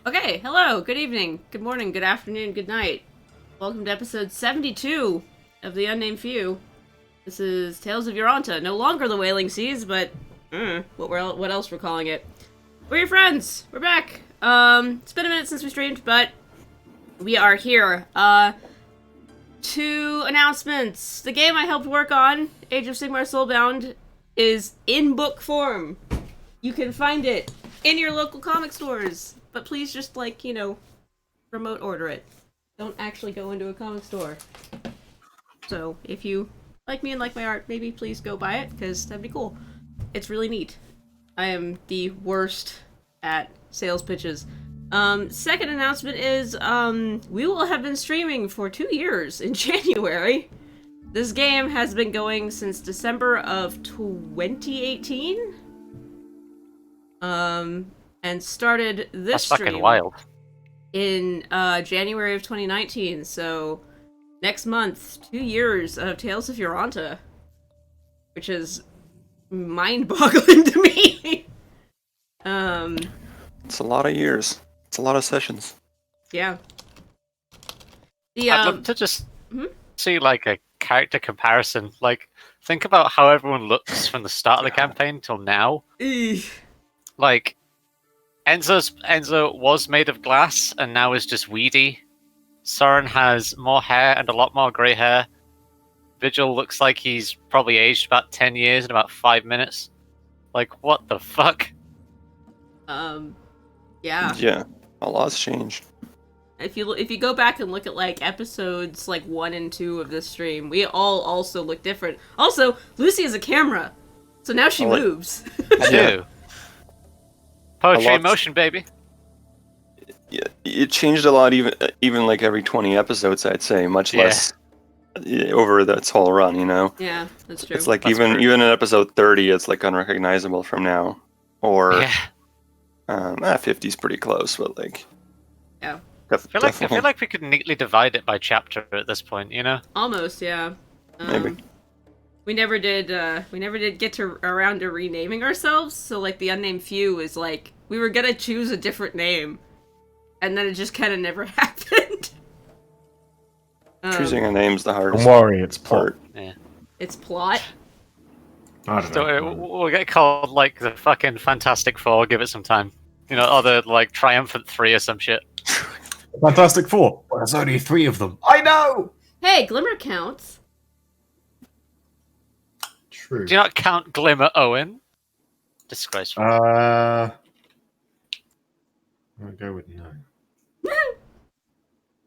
Okay, hello, good evening, good morning, good afternoon, good night. Welcome to episode 72 of The Unnamed Few. This is Tales of Yoranta, no longer the Wailing Seas, but what else we're calling it. We're your friends, we're back. It's been a minute since we streamed, but we are here. Two announcements. The game I helped work on, Age of Sigmar Soulbound, is in book form. You can find it in your local comic stores. But please just, remote order it. Don't actually go into a comic store. So, if you like me and like my art, maybe please go buy it, because that'd be cool. It's really neat. I am the worst at sales pitches. Second announcement is, we will have been streaming for 2 years in January. This game has been going since December of 2018. And started this stream fucking wild. In January of 2019. So next month, 2 years of Tales of Yoranta, which is mind-boggling to me. It's a lot of years. It's a lot of sessions. Yeah. I'd love to just see like a character comparison. Like, think about how everyone looks from the start of the campaign till now. Like, Enzo was made of glass and now is just weedy. Soren has more hair and a lot more grey hair. Vigil looks like he's probably aged about 10 years in about 5 minutes. Like, what the fuck? Yeah. Yeah, a lot's changed. If you go back and look at like episodes like 1 and 2 of this stream, we all also look different. Also, Lucy is a camera, so now she moves. I do. Poetry in motion, baby. Yeah, it changed a lot, even like every 20 episodes, I'd say. Much less over its whole run, you know. Yeah, that's true. It's like even in episode 30, it's like unrecognizable from now. Or 50's pretty close, but like. Yeah. I feel like we could neatly divide it by chapter at this point, you know? Almost, yeah. Maybe. We never did get around to renaming ourselves, so like the Unnamed Few is like, we were gonna choose a different name, and then it just kind of never happened. Choosing a name's the hardest. Don't worry, it's plot. Yeah. It's plot? I don't know. We'll get called like the fucking Fantastic Four, give it some time. You know, or the like Triumphant Three or some shit. Fantastic Four. Well, there's only 3 of them. I know! Hey, Glimmer counts. True. Do you not count Glimmer Owen? Disgraceful. I'll go with no.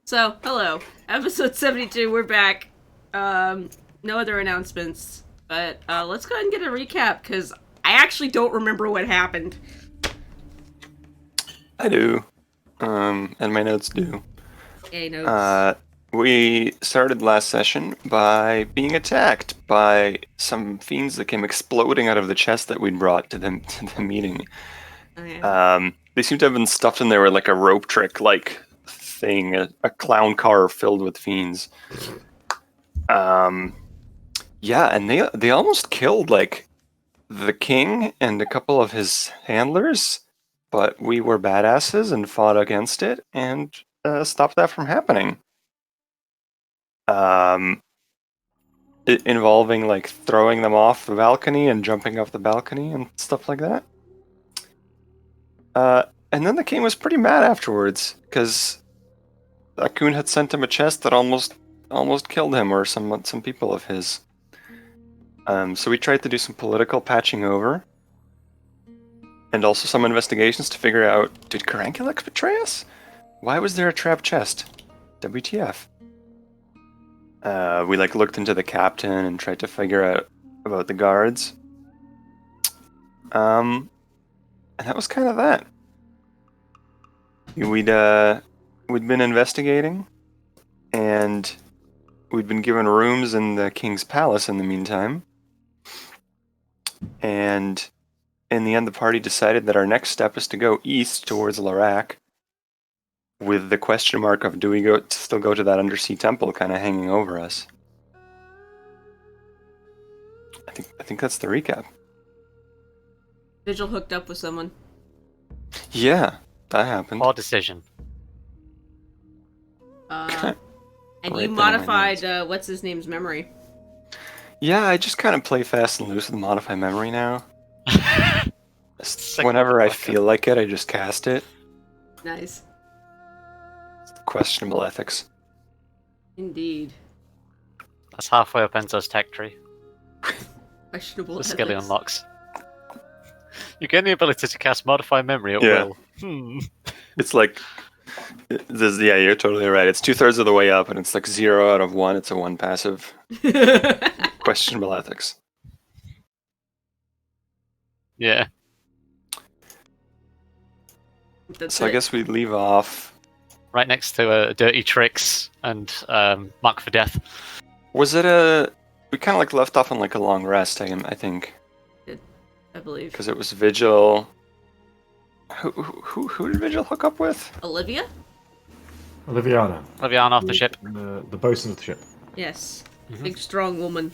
So, hello. Episode 72, we're back. No other announcements. But let's go ahead and get a recap, because I actually don't remember what happened. I do. And my notes do. Yay, notes. We started last session by being attacked by some fiends that came exploding out of the chest that we'd brought to the meeting. Oh, yeah. They seem to have been stuffed in there with like a rope trick like thing, a clown car filled with fiends. Yeah, and they almost killed like the king and a couple of his handlers, but we were badasses and fought against it and stopped that from happening. Involving like throwing them off the balcony and jumping off the balcony and stuff like that. And then the king was pretty mad afterwards because Akun had sent him a chest that almost killed him or some people of his. So we tried to do some political patching over, and also some investigations to figure out, did Caranculix betray us? Why was there a trap chest? WTF? We like looked into the captain and tried to figure out about the guards. And that was kind of that. We'd been investigating, and we'd been given rooms in the king's palace in the meantime. And in the end, the party decided that our next step is to go east towards Larak, with the question mark of, do we still go to that undersea temple kind of hanging over us? I think that's the recap. Vigil hooked up with someone. Yeah. That happened. Poor decision. And Right you there in my modified notes. what's his name's memory. Yeah, I just kind of play fast and loose with modify memory now. Sick Whenever I motherfucker. feel like it, I just cast it. Nice. Questionable ethics. Indeed. That's halfway up Enzo's tech tree. Questionable The skill he ethics. unlocks. You gain the ability to cast modify memory at Yeah. will. It's like, yeah, you're totally right. It's 2/3 of the way up, and it's like 0 out of 1. It's a 1 passive. Questionable ethics. Yeah. That's So I it. guess we leave off. Right next to Dirty Tricks and Mark for Death. Was it we kind of like left off on like a long rest, I think, I believe. because it was Vigil. Who did Vigil hook up with? Olivia? Oliviana. Liviana off the ship. The bosun of the ship. Yes. Mhm. Big strong woman.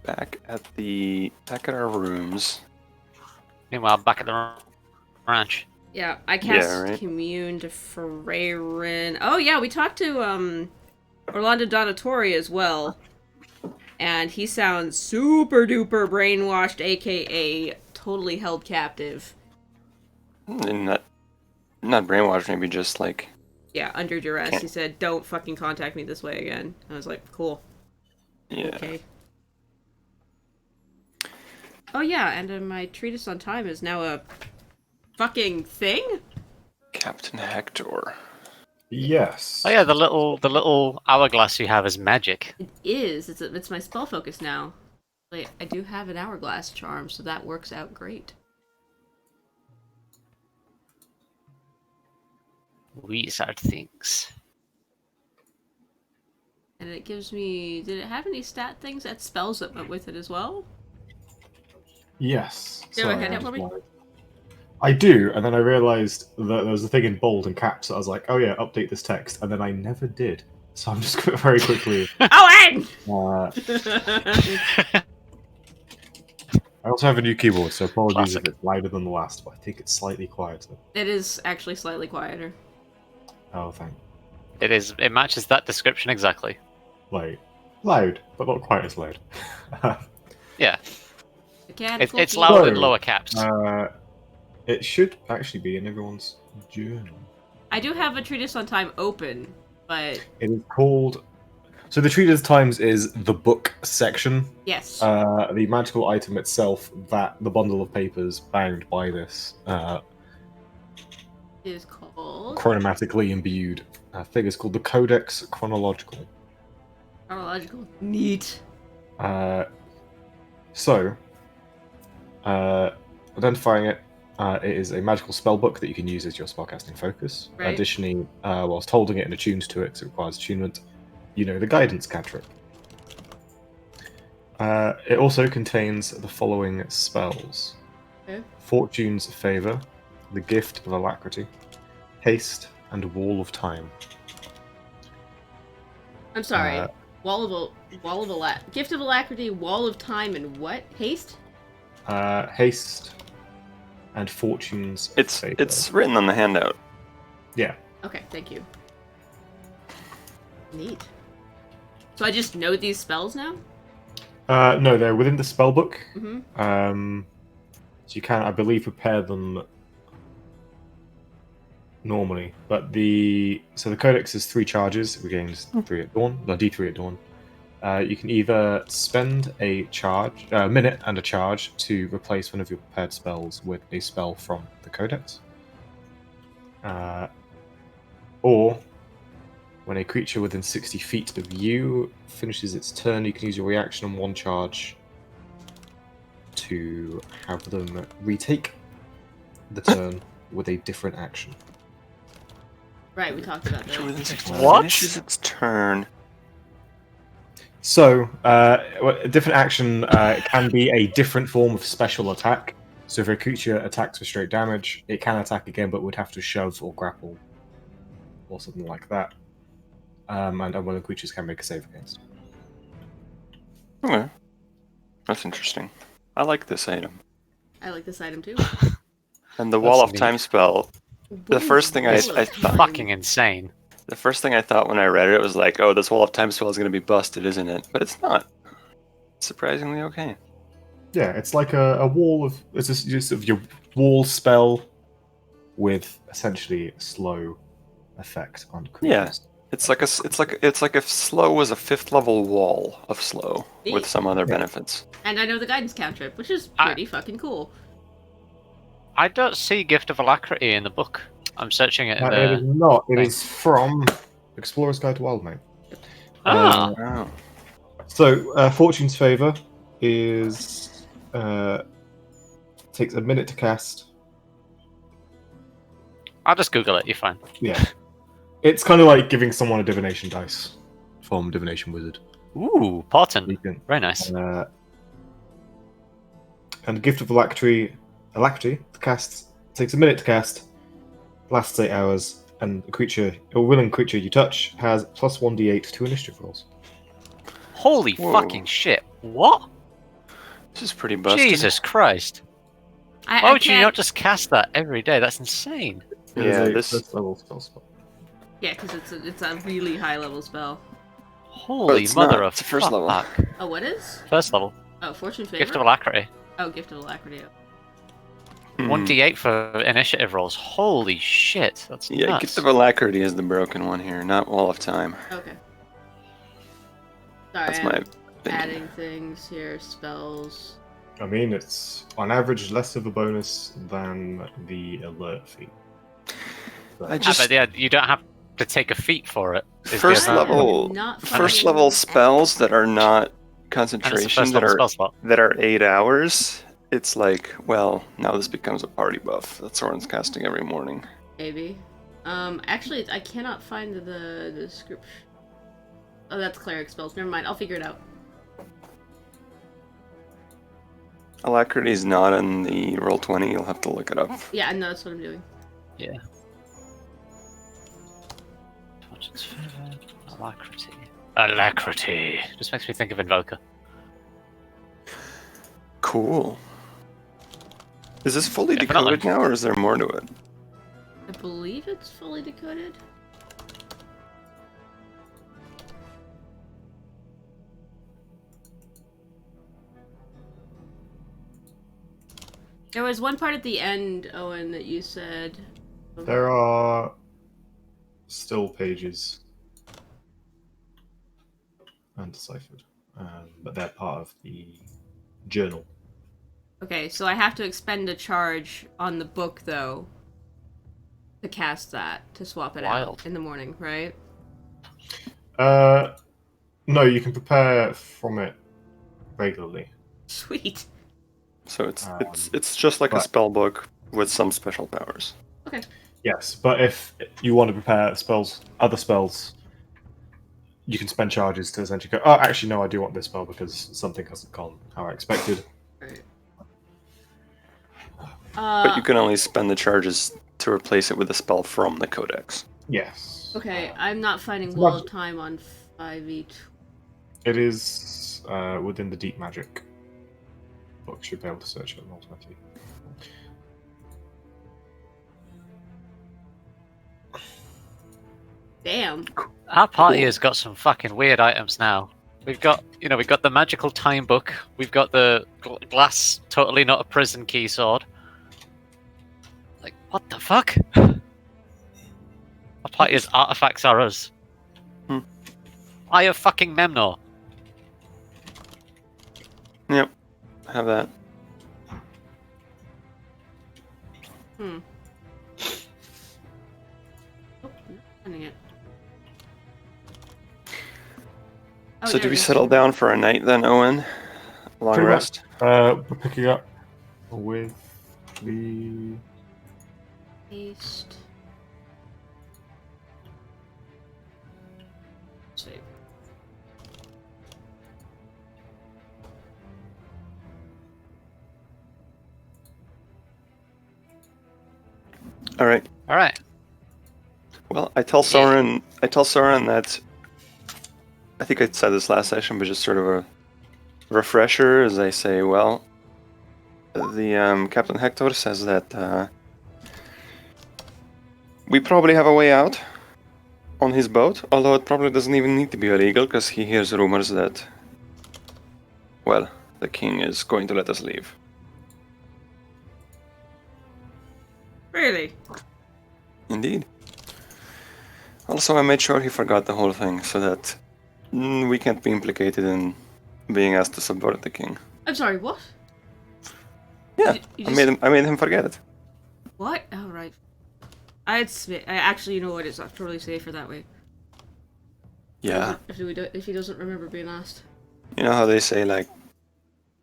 Back at our rooms. Meanwhile, back at the ranch. Yeah, I cast right. Commune to Ferrerin. Oh yeah, we talked to Orlando Donatori as well. And he sounds super duper brainwashed, aka totally held captive. And not brainwashed, maybe just like. Yeah, under duress. Can't- He said, "Don't fucking contact me this way again." I was like, "Cool, Yeah. okay." Oh yeah, and my treatise on time is now a fucking thing. Captain Hector. Yes. Oh yeah, the little hourglass you have is magic. It is. It's my spell focus now. Like, I do have an hourglass charm, so that works out great. Wizard things. And it gives me... Did it have any stat things? That spells that went with it as well? Yes. Do you have a Sorry, handout I'm for me? just- I do, and then I realised that there was a thing in bold and caps. So I was like, "Oh yeah, update this text," and then I never did. So I'm just going very quickly. Owen! Uh, I also have a new keyboard, so apologies Classic. if it's louder than the last, but I think it's slightly quieter. It is actually slightly quieter. Oh, thank. It is. It matches that description exactly. Like loud, but not quite as loud. Yeah. Mechanical It's keyboard. lower So, in lower caps. It should actually be in everyone's journal. I do have a treatise on time open, but It is called. So the Treatise Times is the book section. yes. The magical item itself, that the bundle of papers bound by this is called chronomatically imbued figure is called the Codex Chronological. chronological. Neat. Identifying it, it is a magical spell book that you can use as your spellcasting focus. Right. Additionally, whilst holding it and attuned to it, 'cause it requires attunement, you know the guidance cantrip. It also contains the following spells: Okay. Fortune's Favor, the Gift of Alacrity, Haste, and Wall of Time. I'm sorry. Uh, Gift of alacrity, wall of time, and what? Haste? Haste, and Fortune's Favor. It's written on the handout. Yeah. Okay, thank you. Neat. So I just know these spells now? No, they're within the spell book. Mm-hmm. So you can, I believe, prepare them normally. But the codex is 3 charges. We gain 3 at dawn. No, D3 at dawn. You can either spend a minute and a charge to replace one of your prepared spells with a spell from the codex. Or when a creature within 60 feet of you finishes its turn, you can use your reaction on 1 charge to have them retake the turn with a different action. Right, we talked about Creature within that. 60 What? finishes its turn. So, a different action can be a different form of special attack. So if a creature attacks for straight damage, it can attack again, but would have to shove or grapple or something like that. And one of the creatures can make a save against. Okay. That's interesting. I like this item. I like this item too. And the Wall of neat. Time spell. The first thing I It's thought, fucking insane. the first thing I thought when I read it was like, oh, this Wall of Time spell is going to be busted, isn't it? But it's not. It's surprisingly okay. Yeah, it's like a wall of it's just of your wall spell with essentially a slow effect on creatures. It's like if slow was a 5th level wall of slow with Neat. some other benefits. And I know the guidance cantrip, which is pretty fucking cool. I don't see Gift of Alacrity in the book. I'm searching it in It is the... not. It thing. is from Explorer's Guide to Wildmate. Ah! Oh. So, Fortune's Favor is takes a minute to cast. I'll just Google it, you're fine. Yeah, it's kind of like giving someone a divination dice from Divination Wizard. Ooh, Portent. You can, Very nice. and Gift of Alacrity to cast takes a minute to cast, lasts 8 hours, and a willing creature you touch has plus 1d8 to initiative rolls. Holy Whoa. fucking shit. What? This is pretty busted. Jesus Christ. I Why would you can't- not just cast that every day? That's insane. It Yeah, is a this- first level spell spot. Yeah, because it's a really high level spell. Holy it's mother not. of It's a first level. fuck. Oh, what is? First level. Oh, Fortune Favor? Gift of Alacrity. Oh, Gift of Alacrity. Hmm. 1d8 for initiative rolls. Holy shit. That's Yeah, nuts. Gift of Alacrity is the broken one here, not Wall of Time. Okay. Sorry, That's I'm my opinion. adding things here, spells. I mean, it's on average less of a bonus than the alert feat. I Ah, just but yeah, you don't have to take a feat for it. is the First advantage. level- Not first finding- level spells that are not And it's a concentration first that level are spell slot. 8 hours. It's like, well, now this becomes a party buff that Soren's casting every morning. Maybe. Actually, I cannot find the description. Oh, that's cleric spells. Never mind. I'll figure it out. Alacrity is not in the Roll20. You'll have to look it up. Yeah, I know that's what I'm doing. Yeah. Fortune's Favor, Alacrity. Alacrity. Just makes me think of Invoker. Cool. Is this fully Definitely. decoded now, or is there more to it? I believe it's fully decoded. There was one part at the end, Owen, that you said. There are still pages undeciphered, but they're part of the journal. Okay, so I have to expend a charge on the book, though, to cast that, to swap it Wild. out in the morning, right? No, you can prepare from it regularly. Sweet. So Um, it's just like a but- spell book with some special powers. Yes, but if you want to prepare other spells, you can spend charges to essentially go, oh, actually, no, I do want this spell because something hasn't gone how I expected. Right. But you can only spend the charges to replace it with a spell from the Codex. Yes. Okay, I'm not finding It's Wall not- of Time on 5e2. It is within the Deep Magic book. Should be able to search it automatically. Damn. Our party Cool. has got some fucking weird items now. We've got the magical time book. We've got the glass, totally not a prison key sword. Like, what the fuck? Our party has artifacts are us. Hmm. Eye of fucking Memnor. Yep, I have that. Hmm. Oh, not finding it. Oh, So there do it we is. settle down for a night then, Owen? Long Pretty rest? We're picking up with the Paste. Save. All right. All right. Well, I tell Soren that I think I said this last session, but just sort of a refresher as I say, well, the Captain Hector says that we probably have a way out on his boat, although it probably doesn't even need to be illegal because he hears rumors that, well, the king is going to let us leave. Really? Indeed. Also, I made sure he forgot the whole thing so that we can't be implicated in being asked to subvert the king. I'm sorry, what? Yeah, You I made him forget it. What? Oh, right. I actually, you know what? It's totally safer that way. Yeah. If he doesn't remember being asked. You know how they say, like,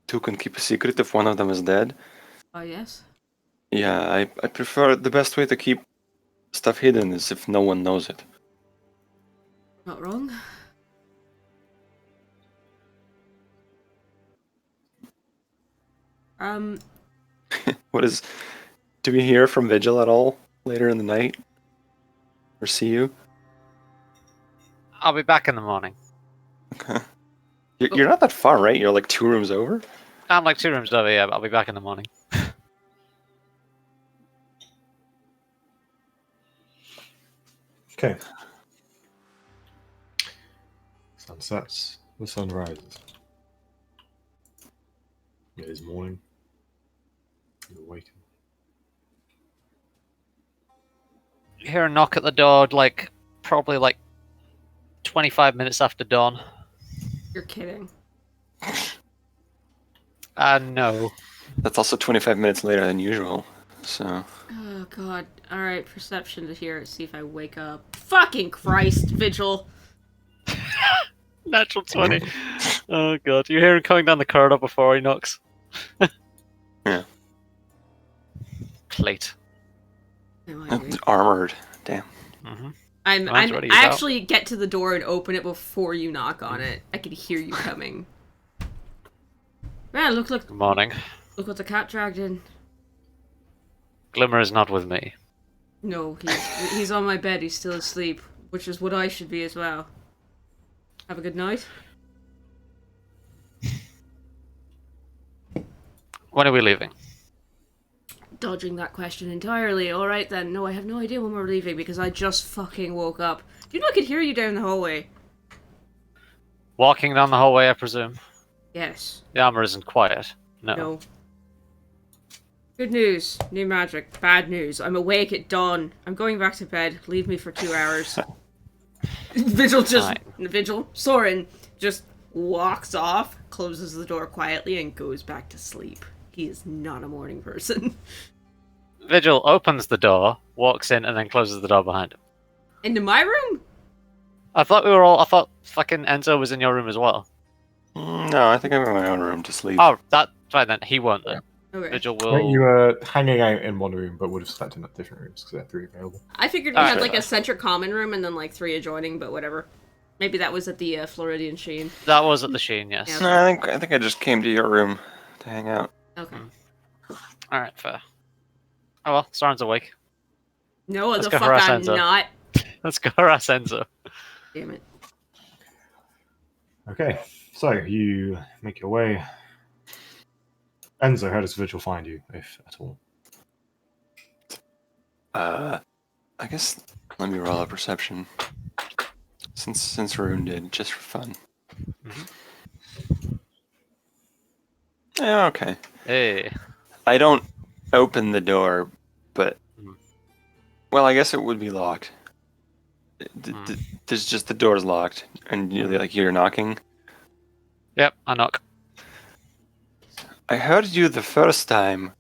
two can keep a secret if one of them is dead? Oh, yes. Yeah, I prefer the best way to keep stuff hidden is if no one knows it. Not wrong. What is... Do we hear from Vigil at all later in the night? Or see you? I'll be back in the morning. Okay. You're not that far, right? You're like 2 rooms over? I'm like 2 rooms over, yeah, but I'll be back in the morning. Okay. Sun sets, the sun rises. It is morning. You awaken. You hear a knock at the door, like, probably like 25 minutes after dawn. You're kidding. No. That's also 25 minutes later than usual, so... Oh, God. Alright, perception to hear it, see if I wake up. Fucking Christ, Vigil! Natural 20. Oh god, you hear him coming down the corridor before he knocks. Yeah. Plate. No idea. Armored. Damn. Mm-hmm. I actually get to the door and open it before you knock on it. I can hear you coming. Man, look. Good morning. Look what the cat dragged in. Glimmer is not with me. No, he's on my bed. He's still asleep, which is what I should be as well. Have a good night. When are we leaving? Dodging that question entirely. Alright then. No, I have no idea when we're leaving because I just fucking woke up. You know I could hear you down the hallway. Walking down the hallway, I presume. Yes. The armor isn't quiet. No. No. Good news. New magic. Bad news. I'm awake at dawn. I'm going back to bed. Leave me for 2 hours. Soren just walks off, closes the door quietly, and goes back to sleep. He is not a morning person. Vigil opens the door, walks in, and then closes the door behind him. Into my room? I thought fucking Enzo was in your room as well. No, I think I'm in my own room to sleep. Oh, that's fine then. He won't then. Okay. Vigil I think you will... were hanging out in one room, but would have slept in different rooms because they're 3 available. I figured we had like a centric common room and then like 3 adjoining, but whatever. Maybe that was at the Floridian Sheen. That was at the Sheen, yes. Yeah. No, I think I just came to your room to hang out. Okay. Alright, fair. Oh well, Soren's awake. No, Let's the go fuck harass I'm Enzo. not. Let's go harass Enzo. Damn it. Okay, so you make your way. Enzo, how does Vigil find you, if at all? I guess let me roll a perception. Since Rune did, just for fun. Yeah, okay. Hey. I don't open the door, but well, I guess it would be locked. There's just the door's locked, and you're knocking. Yep, I knock. I heard you the first time.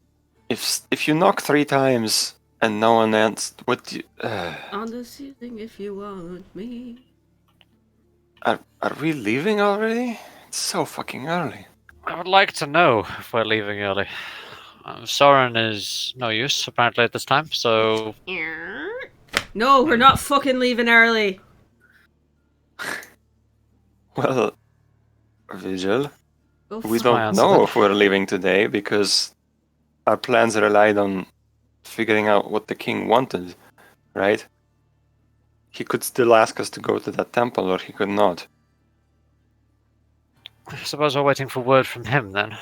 If you knock 3 times and no one answered, what do you... On the ceiling if you want me. Are we leaving already? It's so fucking early. I would like to know if we're leaving early. Soren is no use, apparently, at this time, so... No, we're not fucking leaving early. Well, Vigil, Go we fuck- don't answer know that. if we're leaving today because our plans relied on figuring out what the king wanted, right? He could still ask us to go to that temple, or he could not. I suppose we're waiting for word from him, then.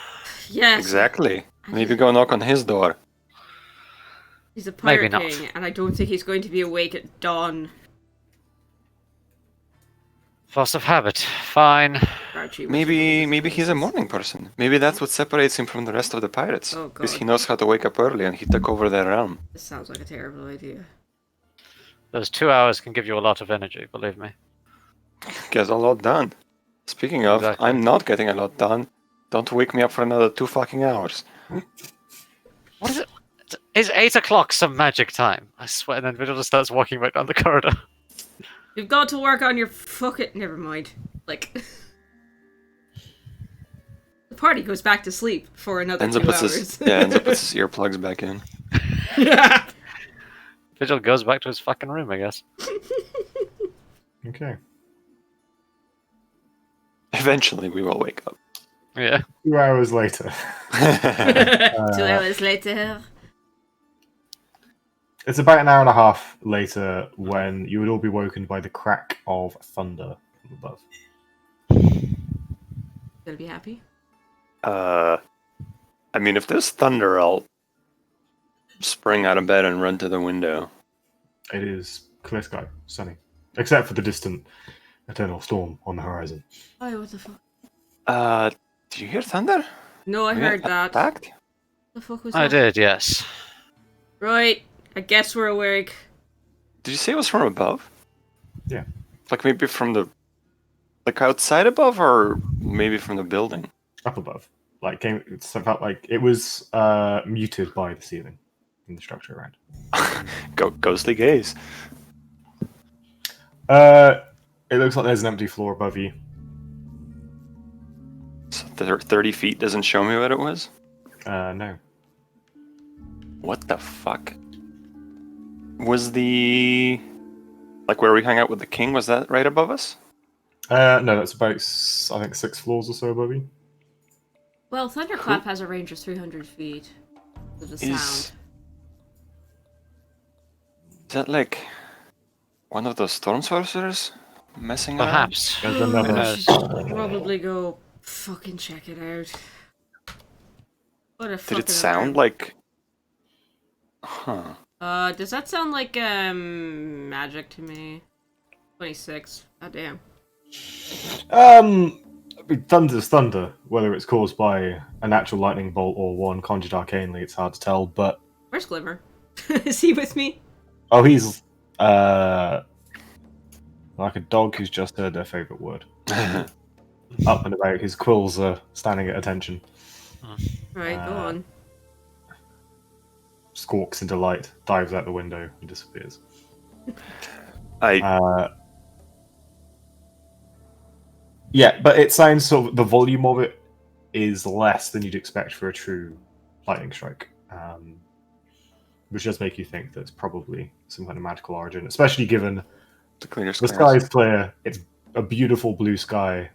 Yes. Exactly. Maybe go knock on his door. He's a Maybe pirate not. king, and I don't think he's going to be awake at dawn. Force of habit. Fine. Archie, what you Maybe believe in he's a places. morning person. Maybe that's what separates him from the rest of the pirates. Oh, Because God. he knows how to wake up early and he took over their realm. This sounds like a terrible idea. Those 2 hours can give you a lot of energy, believe me. Gets a lot done. Speaking of, Exactly. I'm not getting a lot done. Don't wake me up for another 2 fucking hours. What is it? Is 8 o'clock some magic time? I swear, and then Vigil just starts walking right down the corridor. You've got to work on your fucking... Never mind. Like... the party goes back to sleep for another 2 hours. Enzo puts his earplugs back in. Vigil goes back to his fucking room, I guess. Okay. Eventually we will wake up. Yeah. 2 hours later. 2 hours later. It's about an hour and a half later when you would all be woken by the crack of thunder from above. Gonna be happy? I mean, if there's thunder, I'll spring out of bed and run to the window. It is clear sky, sunny. Except for the distant eternal storm on the horizon. Oh, what the fuck? Did you hear thunder? No, I We heard got that. attacked? The fuck was I that? did, yes. Right. I guess we're awake. Did you say it was from above? Yeah. Like maybe from the... Like outside above, or maybe from the building? Up above. It felt like it was muted by the ceiling in the structure around. Ghostly gaze. It looks like there's an empty floor above you. So 30 feet doesn't show me what it was? No. What the fuck? Was the... Like where we hung out with the king, was that right above us? No, that's about, I think, 6 floors or so above you. Well, Thunderclap has a range of 300 feet of the sound. Is that like one of those storm sorcerers messing around? Perhaps. There's Who another. knows? Probably go fucking check it out. What a Did fucking it sound alarm. like... Huh. Does that sound like, magic to me? 26. God damn. I mean, thunder's thunder. Whether it's caused by a natural lightning bolt or one conjured arcanely, it's hard to tell. But Where's Glimmer? Is he with me? oh, he's like a dog who's just heard their favorite word. Up and about, his quills are standing at attention. Right, go on. Squawks in delight, dives out the window, and disappears. I Yeah, but it sounds sort of, the volume of it is less than you'd expect for a true lightning strike, which does make you think that it's probably some kind of magical origin, especially given the clear the sky is clear. It's a beautiful blue sky.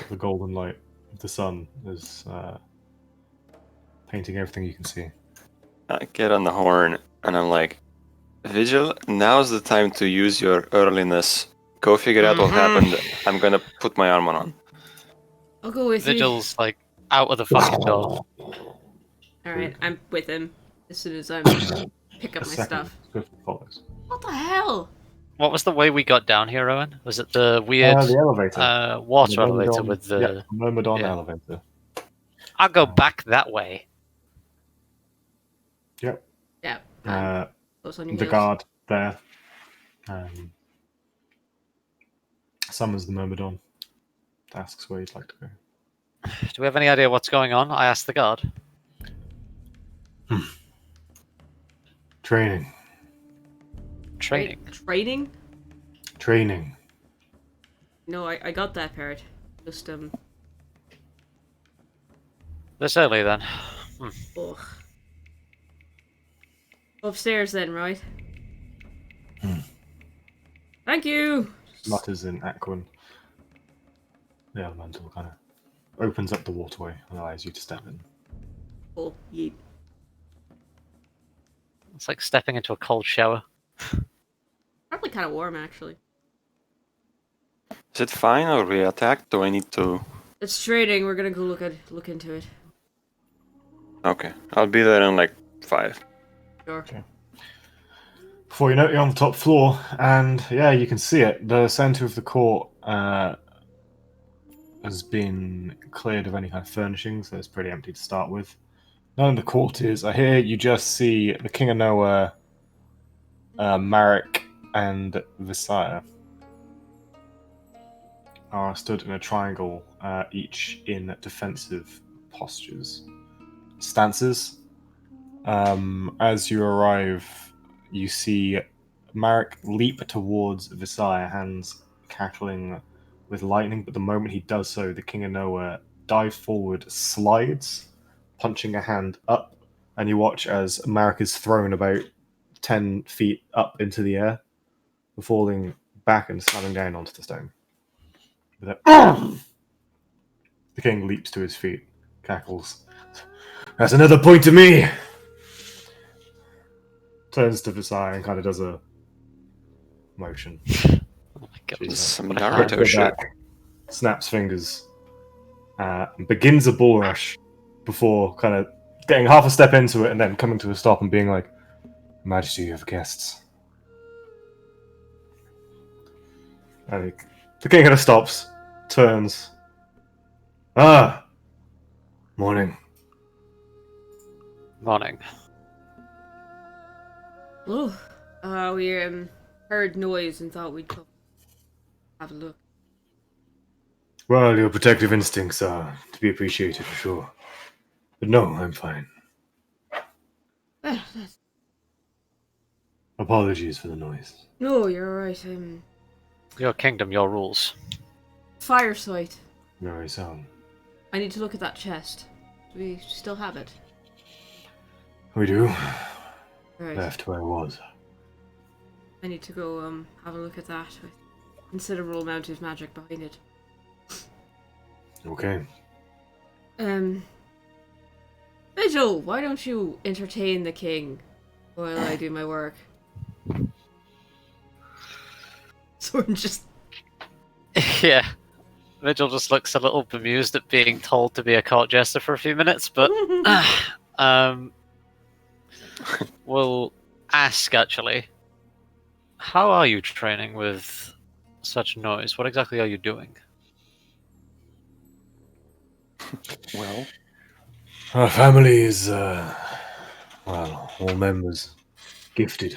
The golden light of the sun is painting everything you can see. I get on the horn and I'm like, Vigil, now's the time to use your earliness. Go figure out what happened. I'm gonna put my armor on. I'll go with Vigil's like out of the fucking door. you. Alright, I'm with him. As soon as I pick up A my second stuff. swiftly follows. What the hell? What was the way we got down here, Owen? Was it the weird The elevator. water The elevator Myrmidon- with the... yeah, Myrmidon yeah. elevator. I'll go back that way. Yep. Yeah. Close on your The heels. guard there summons the Myrmidon. Asks where you'd like to go. Do we have any idea what's going on? I asked the guard. Training. Training. Trading? Training. No, I got that part. Just, This early then. ugh. Upstairs then, right? Thank you! Mutters in Aquan. The elemental kind of opens up the waterway and allows you to step in. Cool. Yeet. It's like stepping into a cold shower. Probably kind of warm, actually. Is it fine or we attacked? Do I need to... It's trading. We're gonna go look into it. Okay, I'll be there in like 5. Sure. Before you know it, you're on the top floor, and yeah, you can see it. The center of the court has been cleared of any kind of furnishings, so it's pretty empty to start with. None of the courtiers are here. You just see the King of Nowhere, Marek, and Visaya are stood in a triangle, each in defensive stances. As you arrive, you see Marek leap towards Visaya, hands cackling with lightning, but the moment he does so, the King of Nowhere dives forward, slides, punching a hand up, and you watch as Marek is thrown about 10 feet up into the air, falling back and slamming down onto the stone. With a the king leaps to his feet, cackles. That's another point to me! Turns to Visaya and kind of does a motion. Oh my God. This is some What a Naruto hand. Goes shit. back, snaps fingers, and begins a bull rush before kind of getting half a step into it and then coming to a stop and being like, Majesty, you have guests. And the king kind of stops, turns. Ah! Morning. Morning. Oh, we heard noise and thought we'd come have a look. Well, your protective instincts are to be appreciated for sure. But no, I'm fine. Apologies for the noise. No, you're right. Your kingdom, your rules. Firesight. Very so. I need to look at that chest. Do we still have it? We do. Right. Left where I was. I need to go have a look at that with considerable amount of magic behind it. Okay. Vigil, why don't you entertain the king while I do my work? Soren just Yeah. Vigil just looks a little bemused at being told to be a court jester for a few minutes, but we'll ask actually. How are you training with such noise? What exactly are you doing? Well, Our family is, well, all members gifted.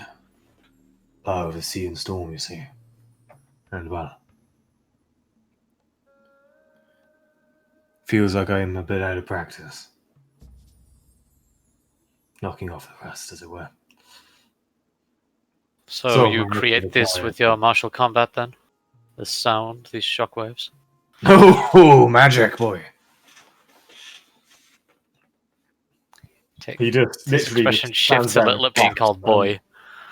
Power of the sea and storm, you see. And, well, feels like I am a bit out of practice. Knocking off the rest, as it were. So you I'm looking create at this fire. with your martial combat then? The sound, these shockwaves? Oh, magic, boy. Take He just this literally expression just shifts stands a down little and at being claps, called boy. and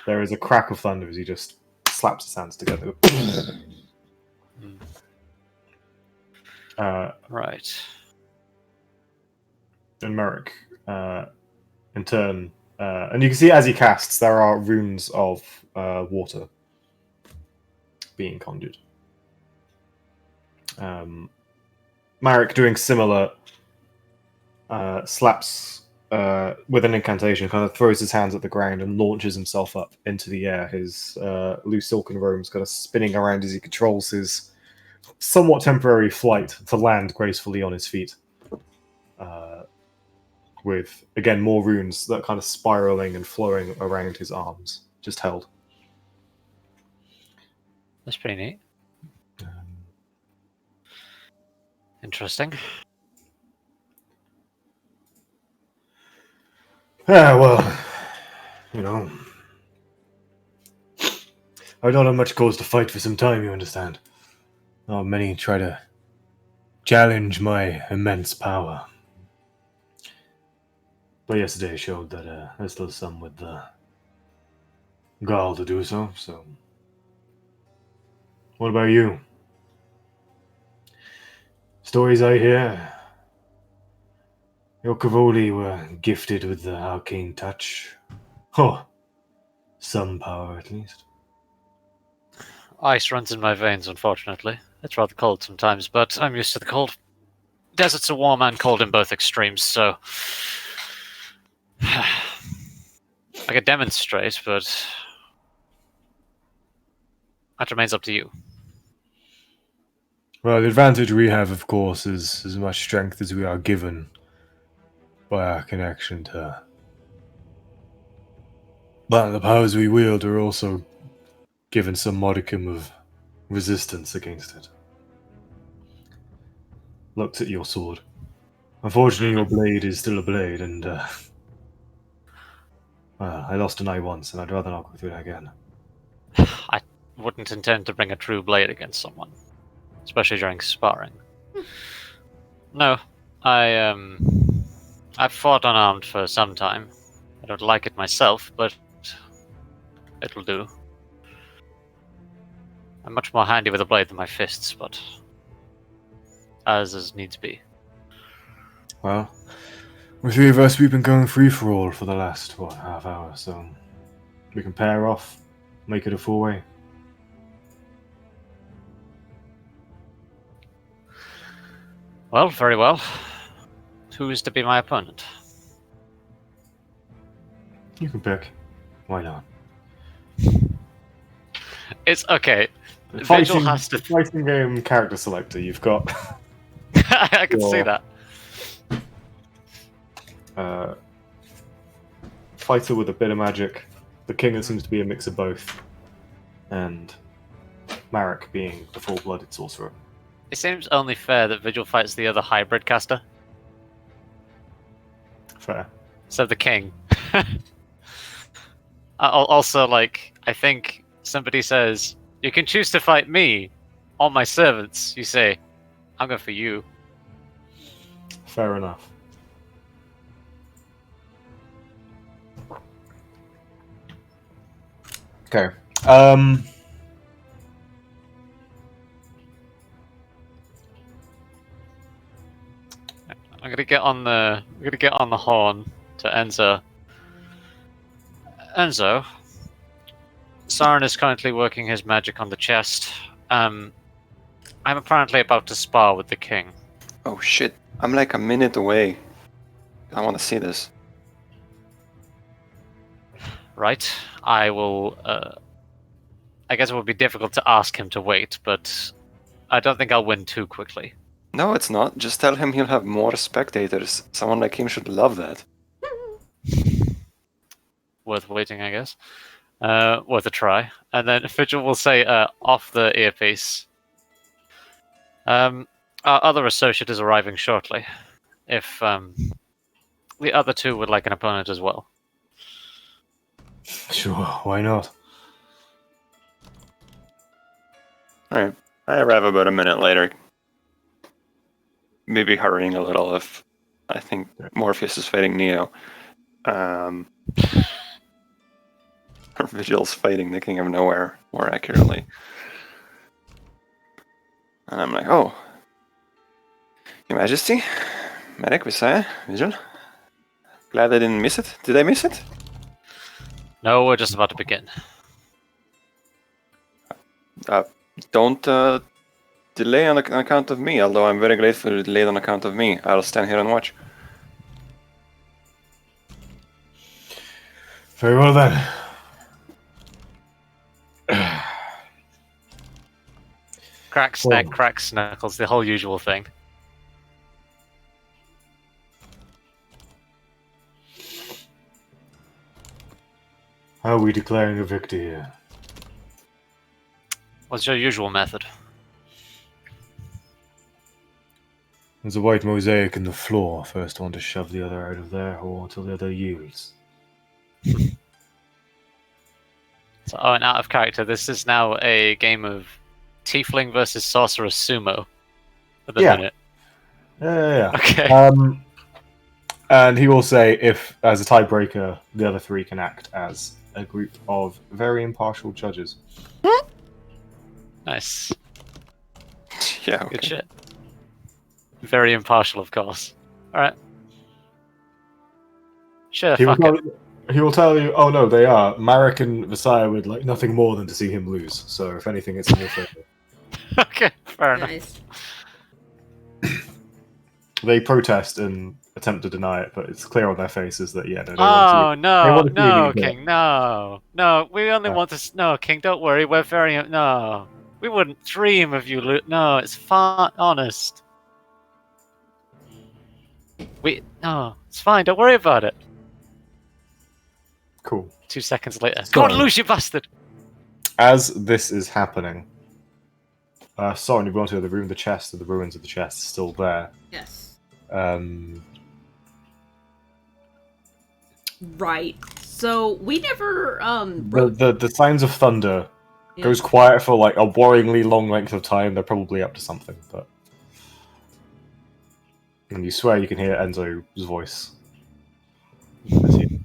there is a crack of thunder as he just slaps his hands together. Right. And Merrick, in turn, and you can see as he casts, there are runes of water being conjured. Marek doing similar, slaps with an incantation, kind of throws his hands at the ground and launches himself up into the air. His loose silken robes kind of spinning around as he controls his somewhat temporary flight to land gracefully on his feet. With, again, more runes that are kind of spiraling and flowing around his arms, just held. That's pretty neat. Interesting. Yeah, well, you know, I don't have much cause to fight for some time, you understand. Many try to challenge my immense power. But yesterday showed that there's still some with the gall to do so, so... What about you? Stories I hear... Your Cavoli were gifted with the arcane touch. Oh, some power at least. Ice runs in my veins, unfortunately. It's rather cold sometimes, but I'm used to the cold. Deserts are warm and cold in both extremes, so I could demonstrate, but that remains up to you. Well, the advantage we have, of course, is as much strength as we are given by our connection to. But the powers we wield are also given some modicum of resistance against it. Looked at your sword. Unfortunately, your blade is still a blade, and I lost an eye once, and I'd rather not go through that again. I wouldn't intend to bring a true blade against someone, especially during sparring. No, I've fought unarmed for some time. I don't like it myself, but it'll do. I'm much more handy with a blade than my fists, but as needs be. Well, with three of us, we've been going free for all for the last, half hour, so we can pair off, make it a four-way. Well, very well. Who is to be my opponent? You can pick. Why not? It's okay. Vigil has to. Fighting game character selector, you've got. I can see that. Fighter with a bit of magic. The king seems to be a mix of both. And Marek being the full-blooded sorcerer. It seems only fair that Vigil fights the other hybrid caster. Fair. So the king. Also, like, I think somebody says, you can choose to fight me or my servants. You say, I'm going for you. Fair enough. Okay. I'm gonna get on the horn to Enzo. Enzo, Saren is currently working his magic on the chest. I'm apparently about to spar with the king. Oh shit! I'm like a minute away. I want to see this. Right. I will. I guess it would be difficult to ask him to wait, but I don't think I'll win too quickly. No, it's not. Just tell him he'll have more spectators. Someone like him should love that. Worth waiting, I guess. Worth a try. And then Vigil will say, off the earpiece. Our other associate is arriving shortly. If the other two would like an opponent as well. Sure, why not? Alright. I arrive about a minute later. Maybe hurrying a little if I think Morpheus is fighting Neo. Vigil's fighting the King of Nowhere, more accurately. And I'm like, oh. Your Majesty, Medic, Visaya, Vigil. Glad I didn't miss it. Did I miss it? No, we're just about to begin. Don't delay on account of me, although I'm very grateful you delayed on account of me. I'll stand here and watch. Very well then. Cracks neck, cracks knuckles, the whole usual thing. How are we declaring a victory here? What's your usual method? There's a white mosaic in the floor. First one to shove the other out of there, or until the other yields. So, and out of character, this is now a game of Tiefling versus Sorcerer Sumo. At the minute. Yeah. Okay. And he will say, if, as a tiebreaker, the other three can act as a group of very impartial judges. Nice. Yeah, okay. Good shit. Very impartial, of course. Alright. Sure, fuck it. He will tell you, oh no, they are. Marek and Visaya would like nothing more than to see him lose. So if anything, it's in your favor. Okay, fair enough. Nice. They protest and attempt to deny it, but it's clear on their faces that yeah, no, Oh they no, want to see no, you do it. King, no. We only want to. No, King, don't worry. We're very no. We wouldn't dream of you. No, it's fine. Honest. No, it's fine. Don't worry about it. Cool. 2 seconds later. So- Go on, loose, you bastard. As this is happening, Soren, you've gone to the room, the chest, and the ruins of the chest is still there. Yes. Right. So we never wrote. The signs of thunder Yeah. goes quiet for like a worryingly long length of time. They're probably up to something, but and you swear you can hear Enzo's voice as he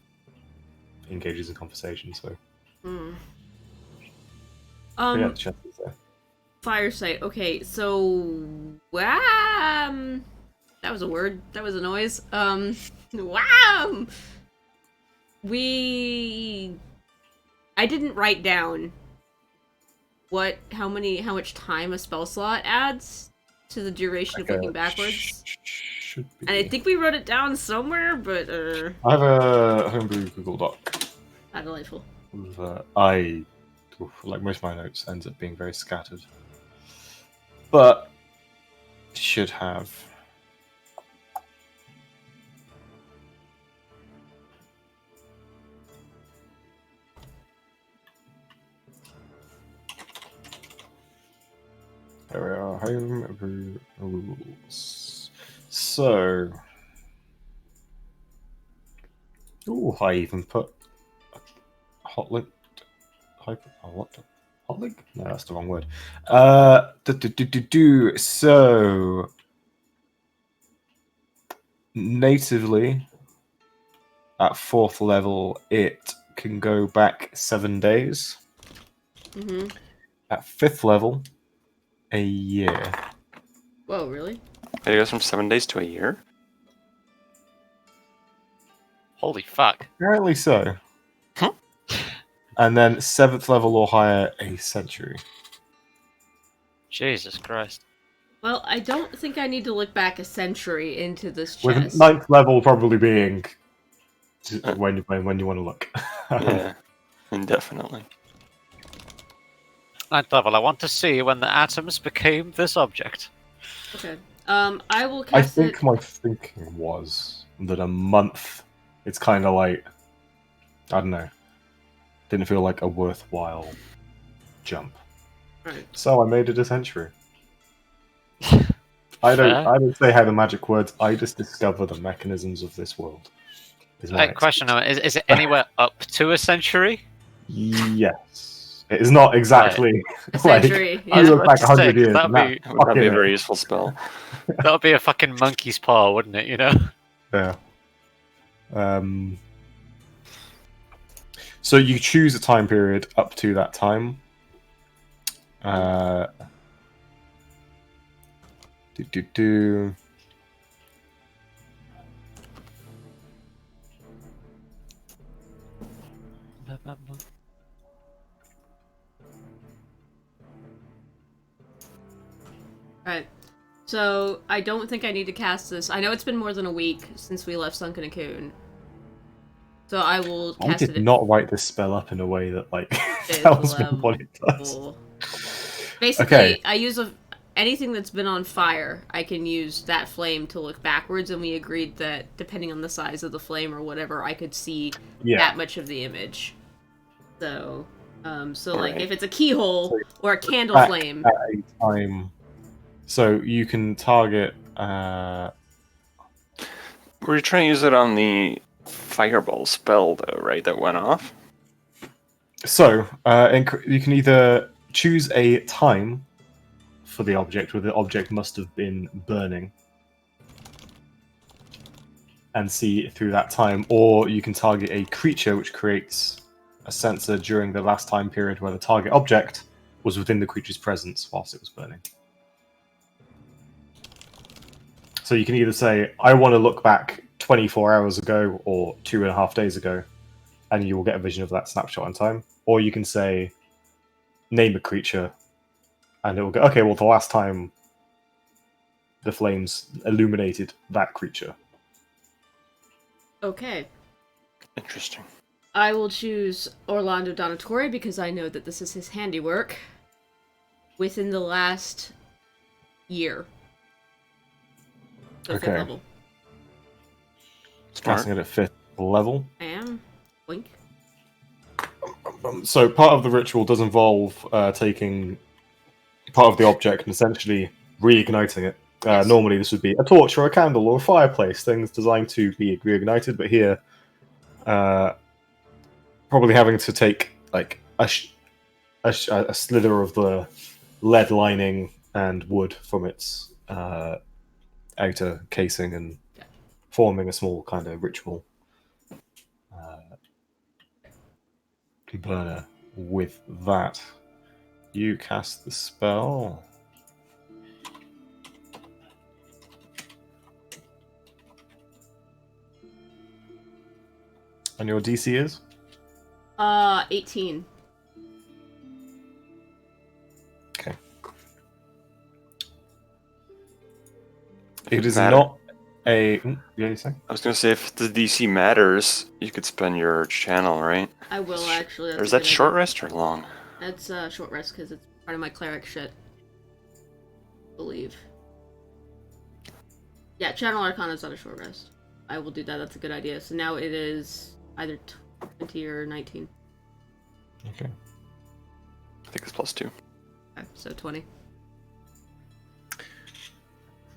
engages in conversation. So Hmm. but yeah, the chest is there. Fire site. Okay, so that was a word. That was a noise. Wham! I didn't write down how much time a spell slot adds to the duration of looking backwards. Should be. And I think we wrote it down somewhere, but I have a homebrew Google Doc. not delightful. Like most of my notes, ends up being very scattered. But should have. There we are. Homebrew rules. So. Oh, I even put a hot link. What? Hot link? No, that's the wrong word. So, natively, at 4th level, it can go back 7 days. Mm-hmm. At 5th level, a year. Whoa, really? It goes from 7 days to a year? Holy fuck. Apparently so. Huh? And then 7th level or higher, a century. Jesus Christ. Well, I don't think I need to look back a century into this With chest. 9th level probably being when you want to look. Yeah, indefinitely. 9th level. I want to see when the atoms became this object. Okay. I will I cast think it. my thinking was that a month, it's kind of like, I don't know, didn't feel like a worthwhile jump. Right. So I made it a century. I don't say how the magic words. I just discover the mechanisms of this world. Is my Question: Is it anywhere up to a century? Yes, it is not exactly A like century, I yeah. look back 100 years. That'd and that be- That would be a fucking- very useful spell. That would be a fucking monkey's paw, wouldn't it? You know. Yeah. So you choose a time period up to that time. Do. Alright. So, I don't think I need to cast this. I know it's been more than a week since we left Sunken Cocoon. So I will I cast did it not write this spell up in a way that like fifth tells me what it does. level. Basically, Okay. I use anything that's been on fire, I can use that flame to look backwards, and we agreed that depending on the size of the flame or whatever, I could see Yeah. that much of the image. So, like, Alright. if it's a keyhole So or a candle back flame, at a time. So you can target. Were you trying to use it on the fireball spell, though, right? That went off? So you can either choose a time for the object where the object must have been burning and see it through that time, or you can target a creature which creates a sensor during the last time period where the target object was within the creature's presence whilst it was burning. So you can either say, I want to look back 24 hours ago or 2.5 days ago, and you will get a vision of that snapshot in time. Or you can say, name a creature, and it will go, okay, well, the last time the flames illuminated that creature Okay. Interesting. I will choose Orlando Donatori because I know that this is his handiwork within the last year. So 5th Okay. level. Smart. Casting it at 5th level. I am. Blink. So part of the ritual does involve taking part of the object and essentially reigniting it. Yes. Normally this would be a torch or a candle or a fireplace, things designed to be reignited, but here probably having to take like a slither of the lead lining and wood from its outer casing and forming a small kind of ritual burner with that. You cast the spell. And your DC is? 18. Okay. It is Matter. not a... Yeah, you say? I was gonna say, if the DC matters, you could spend your channel, right? I will actually. Or That's is a that good short idea. rest or long? That's short rest because it's part of my cleric shit. I believe. Yeah, Channel Arcana is not a short rest. I will do that. That's a good idea. So now it is either 20 or 19. Okay. I think it's +2. Okay, so 20.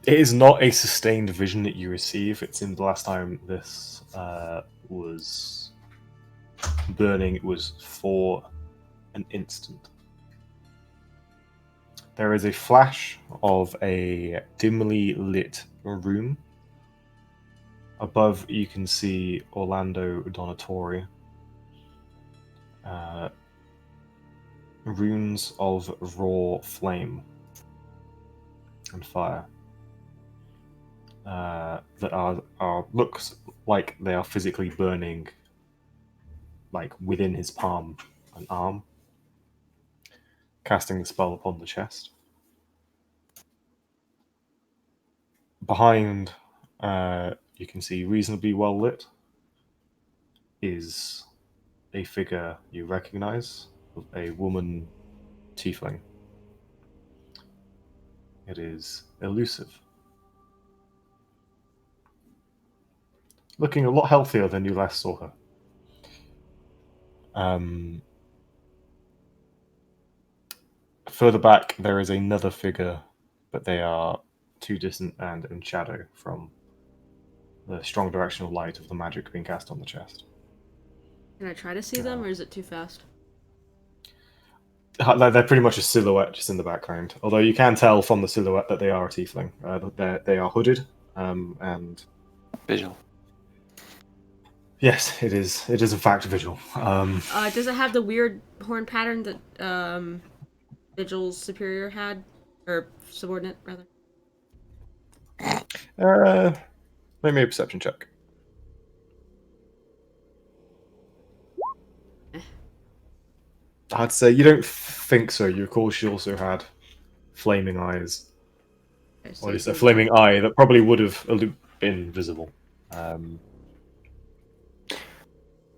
It is not a sustained vision that you receive. It seems the last time this was burning, it was for an instant. There is a flash of a dimly lit room. Above, you can see Orlando Donatori. Runes of raw flame and fire that are looks like they are physically burning, like within his palm and arm. Casting the spell upon the chest. Behind, you can see reasonably well lit, is a figure you recognize, a woman tiefling. It is elusive. Looking a lot healthier than you last saw her. Further back, there is another figure, but they are too distant and in shadow from the strong directional light of the magic being cast on the chest. Can I try to see them, or is it too fast? They're pretty much a silhouette just in the background. Although you can tell from the silhouette that they are a tiefling. They are hooded, and Visual. yes, it is. It is in fact visual. Does it have the weird horn pattern that Vigil's superior had, or subordinate rather? Make me a perception check. I'd say you don't think so. You recall she also had flaming eyes. Okay, so Or at you least a can- flaming eye that probably would have been visible. Can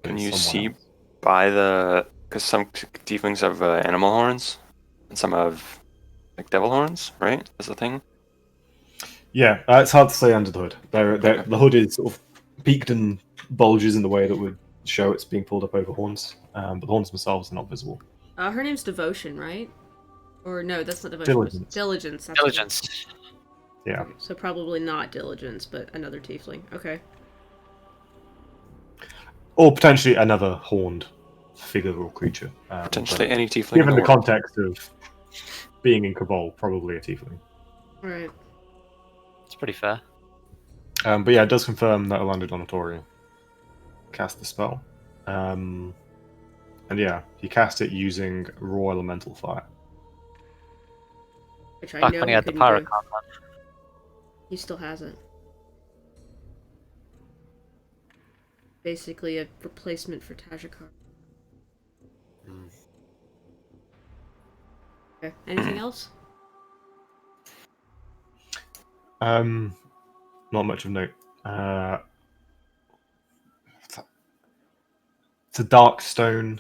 in you someone see else. by the... Because some tieflings have animal horns, and some have like devil horns, right? That's the thing. Yeah, it's hard to say under the hood. The hood is sort of peaked and bulges in the way that would show it's being pulled up over horns, but the horns themselves are not visible. Her name's Devotion, right? Or no, that's not Devotion. Diligence. Diligence. That's Diligence. Yeah. Okay, so probably not Diligence, but another tiefling. Okay. Or potentially another horned figure or creature. Potentially but any tiefling. given in the the world. context of being in Cabal, probably a tiefling. Alright. It's pretty fair. But yeah, it does confirm that Orlando Donatori cast the spell. And yeah, he cast it using raw elemental fire. Which I Back know when he he had the couldn't do. Paracon. He still has it. Basically a replacement for Tajikar. Okay. Anything else? Not much of note. It's a dark stone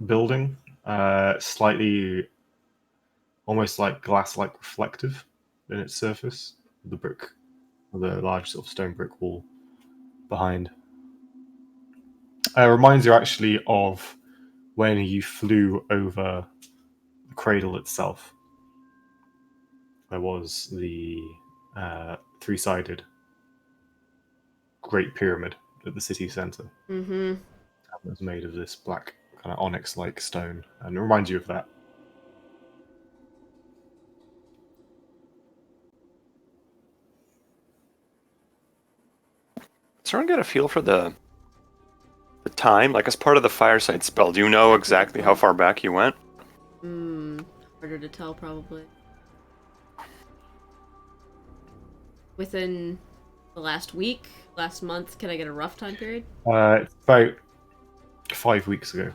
building, slightly, almost like glass-like reflective in its surface. The brick, the large sort of stone brick wall behind. Reminds you actually of when you flew over the cradle itself. There was the three-sided Great Pyramid at the city centre. Mm-hmm. It was made of this black kind of onyx-like stone, and it reminds you of that. Does everyone get a feel for the time? Like, as part of the fireside spell, do you know exactly how far back you went? Harder to tell, probably. Within the last week, last month, can I get a rough time period? It's about 5 weeks ago.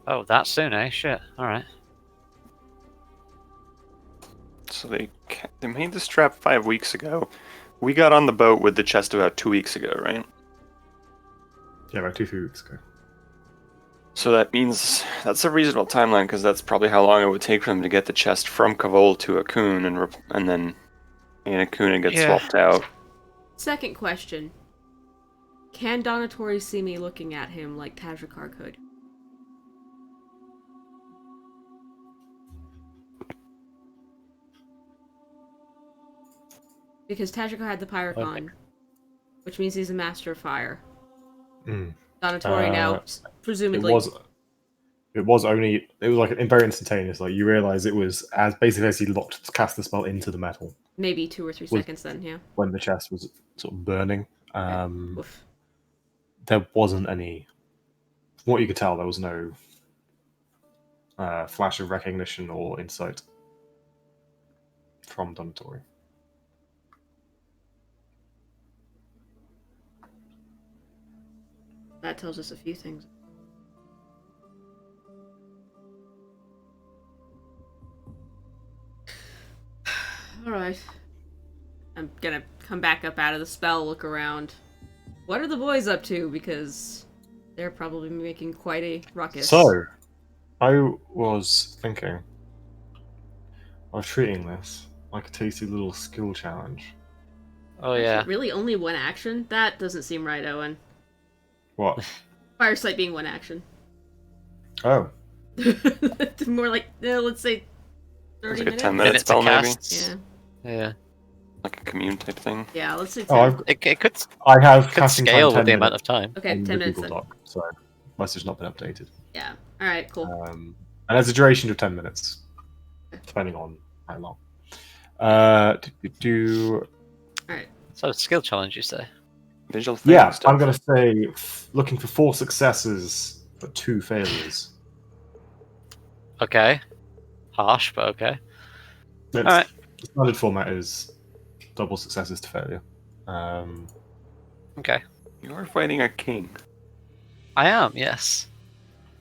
Oh, that soon, eh? Shit. All right. So they made this trap 5 weeks ago. We got on the boat with the chest about 2 weeks ago, right? Yeah, about 2-3 weeks ago. So that means that's a reasonable timeline, because that's probably how long it would take for them to get the chest from Kavol to Akun, and then in Akun it gets swapped out. Second question. Can Donatori see me looking at him like Tajikar could? Because Tajikar had the Pyrocon, which means he's a master of fire. Donatori now, presumably. It was like very instantaneous. Like you realize it was as basically as he cast the spell into the metal. Maybe 2 or 3 seconds then, yeah. When the chest was sort of burning. Oof. There wasn't any. From what you could tell, there was no flash of recognition or insight from Donatori. That tells us a few things. Alright. I'm gonna come back up out of the spell, look around. What are the boys up to? Because they're probably making quite a ruckus. So, I was thinking of treating this like a tasty little skill challenge. Oh yeah. Really, only one action? That doesn't seem right, Owen. What? Firesight being one action. Oh. More like, let's say 30 It's like a minutes? 10-minute spell, maybe? Yeah. Yeah. Like a commune type thing? Yeah, let's say 10. Oh, It could I have could casting scale time 10 with the amount minutes of time. Okay, on 10 the minutes Google then. Doc, so must have not been updated. Yeah. Alright, cool. And there's a duration of 10 minutes, depending on how long. Alright. So skill challenge, you say? Visual thing Yeah, stuff. I'm going to say looking for 4 successes but 2 failures. Okay. Harsh, but okay. The standard format is double successes to failure. Okay. You are fighting a king. I am, yes.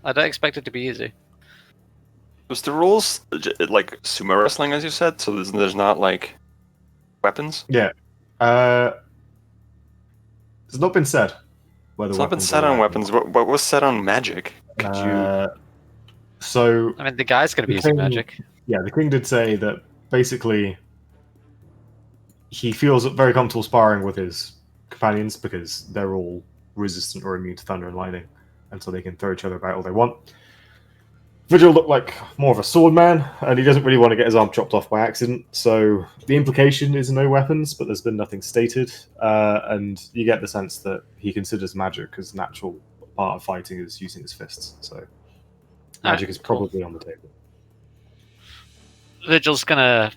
I don't expect it to be easy. Was the rules like sumo wrestling, as you said? So there's not like weapons. Yeah. It's not been said whether It's not been weapons set are on allowed. weapons. What was set on magic? Could you? So I mean, the guy's going to be The using king- magic. yeah, the king did say that basically he feels very comfortable sparring with his companions because they're all resistant or immune to thunder and lightning, and so they can throw each other about all they want. Vigil looked like more of a sword man, and he doesn't really want to get his arm chopped off by accident. So the implication is no weapons, but there's been nothing stated, and you get the sense that he considers magic as a natural part of fighting is using his fists. So magic is cool. probably on the table. Vigil's gonna,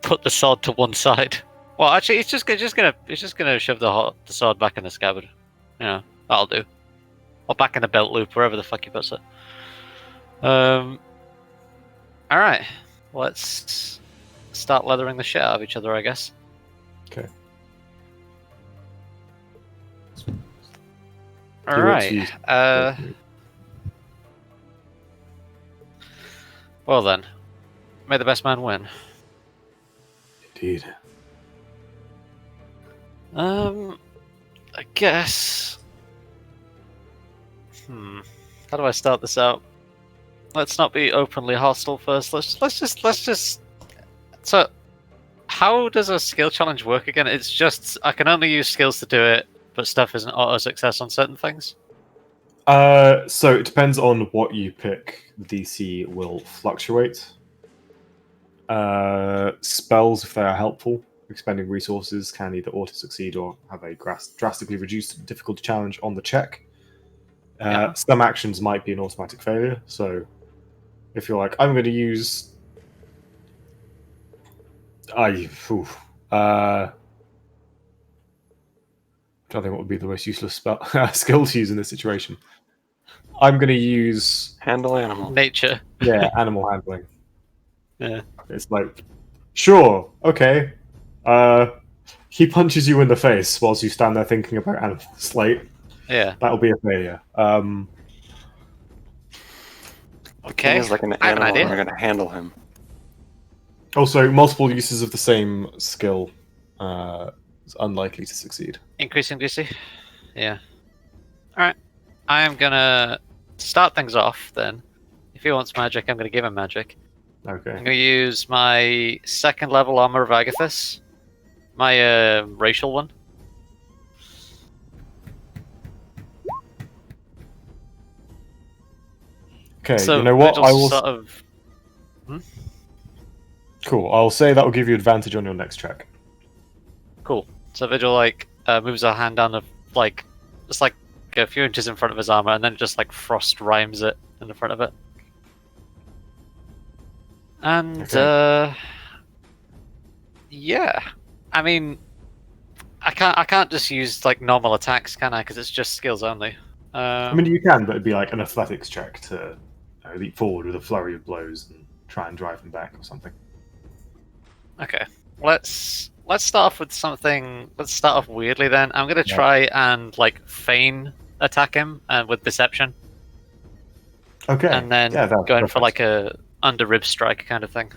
put the sword to one side. Well, actually, he's just gonna shove the sword back in the scabbard. That'll do. Or back in the belt loop, wherever the fuck he puts it. All right, let's start leathering the shit out of each other, I guess. Okay. All right. Well then, may the best man win. Indeed. I guess. How do I start this out? Let's not be openly hostile first. Let's just. So, how does a skill challenge work again? It's just I can only use skills to do it, but stuff isn't auto success on certain things. So it depends on what you pick. The DC will fluctuate. Spells, if they are helpful, expending resources, can either auto succeed or have a drastically reduced difficulty challenge on the check. Some actions might be an automatic failure. So if you're like, I'm going to use, trying to think what would be the most useless skill to use in this situation. I'm going to use Handle animal. Nature. Yeah, animal handling. Yeah. It's like, sure, okay. He punches you in the face whilst you stand there thinking about animals. Like, Yeah. that'll be a failure. The king is like an I have an animal, idea. and we're gonna handle him. Also, multiple uses of the same skill is unlikely to succeed. Increasing DC. Yeah. Alright. I am gonna start things off then. If he wants magic, I'm gonna give him magic. Okay. I'm gonna use my second level armor of Agathis. My racial one. Okay, So you know what? Vigil's I will. sort of Cool. I'll say that will give you advantage on your next check. cool. So Vigil moves her hand down just like a few inches in front of his armor, and then just like frost rhymes it in the front of it. And yeah, I mean, I can't just use like normal attacks, can I? Because it's just skills only. I mean, you can, but it'd be like an athletics check to leap forward with a flurry of blows and try and drive him back or something. Okay, let's start off with something. Let's start off weirdly then. I'm gonna try and like feign attack him with deception. Okay. And then going for like a under rib strike kind of thing.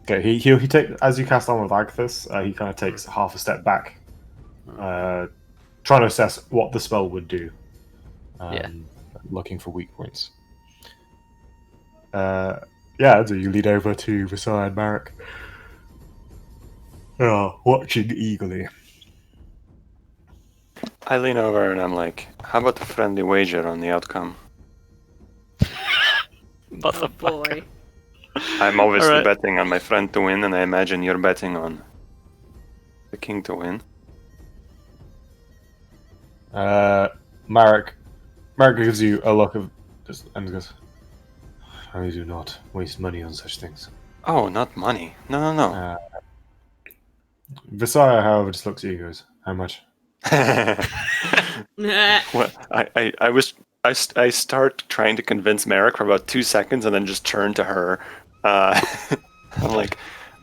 Okay, he take as you cast on with Agathis, he kind of takes half a step back, trying to assess what the spell would do. Looking for weak points. So you lead over to Visaya and Marek. Watching eagerly. I lean over and I'm like, how about a friendly wager on the outcome? Oh boy. I'm obviously Alright. betting on my friend to win, and I imagine you're betting on the king to win. Marek gives you a look of and goes, I do not waste money on such things. Oh, not money. No. Visaya, however, just looks at you and goes, how much? Well, I start trying to convince Merrick for about 2 seconds, and then just turn to her. I'm like,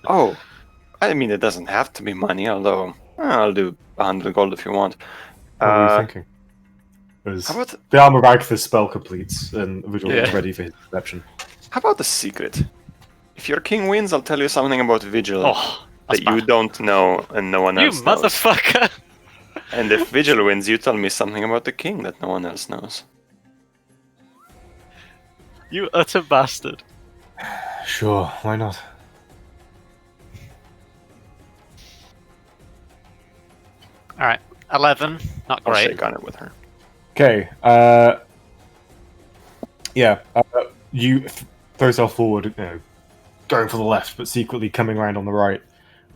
oh, I mean, it doesn't have to be money, although I'll do 100 gold if you want. What were you thinking? How about The Armor of Agathis spell completes, and Vigil is ready for his deception. How about the secret? If your king wins, I'll tell you something about Vigil that you don't know and no one else knows. You motherfucker! And if Vigil wins, you tell me something about the king that no one else knows. You utter bastard. Sure, why not? Alright, 11. Not I'll great. shake on it with her. Okay, you throw yourself forward, going for the left, but secretly coming around on the right.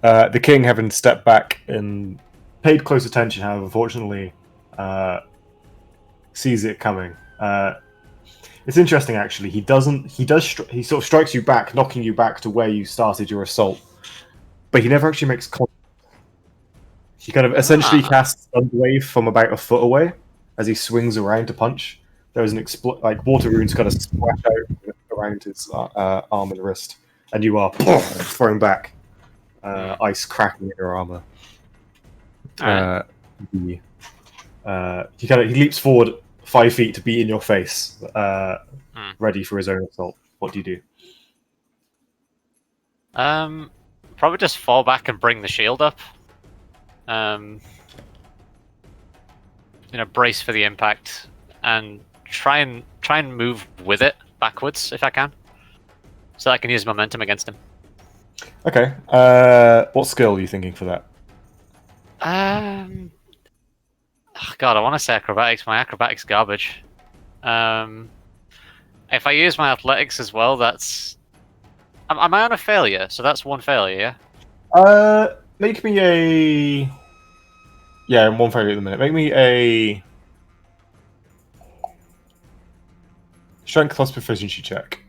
The king, having stepped back and paid close attention, however, unfortunately, sees it coming. It's interesting, actually. He sort of strikes you back, knocking you back to where you started your assault, but he never actually makes contact. He kind of essentially casts Thunderwave from about a foot away as he swings around to punch. There's an water runes kind of splash out around his arm and wrist, and you are thrown back, ice cracking in your armor. He leaps forward 5 feet to be in your face, ready for his own assault. What do you do? Probably just fall back and bring the shield up. brace for the impact and try and move with it backwards if I can, so I can use momentum against him. Okay. What skill are you thinking for that? God, I want to say acrobatics. My acrobatics garbage. If I use my athletics as well, that's. Am I on a failure? So that's one failure, yeah? Make me a. Yeah, I'm one failure at the minute. Make me a strength plus proficiency check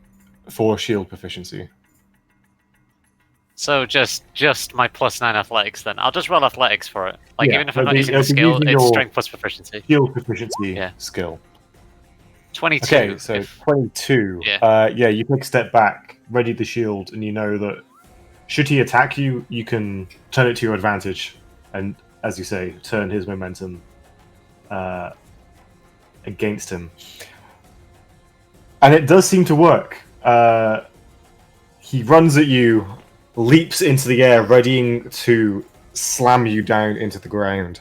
for shield proficiency. So just my +9 athletics then. I'll just roll athletics for it. Like Yeah, even if I'm not it'll be- using it'll a be skill, using it's your strength plus proficiency. Shield proficiency Yeah. skill. 22. Okay, so 22. Yeah. You take a step back, ready the shield, and you know that should he attack you, you can turn it to your advantage, and as you say, turn his momentum against him. And it does seem to work. He runs at you, leaps into the air, readying to slam you down into the ground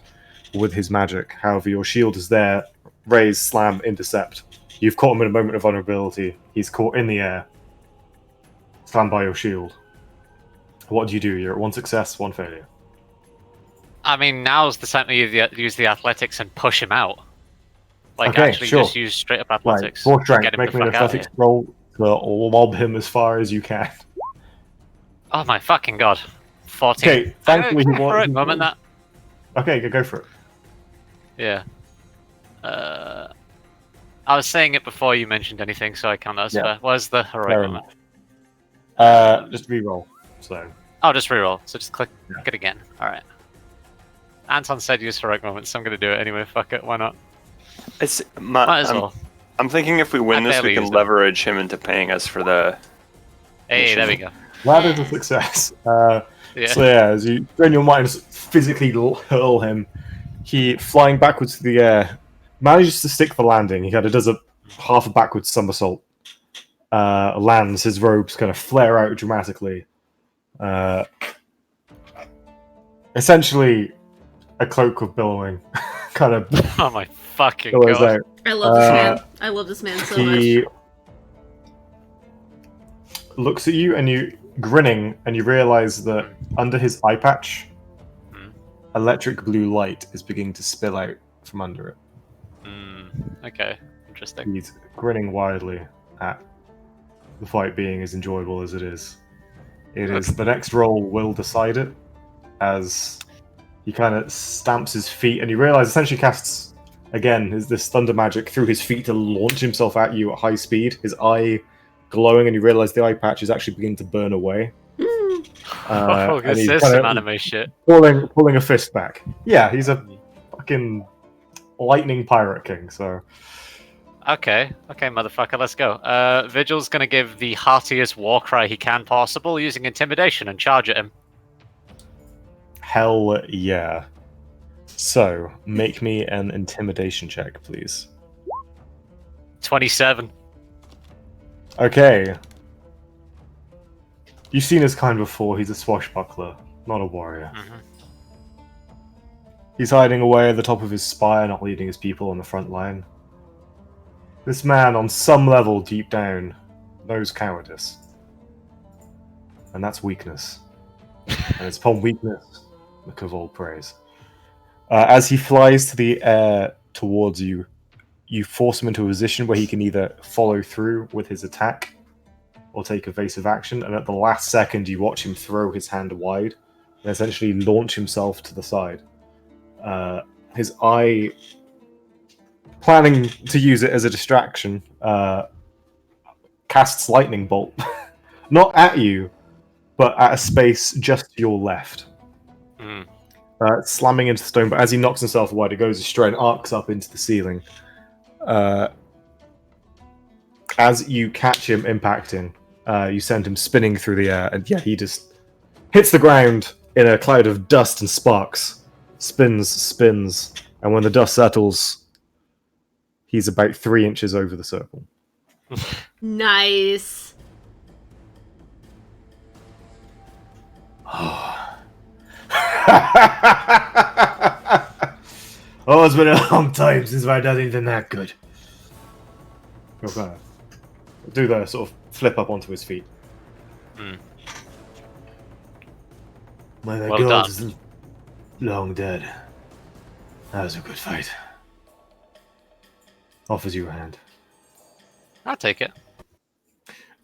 with his magic. However, your shield is there. Raise, slam, intercept. You've caught him in a moment of vulnerability. He's caught in the air. Stand by your shield. What do? You're at one success, one failure. I mean, now's the time to use the athletics and push him out. Like, Okay, actually sure. just use straight up Right, athletics. for strength, Get him make the me an fuck out of athletics here. roll to lob him as far as you can. Oh my fucking god. 14. Okay, thankfully he For a won't. moment that. Okay, go for it. Yeah. I was saying it before you mentioned anything, so I can't. That's Yeah. fair. Where's the heroic Fair moment? Just re-roll. So Oh, just reroll. So just click Yeah. it again. Alright. Anton said use heroic moment, so I'm gonna do it anyway. Fuck it, why not? Might as well. I'm thinking if we win I this, we barely can used it. leverage him into paying us for the. Hey, there we go. that is a success. Yeah. So yeah, as you in your mind physically hurl him, he flying backwards through the air manages to stick the landing. He kind of does a half a backwards somersault. Lands. His robes kind of flare out dramatically. Essentially, a cloak of billowing, kind of Oh my fucking billows god. out. I love this man. I love this man so He much. looks at you and you grinning, and you realize that under his eye patch, electric blue light is beginning to spill out from under it. Okay, interesting. He's grinning widely at the fight being as enjoyable as it is. It is the next roll will decide it, as he kind of stamps his feet, and you realize essentially casts again this thunder magic through his feet to launch himself at you at high speed. His eye glowing, and you realize the eye patch is actually beginning to burn away. Oh, and this he's is kinda some anime shit. pulling a fist back. Yeah, he's a fucking lightning pirate king. So Okay, motherfucker, let's go. Vigil's gonna give the heartiest war cry he can possible using intimidation and charge at him. hell yeah. So make me an intimidation check, please. 27. Okay. You've seen his kind before. He's a swashbuckler, not a warrior. He's hiding away at the top of his spire, not leading his people on the front line. This man, on some level deep down, knows cowardice. And that's weakness. And it's upon weakness the Kavol preys. As he flies to the air towards you, you force him into a position where he can either follow through with his attack or take evasive action, and at the last second you watch him throw his hand wide and essentially launch himself to the side. His eye, planning to use it as a distraction, casts lightning bolt. Not at you, but at a space just to your left. Slamming into the stone, but as he knocks himself wide, it goes astray and arcs up into the ceiling. As you catch him impacting, you send him spinning through the air, and yeah, he just hits the ground in a cloud of dust and sparks. Spins, and when the dust settles, he's about 3 inches over the circle. Nice. Oh, it's been a long time since I've done anything that good. Okay. Do the sort of flip up onto his feet. Hmm. My Well god done. is long dead. That was a good fight. Offers you a hand. I'll take it.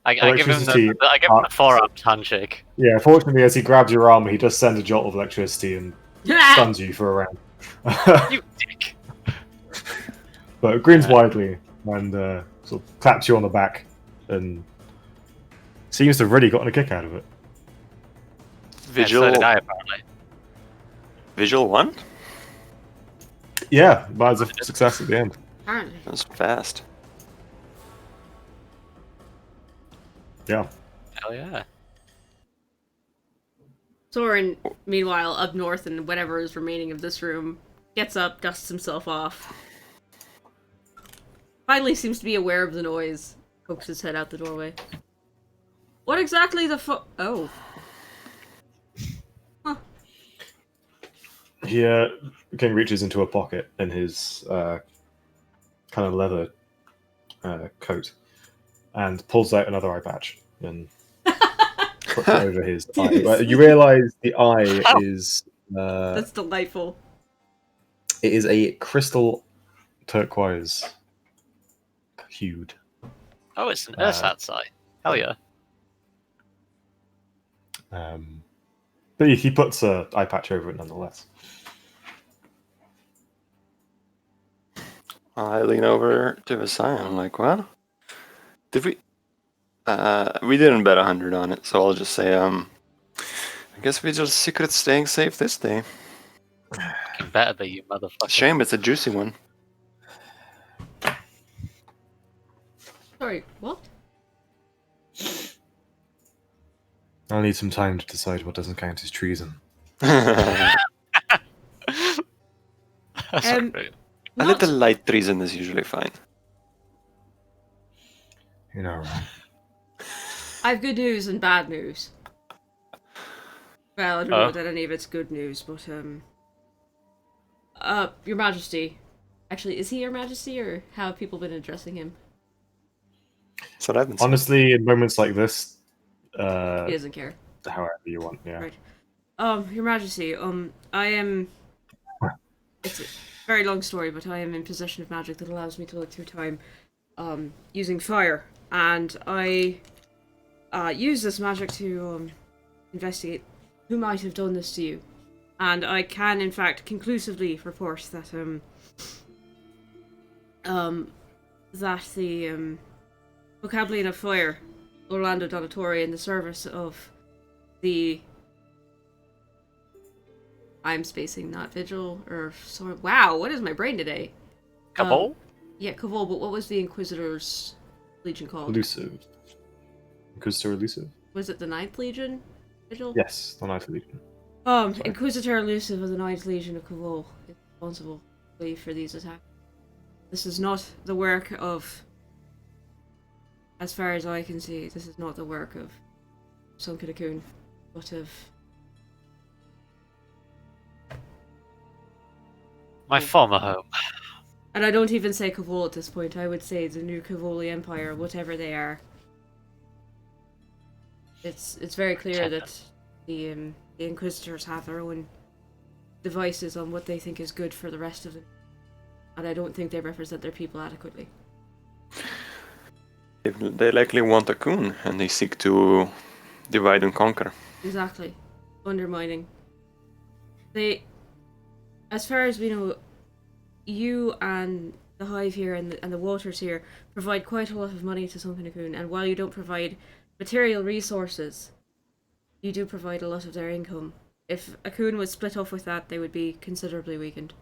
I give him Electricity. the forearm handshake. Yeah, fortunately, as he grabs your arm, he does send a jolt of electricity and stuns you for a round. You dick. But grins widely and sort of claps you on the back and seems to have really gotten a kick out of it. Vigil. Yeah, so did I, apparently. Vigil 1? Yeah, but it's a success at the end. Apparently. That was fast. Yeah. Hell yeah. Soren, meanwhile, up north in whatever is remaining of this room, gets up, dusts himself off. Finally seems to be aware of the noise. Pokes his head out the doorway. What exactly the Oh. Huh. He again reaches into a pocket in his kind of leather coat and pulls out another eye patch and puts it over his eye. You realise the eye is That's delightful. it is a crystal turquoise hued. Oh, it's an ersatz eye. Hell yeah. But he puts a eye patch over it nonetheless. I lean over to Visaya. I'm like, well, did we? We didn't bet 100 on it, so I'll just say, I guess we just secret staying safe this day. Fucking better be, you motherfucker. Shame, it's a juicy one. Sorry, what? I'll need some time to decide what doesn't count as treason. A Um, Sorry. What? little light treason is usually fine. You know, I have good news and bad news. Well, I don't know that any of it's good news, but, Your Majesty. Actually, is he Your Majesty, or how have people been addressing him? That's what I've been saying. honestly, in moments like this, He doesn't care. however you want, yeah. Right. Your Majesty, I am... It's a very long story, but I am in possession of magic that allows me to look through time, using fire. And I, use this magic to, investigate who might have done this to you. And I can, in fact, conclusively report that, that the, Vocabulary of Fire, Orlando Donatori, in the service of the... I'm spacing, not Vigil, or... Sorry, wow, what is my brain today? Cabal? Yeah, Cavol, but what was the Inquisitor's Legion called? Elusive. Inquisitor Elusive? Was it the Ninth Legion? Vigil? Yes, the Knight of Legion. Inquisitor Elusive of the Ninth Legion of Cavol is responsible for these attacks. This is not the work of... As far as I can see, this is not the work of Sunken Cocoon, but of... My former home. And I don't even say Cavol at this point, I would say the new Cavoli Empire, whatever they are. It's very clear that the Inquisitors have their own devices on what they think is good for the rest of them. And I don't think they represent their people adequately. They likely want a coon, and they seek to divide and conquer. Exactly. Undermining. They... As far as we know, you and the Hive here and the Waters here provide quite a lot of money to Sunken Cocoon, and while you don't provide material resources, you do provide a lot of their income. If Akun was split off with that, they would be considerably weakened.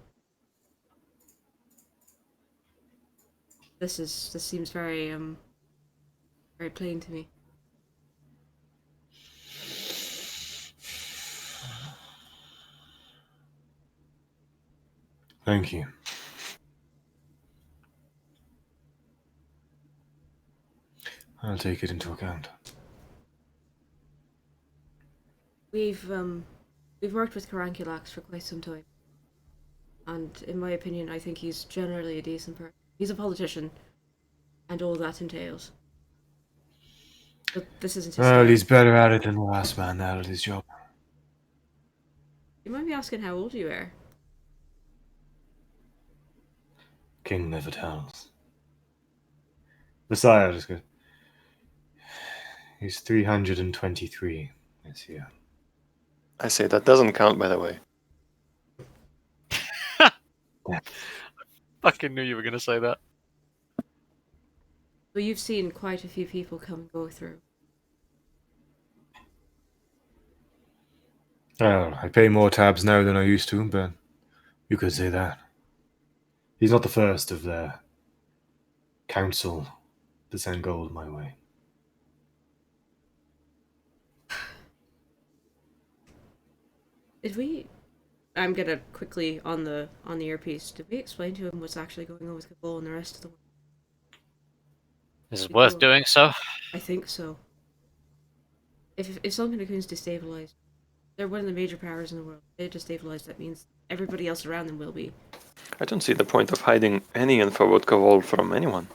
This seems very very plain to me. Thank you. I'll take it into account. We've worked with Caranculax for quite some time. And in my opinion, I think he's generally a decent person. He's a politician, and all that entails. But this isn't his Well, style. he's better at it than the last man out at his job. You might be asking how old you are. King never tells. Besides, he's 323 this year. I say that doesn't count, by the way. Fucking knew you were gonna say that. But you've seen quite a few people come and go through. Well, I pay more tabs now than I used to, but you could say that. He's not the first of the council to send gold my way. Did we? I'm gonna quickly on the earpiece. Did we explain to him what's actually going on with Cabal and the rest of the world? Is it worth doing so? I think so. If Sun Cocoon's destabilized, they're one of the major powers in the world. They're destabilized. That means everybody else around them will be. I don't see the point of hiding any info about Kavol from anyone.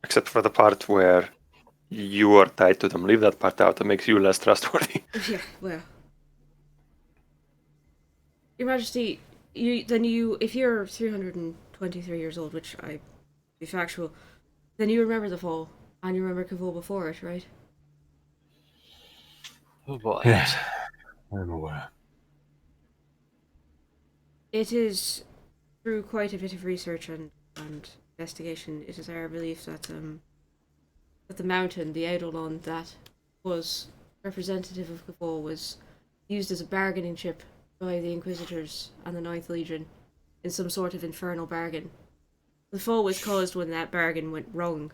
Except for the part where you are tied to them. Leave that part out. It makes you less trustworthy. Yeah, well. Your Majesty, if you're 323 years old, which I be factual, then you remember the fall, and you remember Kavol before it, right? Oh boy. Yes, I'm aware. It is through quite a bit of research and investigation. It is our belief that the mountain, the Eidolon that was representative of Kavol, was used as a bargaining chip by the Inquisitors and the Ninth Legion in some sort of infernal bargain. The fall was caused when that bargain went wrong,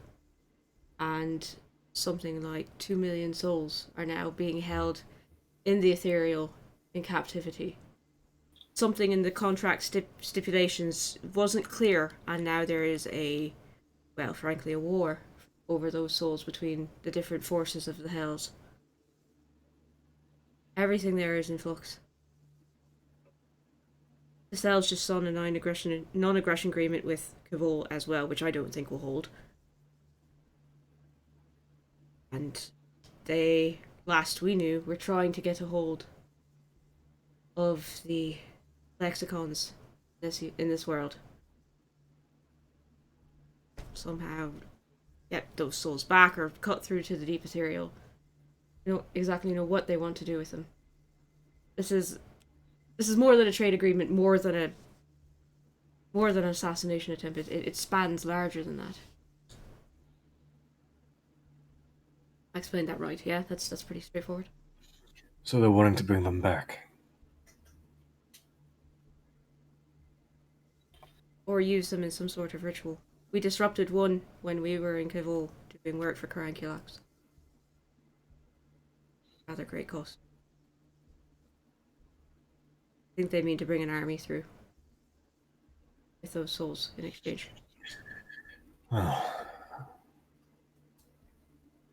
and something like 2 million souls are now being held in the ethereal in captivity. Something in the contract stipulations wasn't clear, and now there is frankly, a war over those souls between the different forces of the Hells. Everything there is in flux. The Hells just signed a non-aggression agreement with Kavol as well, which I don't think will hold. And they, last we knew, were trying to get a hold of the lexicons in this world. Somehow get those souls back or cut through to the deep ethereal. They don't exactly know what they want to do with them. This is more than a trade agreement, more than an assassination attempt. It spans larger than that. I explained that right, yeah? That's pretty straightforward. So they're wanting to bring them back. Or use them in some sort of ritual. We disrupted one when we were in Kivol doing work for Karankilax. Rather great cost. I think they mean to bring an army through with those souls in exchange. Oh.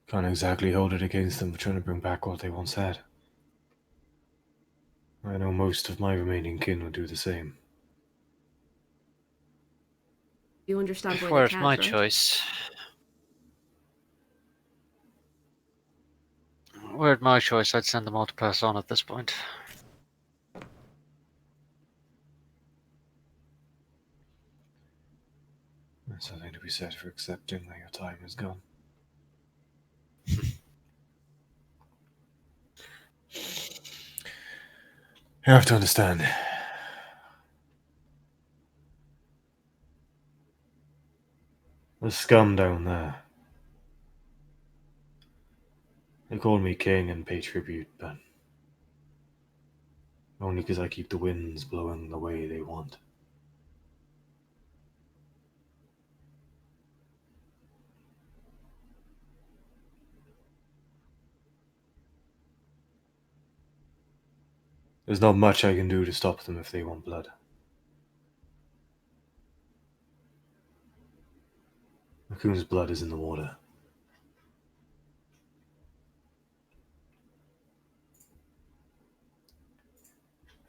Can't exactly hold it against them for trying to bring back what they once had. I know most of my remaining kin would do the same. You understand why Where's they can't, my right? choice? Where's my choice? I'd send them all to pass on at this point. There's something to be said for accepting that your time is gone. You have to understand. The scum down there. They call me king and pay tribute, but only because I keep the winds blowing the way they want. There's not much I can do to stop them if they want blood. Raccoon's blood is in the water.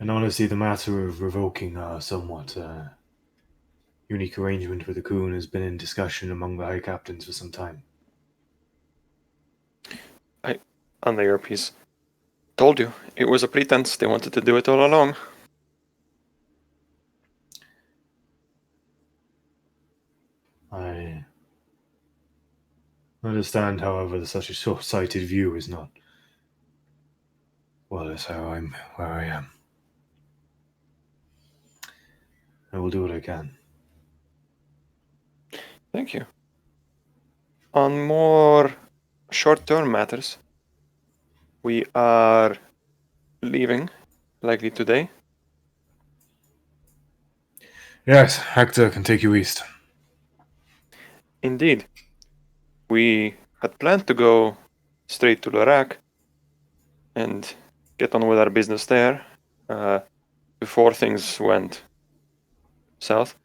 And honestly, the matter of revoking our somewhat unique arrangement with the Coon has been in discussion among the High Captains for some time. On the earpiece. Told you, it was a pretense. They wanted to do it all along. I understand, however, that such a short-sighted view is not well as how I'm where I am. I will do what I can. Thank you. On more short-term matters, we are leaving, likely today. Yes, Hector can take you east. Indeed. We had planned to go straight to Lorac and get on with our business there before things went south.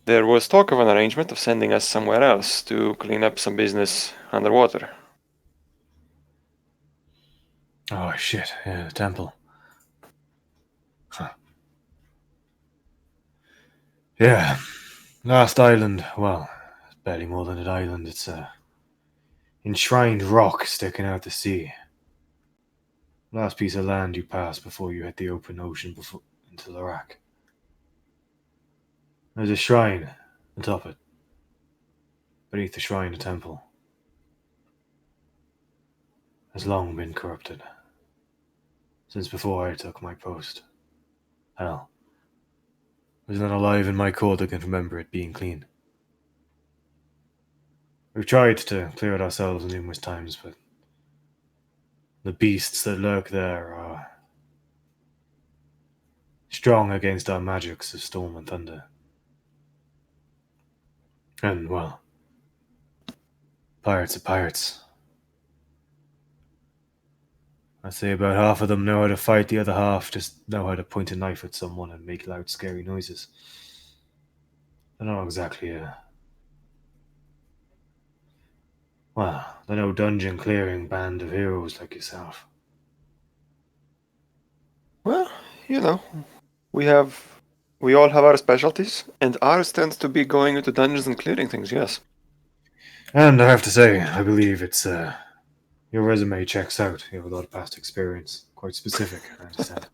There was talk of an arrangement of sending us somewhere else to clean up some business underwater. Oh shit! Yeah, the temple. Huh. Yeah, last island. Well, it's barely more than an island. It's a enshrined rock sticking out the sea. Last piece of land you pass before you hit the open ocean into Lorac. There's a shrine atop it. Beneath the shrine, a temple. Has long been corrupted. Since before I took my post. Hell, there's none alive in my court that can remember it being clean. We've tried to clear it ourselves numerous times, but the beasts that lurk there are strong against our magics of storm and thunder. And, well, pirates are pirates. I'd say about half of them know how to fight, the other half just know how to point a knife at someone and make loud, scary noises. They're not exactly they're no dungeon clearing band of heroes like yourself. Well, we all have our specialties, and ours tends to be going into dungeons and clearing things, yes. And I have to say, I believe it's, your resume checks out. You have a lot of past experience. Quite specific, I understand.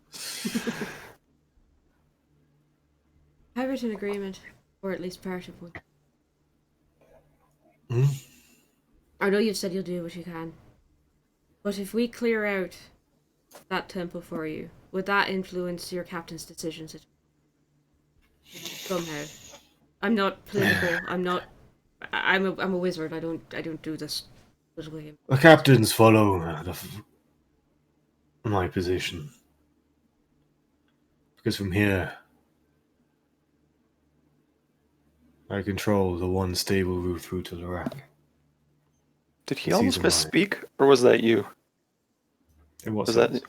I've written an agreement, or at least part of one. Hmm? I know you've said you'll do what you can. But if we clear out that temple for you, would that influence your captain's decisions somehow? I'm not political. I'm a wizard. I don't do this political game. The captains follow my position. Because from here, I control the one stable route through to Lorac. Did he The almost season line. misspeak, or was that you? In what Was sense?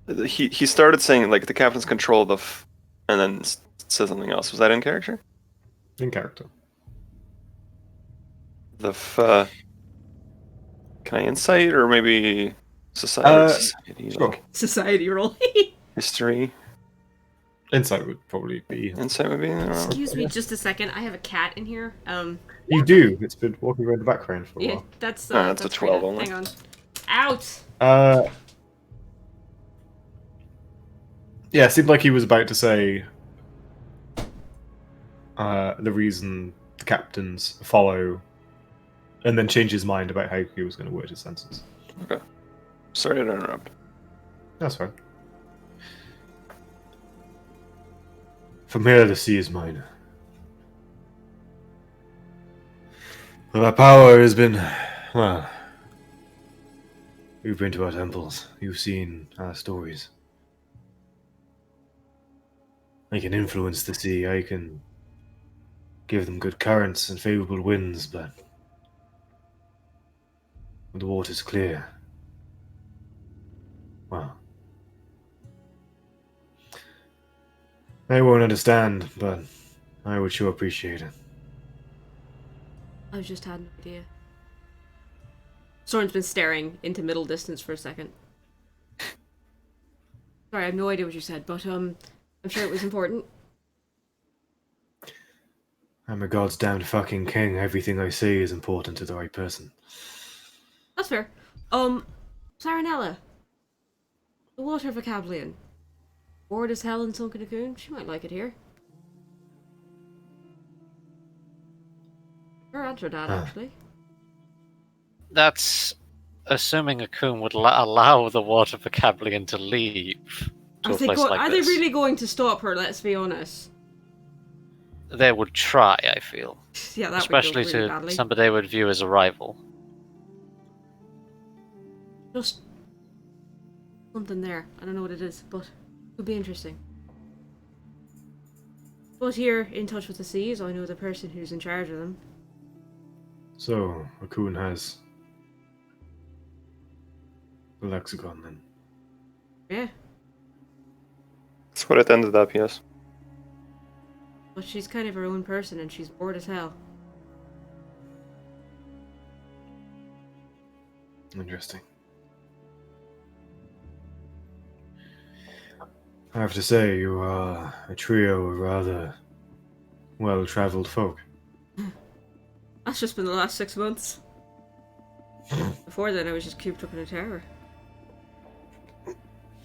that he started saying like the captain's control and then said something else. Was that in character? In character. Can I insight or maybe society Sure. like Society roll. history? Insight would probably be. Insight would be. Excuse me, just a second. I have a cat in here. You do. It's been walking around the background for a Yeah, while. that's a that's 12 Rita. only. Hang on. Out. Yeah, it seemed like he was about to say the reason the captains follow, and then change his mind about how he was going to word his sentence. Okay. Sorry to interrupt. That's fine. From here, the sea is mine. But our power has been, well, you've been to our temples. You've seen our stories. I can influence the sea. I can give them good currents and favorable winds, but when the water's clear, well, I won't understand, but I would sure appreciate it. I've just had an idea. Soren's been staring into middle distance for a second. Sorry, I have no idea what you said, but I'm sure it was important. I'm a god's damned fucking king. Everything I say is important to the right person. That's fair. Saranella, the water vocabularian. Bored as hell in Sunken Lagoon. She might like it here. Her answer that, actually. That's assuming a coon would allow the water vocabularian to leave to a place like Are this. they really going to stop her? Let's be honest. They would try, I feel. Yeah, that Especially would go really to badly. somebody they would view as a rival. Just something there. I don't know what it is, but it could be interesting. But here, in touch with the seas, I know the person who's in charge of them. So, Raccoon has the lexicon then. Yeah, That's what it ended up, yes. but she's kind of her own person and she's bored as hell. Interesting. I have to say, you are a trio of rather well-travelled folk. That's just been the last 6 months. Before then, I was just cooped up in a tower.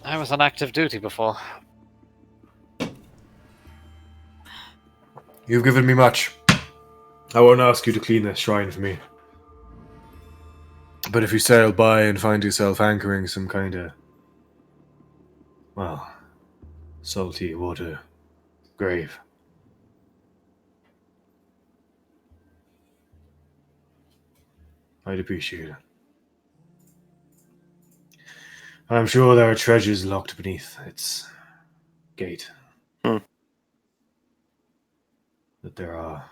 I was on active duty before. You've given me much. I won't ask you to clean this shrine for me. But if you sail by and find yourself anchoring some kind of, well, salty water grave, I'd appreciate it. I'm sure there are treasures locked beneath its gate. That there are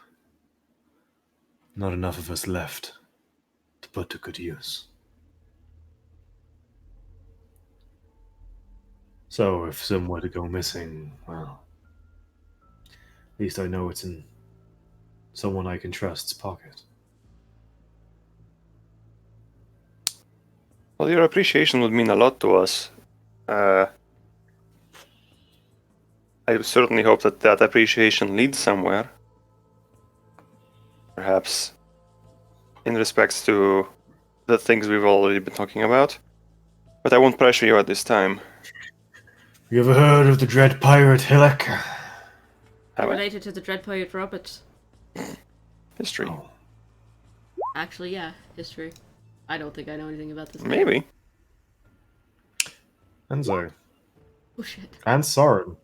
not enough of us left to put to good use. So if some were to go missing, well, at least I know it's in someone I can trust's pocket. Well, your appreciation would mean a lot to us. I certainly hope that that appreciation leads somewhere. Perhaps in respects to the things we've already been talking about. But I won't pressure you at this time. You ever heard of the dread pirate Hillock? Have I? Related to the Dread Pirate Robert. History. Oh. Actually, yeah, history. I don't think I know anything about this. Maybe. Enzo. Oh shit. And Soren.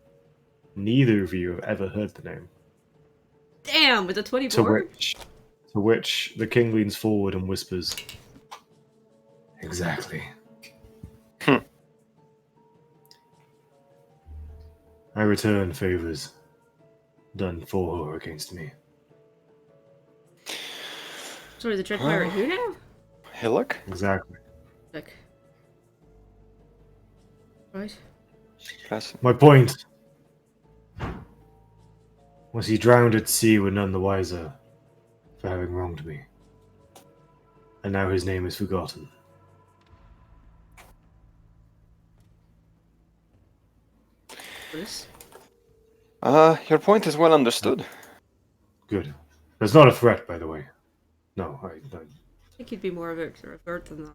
Neither of you have ever heard the name. Damn, with a 24? To which the king leans forward and whispers, "Exactly." I return favors done for or against me. Sorry, the Dread Pirate who now? Hillock? Exactly. Like. Right. Classic. My point was he drowned at sea were none the wiser for having wronged me. And now his name is forgotten. Bruce? Your point is well understood. Good. That's not a threat, by the way. No, I I think he'd be more of a revert than that.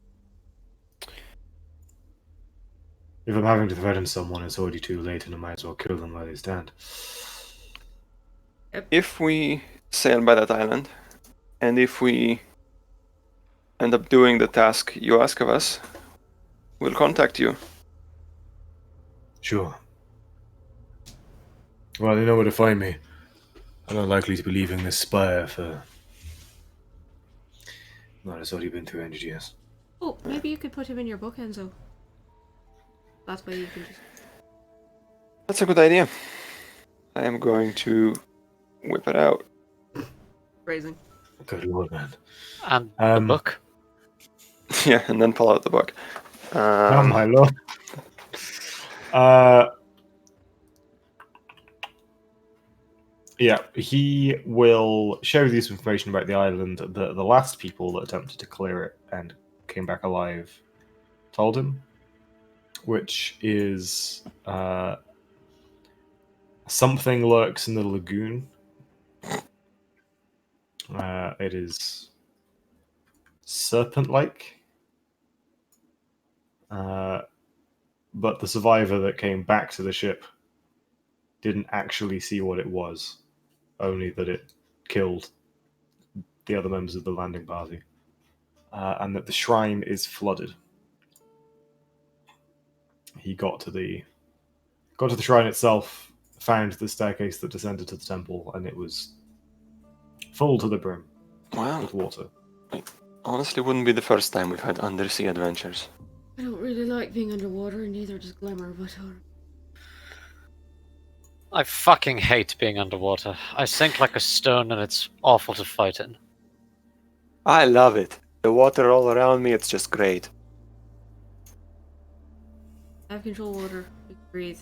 if I'm having to threaten someone, it's already too late and I might as well kill them while they stand. If we sail by that island, and if we end up doing the task you ask of us, we'll contact you. Sure. Well, you know where to find me. I'm not likely to be leaving this spire for... Well, it's already been 300 years. Oh, maybe you could put him in your book, Enzo. That way you can just... That's a good idea. I am going to whip it out. Phrasing. Good lord, man. And the book. Yeah, and then pull out the book. Oh my lord. Yeah, he will share with you some information about the island. The last people that attempted to clear it and came back alive told him. which is something lurks in the lagoon. It is serpent-like, but the survivor that came back to the ship didn't actually see what it was, only that it killed the other members of the landing party, and that the shrine is flooded. He got to the shrine itself, found the staircase that descended to the temple, and it was full to the brim Wow. with water. Honestly, wouldn't be the first time we've had undersea adventures. I don't really like being underwater, and neither does Glimmer, but I fucking hate being underwater. I sink like a stone and it's awful to fight in. I love it. The water all around me, it's just great. I have control water. We can breathe.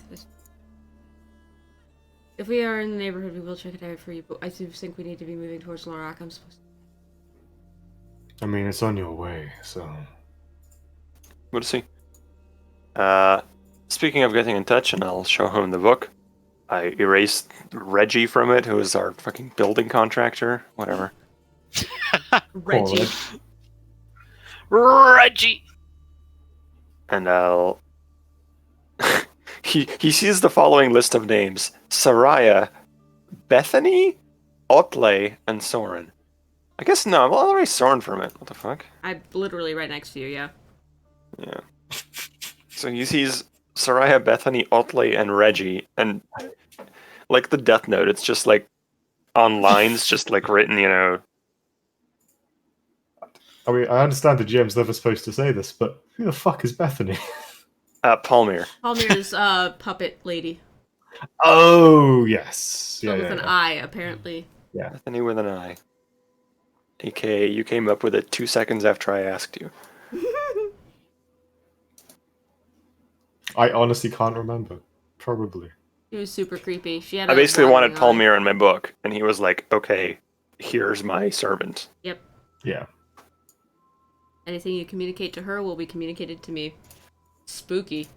If we are in the neighborhood, we will check it out for you, but I do think we need to be moving towards Lorac. I'm supposed to... I mean, it's on your way, so... We'll see. Speaking of getting in touch, and I'll show him the book, I erased Reggie from it, who is our fucking building contractor. Whatever. Reggie. Reggie! And I'll... he sees the following list of names. Saraya, Bethany, Otley, and Soren. I guess no, I'll erase Soren from it. What the fuck? I'm literally right next to you, yeah. Yeah. So he sees Saraya, Bethany, Otley, and Reggie, and like the Death Note, it's just like on lines, just like written, you know. I mean, I understand the GM's never supposed to say this, but who the fuck is Bethany? Palmyr. Palmyr's puppet lady. Oh, yes. Spelled with an I, apparently. Yeah. Bethany with an I. AKA, you came up with it 2 seconds after I asked you. I honestly can't remember. Probably. It was super creepy. She had I a basically wanted wandering eye. Palmyr in my book, and he was like, okay, here's my servant. Yep. Yeah. Anything you communicate to her will be communicated to me. Spooky.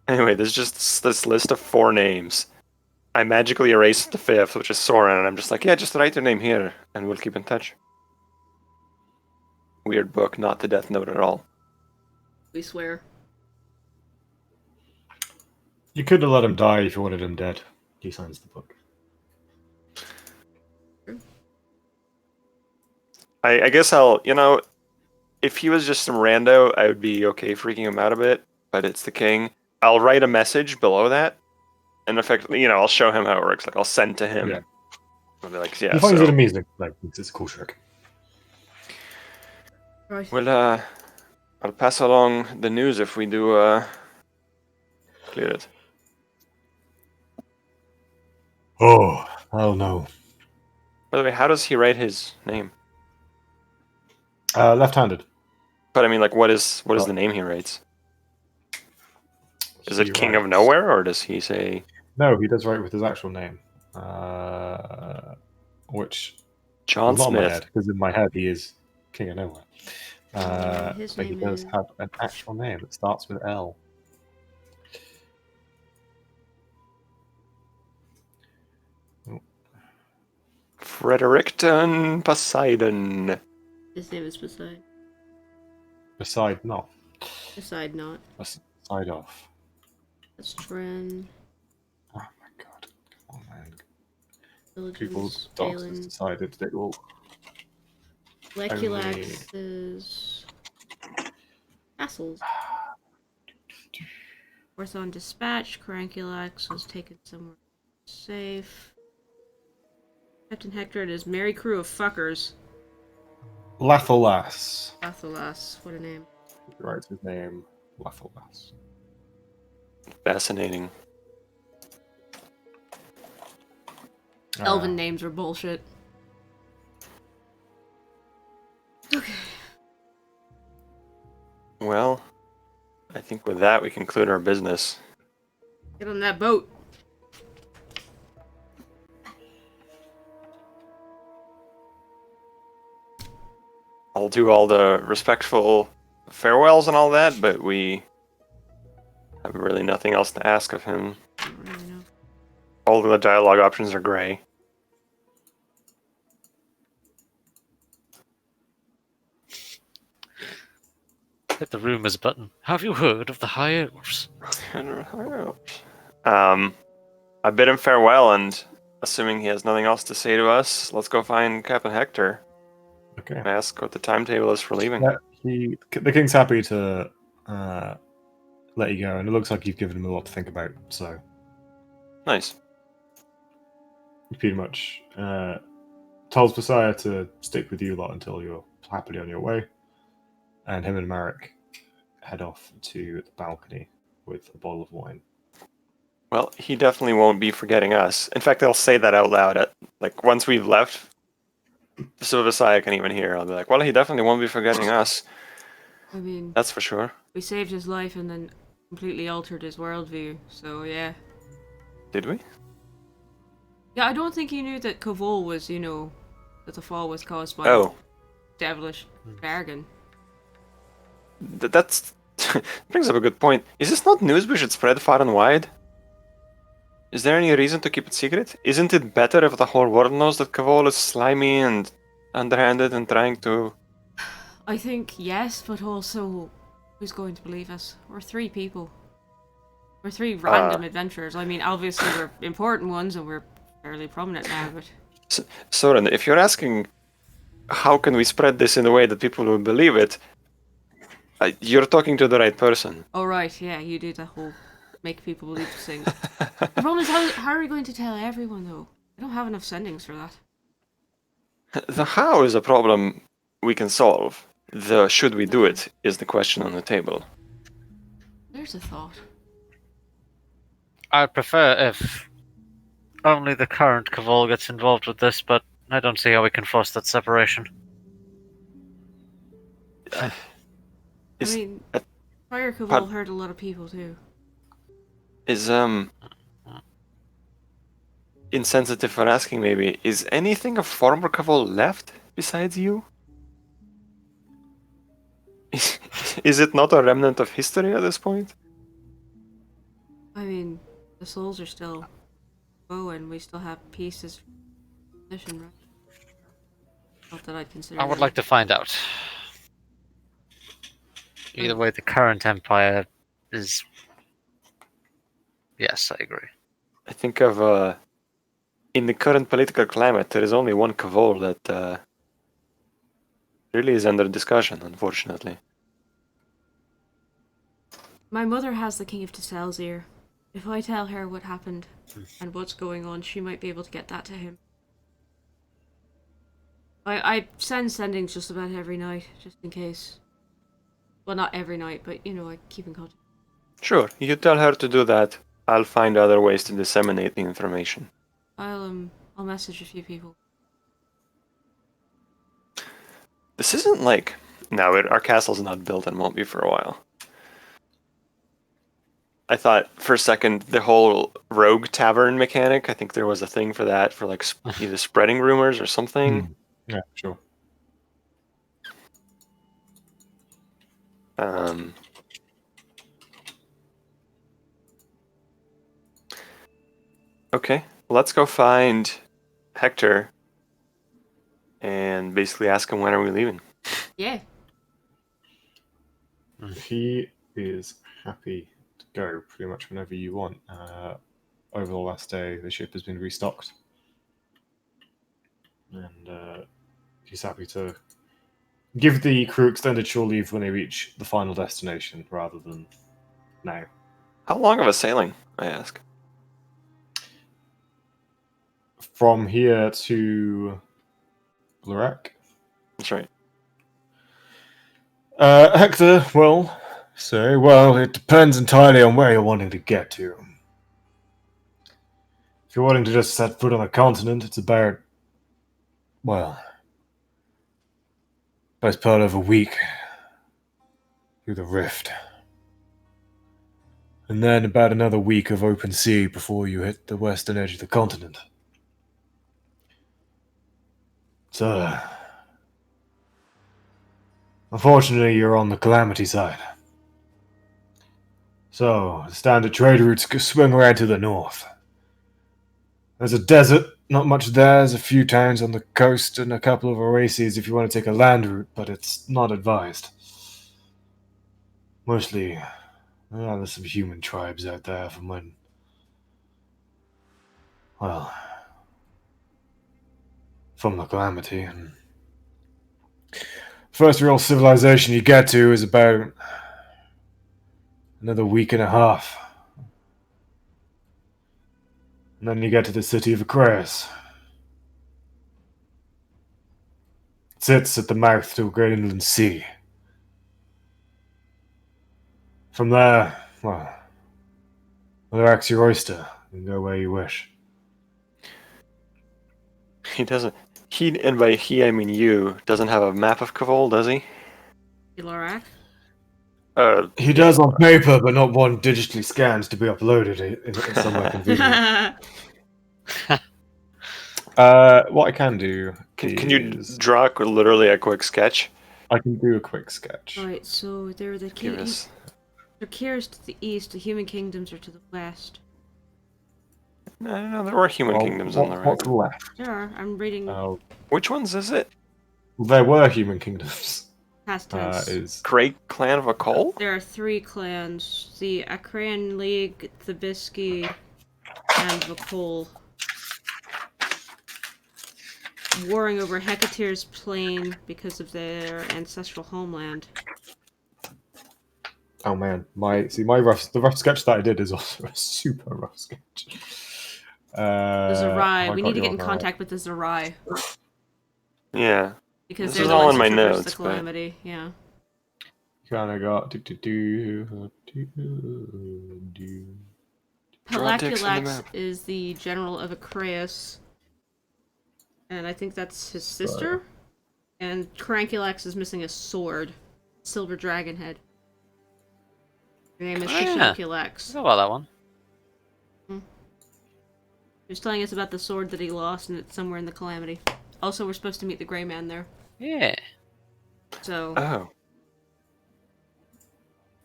Anyway, there's just this list of 4 names. I magically erased the 5th, which is Soren, and I'm just like, yeah, just write your name here, and we'll keep in touch. Weird book, not the Death Note at all. We swear. You could have let him die if you wanted him dead. He signs the book. I guess I'll, you know, if he was just some rando, I would be okay freaking him out a bit, but it's the king. I'll write a message below that, and effectively, you know, I'll show him how it works. Like, I'll send to him. Yeah. I'll be like, yeah, He finds so... it amusing. Like, it's a cool trick. Right. Well, I'll pass along the news if we do, clear it. Oh no. By the way, how does he write his name? Left-handed. But I mean, like, what is the name he writes? Is it He King of writes- Nowhere, or does he say... No, he does write with his actual name. Which John is not in my Smith? head, because in my head he is King of Nowhere. His But he name does is- have an actual name that starts with L. Fredericton Poseidon. His name is Beside. Beside not. Beside not. Beside off. That's Tren. Oh my god. Come on, man. Villages. People's dogs has Balin. decided they will... Leculax is... Castles. Orthon dispatched. Caranculax was taken somewhere safe. Captain Hector and his merry crew of fuckers. Lathalas. Athalas, what a name. He writes his name Lathalas. Fascinating. Elven names are bullshit. Okay. Well, I think with that we conclude our business. Get on that boat. I'll do all the respectful farewells and all that, but we have really nothing else to ask of him. I don't really know. All the dialogue options are gray. Hit the rumors button. Have you heard of the High Elves? I bid him farewell, and assuming he has nothing else to say to us, let's go find Captain Hector Okay. and ask what the timetable is for leaving. Yeah, the king's happy to let you go, and it looks like you've given him a lot to think about. So Nice. he pretty much tells Messiah to stick with you lot until you're happily on your way, and him and Marek head off to the balcony with a bottle of wine. Well, he definitely won't be forgetting us. In fact, they'll say that out loud. Like, once we've left, so Visaya can even hear. I'll be like, well, he definitely won't be forgetting us. I mean, That's for sure. we saved his life and then completely altered his worldview, so yeah. Did we? Yeah, I don't think he knew that Kavol was, that the fall was caused by Oh, devilish bargain. that's brings up a good point. Is this not news we should spread far and wide? Is there any reason to keep it secret? Isn't it better if the whole world knows that Kavol is slimy and underhanded and trying to... I think yes, but also, who's going to believe us? We're 3 people. We're 3 random adventurers. I mean, obviously we're important ones and we're fairly prominent now, but... Soren, if you're asking how can we spread this in a way that people will believe it, you're talking to the right person. Oh right, yeah, you do the whole make people believe the thing. The problem is, how are we going to tell everyone though? I don't have enough sendings for that. The how is a problem we can solve. The should we do it is the question on the table. There's a thought. I'd prefer if only the current Cavall gets involved with this, but I don't see how we can force that separation. I mean, Fire Kavol hurt a lot of people too. Is insensitive for asking maybe, is anything of former Kavol left besides you? Is it not a remnant of history at this point? I mean, the souls are still going. We still have pieces from the position, right? Not that I'd consider. I would like to find out. Either way, the current empire is... Yes, I agree. I think of in the current political climate, there is only one Kavol that really is under discussion, unfortunately. My mother has the King of Tassel's ear. If I tell her what happened and what's going on, she might be able to get that to him. I send sendings just about every night, just in case. Well, not every night, but I keep in contact. Sure, you tell her to do that. I'll find other ways to disseminate the information. I'll message a few people. This isn't like... No, our castle's not built and won't be for a while. I thought for a second the whole rogue tavern mechanic, I think there was a thing for that, for like either spreading rumors or something. Yeah, sure. Okay, let's go find Hector and basically ask him when are we leaving. Yeah. He is happy to go pretty much whenever you want. Over the last day, the ship has been restocked. And he's happy to give the crew extended shore leave when they reach the final destination rather than now. How long of a sailing, I ask? From here to Lurak. That's right. Hector, it depends entirely on where you're wanting to get to. If you're wanting to just set foot on the continent, it's about, best part of a week through the rift. And then about another week of open sea before you hit the western edge of the continent. It's a Unfortunately, you're on the Calamity side. So, the standard trade routes swing around to the north. There's a desert, not much there. There's a few towns on the coast and a couple of oases if you want to take a land route, but it's not advised. Mostly, there's some human tribes out there from when, well, from the Calamity. And first real civilization you get to is about another week and a half. And then you get to the city of Aquarius. It sits at the mouth to a great inland sea. From there, well, relax your oyster and go where you wish. He doesn't. He, and by he I mean you, doesn't have a map of Kavol, does he? Lorak? He does on paper, but not one digitally scanned to be uploaded in somewhere convenient. What I can do Can you draw literally a quick sketch? I can do a quick sketch. Alright, so there are the Give us. Turkiris to the east, the human kingdoms are to the west. No, there were human kingdoms on the right. What's left? There are. I'm reading Which ones is it? There were human kingdoms. past tense. Great Clan of Akol? There are 3 clans. The Akraean League, Thabisky, and Vakol. Warring over Hecate's plain because of their ancestral homeland. Oh man, the rough sketch that I did is also a super rough sketch. The Zerai. We need to get in contact with the Zerai. Yeah. Because This they're is the all ones in my who traverse notes, the Calamity. Yeah. Kinda got Pelaculax is the general of Acraeus. And I think that's his sister. And Caranculax is missing a sword. Silver dragon head. Her name is Caranculax. I know about that one. He was telling us about the sword that he lost, and it's somewhere in the Calamity. Also, we're supposed to meet the Grey Man there. Yeah. So. Oh.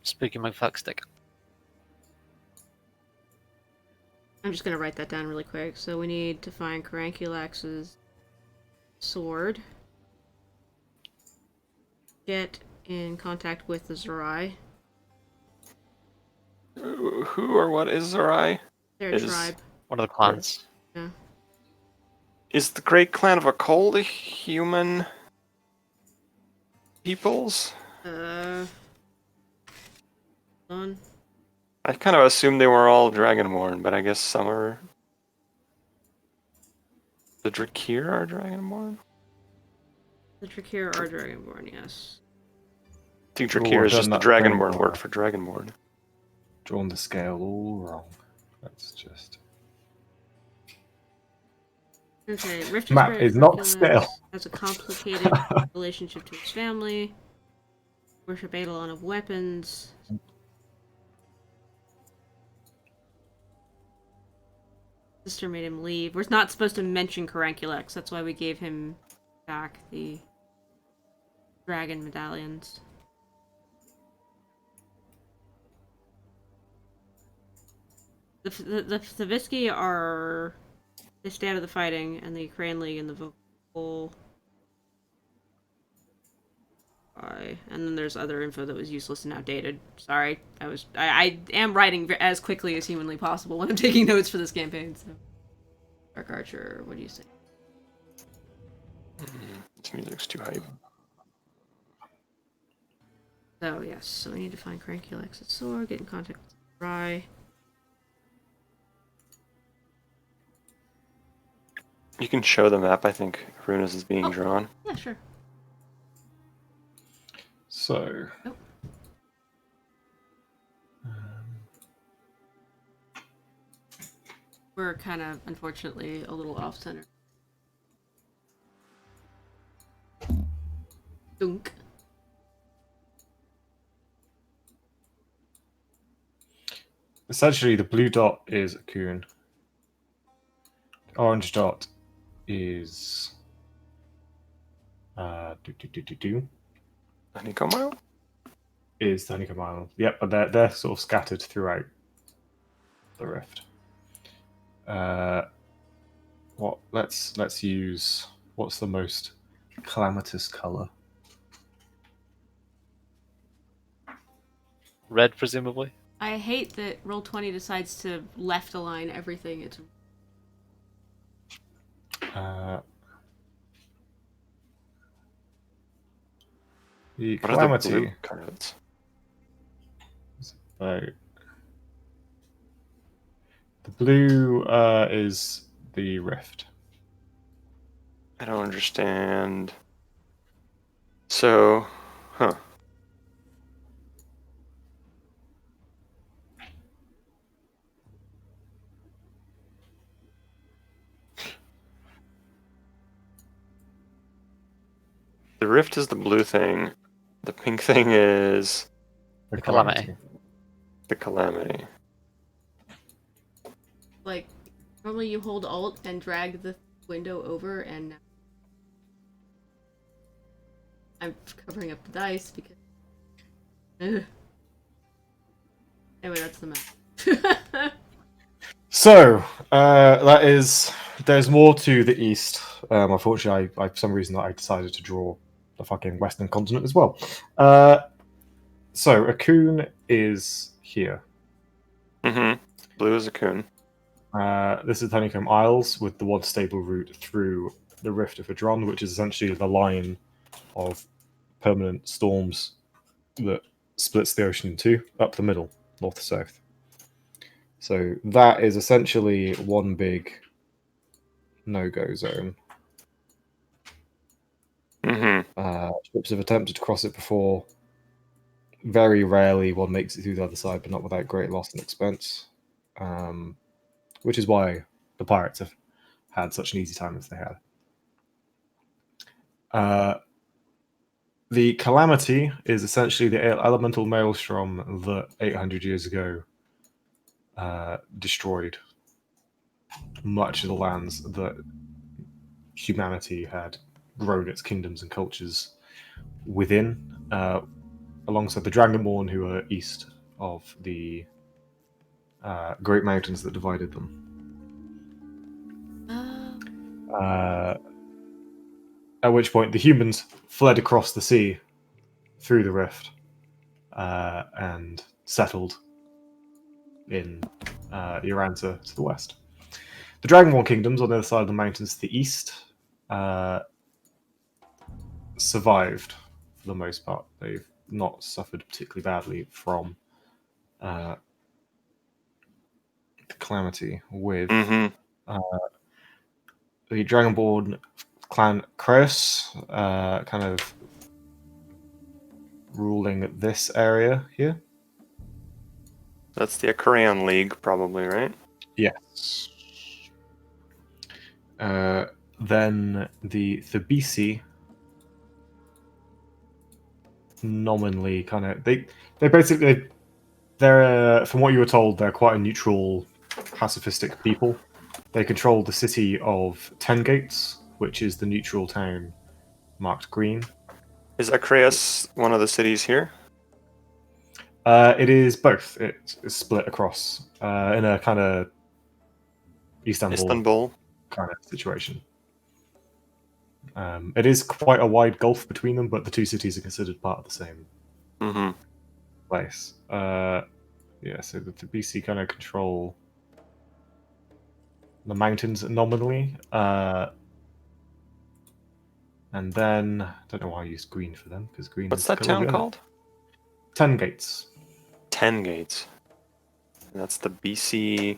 Spooky McFuckstick. I'm just gonna write that down really quick. So we need to find Caranculax's sword. Get in contact with the Zerai. Who or what is Zerai? Their tribe. One of the clans. Yeah. Is the Great Clan of Akol the human peoples? On. I kind of assumed they were all Dragonborn, but I guess some are. The Drakir are Dragonborn? The Drakir are Dragonborn, yes. I think Drakir is just the Dragonborn word for Dragonborn. Drawn the scale all wrong. That's just. Okay, Rift Map is not scale. Has a complicated relationship to his family. Worship Eidolon of weapons. Sister made him leave. We're not supposed to mention Caranculax. That's why we gave him back the dragon medallions. The Thabisky are... They stay out of the fighting, and the Ukraine League and the Vocal... And then there's other info that was useless and outdated. Sorry, I am writing as quickly as humanly possible when I'm taking notes for this campaign. So, Dark Archer, what do you say? This music's too hype. So yes, so we need to find Caranculax's sword, get in contact with Rye. You can show the map. I think Runas is being drawn. Yeah, sure. So. Nope. We're kind of, unfortunately, a little off-center. Dunk. Essentially, the blue dot is a coon. The orange dot is Honeycomb Isle? Is the Honeycomb Island. Yep, but they're sort of scattered throughout the rift. Let's use what's the most calamitous color? Red, presumably. I hate that Roll20 decides to left align everything. It's The What are the blue calamity. cards? The blue is the rift. I don't understand. So, huh. The rift is the blue thing. The pink thing is The Calamity. the calamity. like normally you hold Alt and drag the window over, and I'm covering up the dice because. Ugh. Anyway, that's the map. So that is. There's more to the east. Unfortunately, I for some reason I decided to draw the fucking western continent as well. So Akun is here. Mm-hmm. Blue is a coon. This is Honeycomb Isles with the one stable route through the Rift of Hadron, which is essentially the line of permanent storms that splits the ocean in two, up the middle, north to south. So that is essentially one big no-go zone. Mm-hmm. Ships have attempted to cross it before. Very rarely one makes it through the other side, but not without great loss and expense. Which is why the pirates have had such an easy time as they had. The Calamity is essentially the elemental maelstrom that 800 years ago destroyed much of the lands that humanity had grown its kingdoms and cultures within, alongside the Dragonborn, who are east of the Great Mountains that divided them. At which point the humans fled across the sea through the rift and settled in Yoranta to the west. The Dragonborn kingdoms on the other side of the mountains to the east survived for the most part. They've not suffered particularly badly from the calamity with Mm-hmm. the Dragonborn clan Kreus kind of ruling this area here. That's the Akarion League, probably, right? Yes. Then the Thebisi nominally kind of they're from what you were told, they're quite a neutral, pacifistic people. They control the city of Ten Gates, which is the neutral town marked green. Is Akreus one of the cities here? It is both. It is split across in a kind of Istanbul kind of situation. It is quite a wide gulf between them, but the two cities are considered part of the same place. So the BC kind of control the mountains nominally, and then I don't know why I used green for them because green. What's is that town called? 10 Gates. 10 Gates. That's the BC.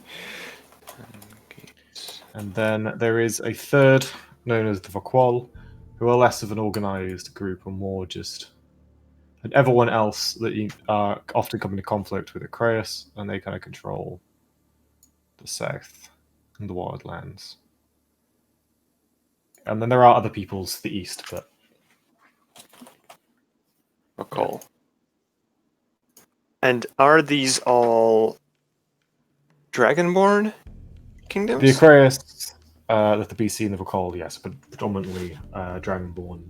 10 Gates. And then there is a third, known as the Vaqual, who are less of an organized group and more just. And everyone else that you are often come into conflict with Acreus, and they kind of control the south and the wildlands. And then there are other peoples to the east, but Cool. And are these all Dragonborn kingdoms? the Acreus, the BC and the Vaqual, yes, but predominantly Dragonborn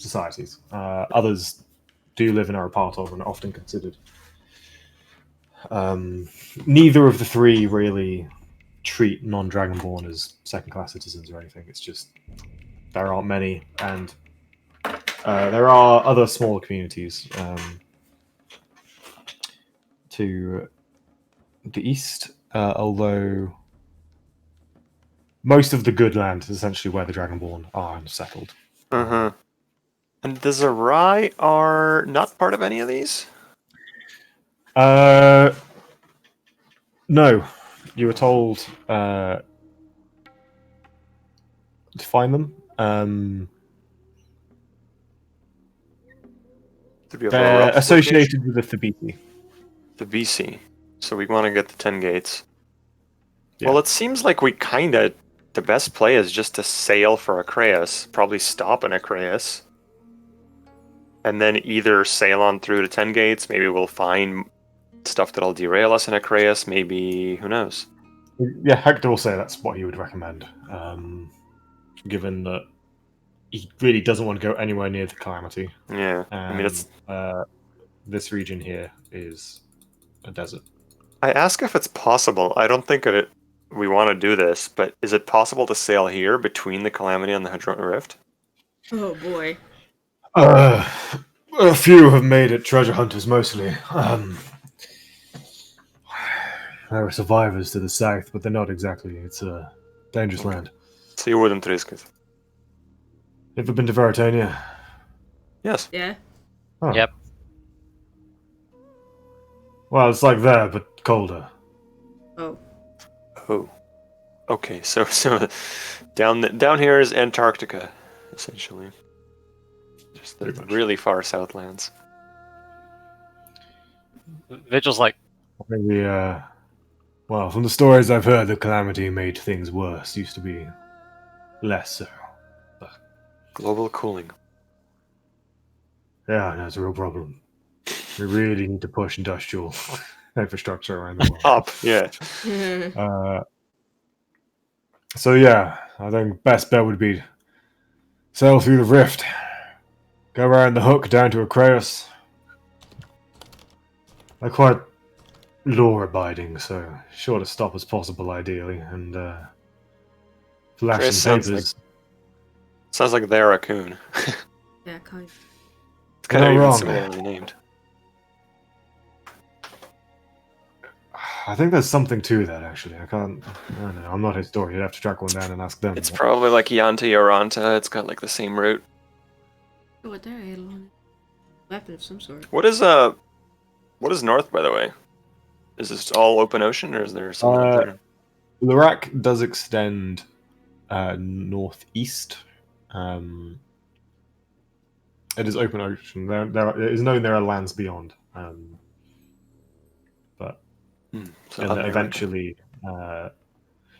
societies. Others do live in or are part of and are often considered. Neither of the three really treat non-Dragonborn as second-class citizens or anything. It's just there aren't many, and there are other smaller communities to the east, although most of the good land is essentially where the Dragonborn are settled. Uh-huh. And the Zerai are not part of any of these? No. You were told to find them. Do we have a They're rough associated with the Thabiti. the BC. So we want to get the 10 gates. Yeah. Well, it seems like we kind of... The best play is just to sail for Acraeus. Probably stop in Acraeus. And then either sail on through the 10 gates. Maybe we'll find stuff that'll derail us in Acraeus. Maybe... Who knows? Yeah, Hector will say that's what he would recommend, given that he really doesn't want to go anywhere near the Calamity. Yeah. And, I mean, it's... this region here is a desert. I ask if it's possible. I don't think we want to do this, but is it possible to sail here between the Calamity and the Hadron Rift? Oh boy. A few have made it, treasure hunters mostly. There are survivors to the south, but they're not exactly. It's a dangerous land. So you wouldn't risk it? Ever been to Veritania? Yes. Yeah. Oh. Yep. Well, it's like there, but colder. Oh. Oh. Okay, so down here is Antarctica, essentially. Just the Pretty much. really far southlands. Vigil's like, Maybe, well, from the stories I've heard, the Calamity made things worse. Used to be less so. Global cooling. Yeah, that's a real problem. We really need to push industrial infrastructure around the world. Up, yeah. So yeah, I think best bet would be sail through the rift, go around the hook down to Acraeus. They're quite law-abiding, so sure to stop as possible, ideally, and flash Acraeus some sounds papers. Sounds like they're a raccoon. Yeah, kind of. It's kind of You're even wrong. similarly named. I think there's something to that, actually. I don't know. I'm not a historian. You'd have to track one down and ask them. It's probably like Yoranta. It's got like the same route. Oh, what there, Edelon? Weapon of some sort. What is north, by the way? Is this all open ocean, or is there something up there? Lurak does extend northeast. It is open ocean. It is known there are lands beyond. But So and that America. eventually,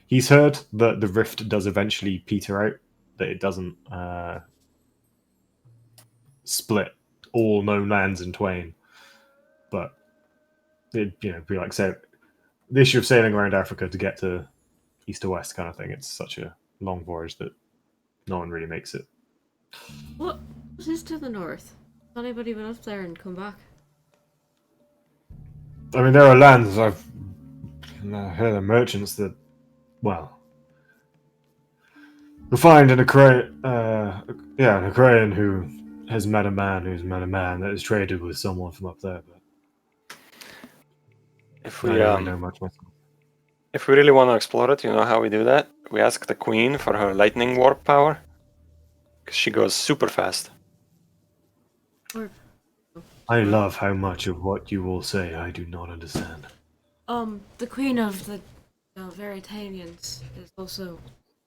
he's heard that the rift does eventually peter out. That it doesn't split all known lands in twain. But it be like say the issue of sailing around Africa to get to east to west kind of thing. It's such a long voyage that no one really makes it. What is to the north? Has anybody been up there and come back? I mean, there are lands I've heard of merchants that, well, you'll find an Ukrainian who has met a man who's met a man that has traded with someone from up there. But If I we don't really know much myself. if we really want to explore it, you know how we do that? We ask the queen for her lightning warp power, because she goes super fast. Or I love how much of what you all say I do not understand. the queen of the Veritanians is also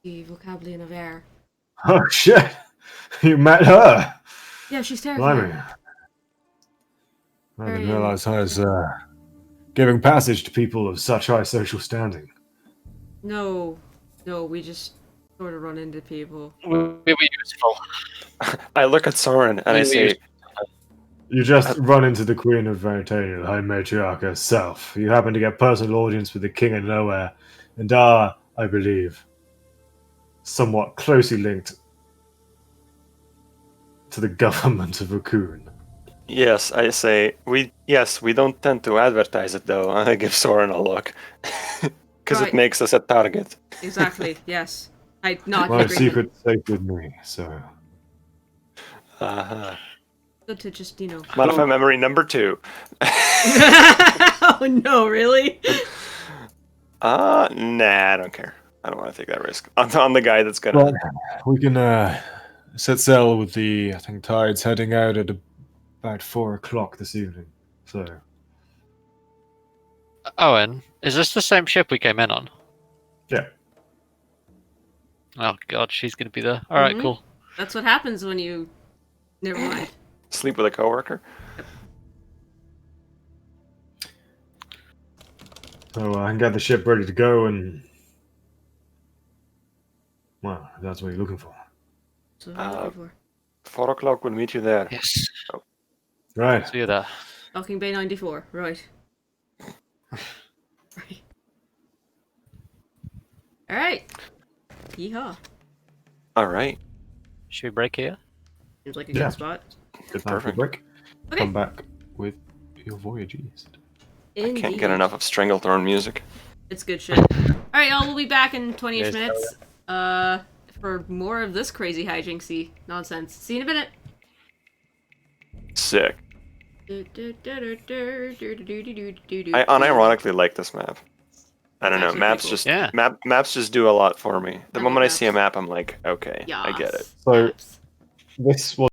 the vocabularian of air. Oh shit! You met her! Yeah, she's terrifying. Blimey. I didn't realize I was giving passage to people of such high social standing. No, we just sort of run into people. we were useful. I look at Soren and I say, You just run into the Queen of Veritania, the High Matriarch herself. You happen to get personal audience with the King of Nowhere, and are, I believe, somewhat closely linked to the government of Raccoon. Yes, I say we don't tend to advertise it though. I give Soren a look. Because Right. it makes us a target. Exactly. Yes. I nod in My agreement. secret's safe with me, so. Uh-huh. Good to just, Modify memory number 2. Oh no, really? Nah, I don't care. I don't want to take that risk. On the guy that's gonna... Well, we can set sail with the, I think, tide's heading out at about 4 o'clock this evening. So, Owen, is this the same ship we came in on? yeah. Oh god, she's gonna be there. Alright, Mhm. cool. That's what happens when you. Never mind. Sleep with a coworker? So I can get the ship ready to go and... Well, if that's what you're looking for. That's what I'm looking for. 4 o'clock, we'll meet you there. Yes. Right. See you there. Docking Bay 94. Right. Right. Alright. Yeehaw. Alright. Should we break here? Seems like a Yeah. good spot. Good time for a Perfect. break. Okay. Come back with your voyage east. I can't get Indeed. enough of Stranglethorn music. It's good shit. Alright, y'all, we'll be back in 20-ish Yes, minutes. For more of this crazy hijinksy nonsense. See you in a minute. Sick. I I unironically like this map. I don't know. Actually Maps pretty just Yeah. maps just do a lot for me. The I moment love I see a maps. map, I'm like, okay, I get it. So- Maps. This was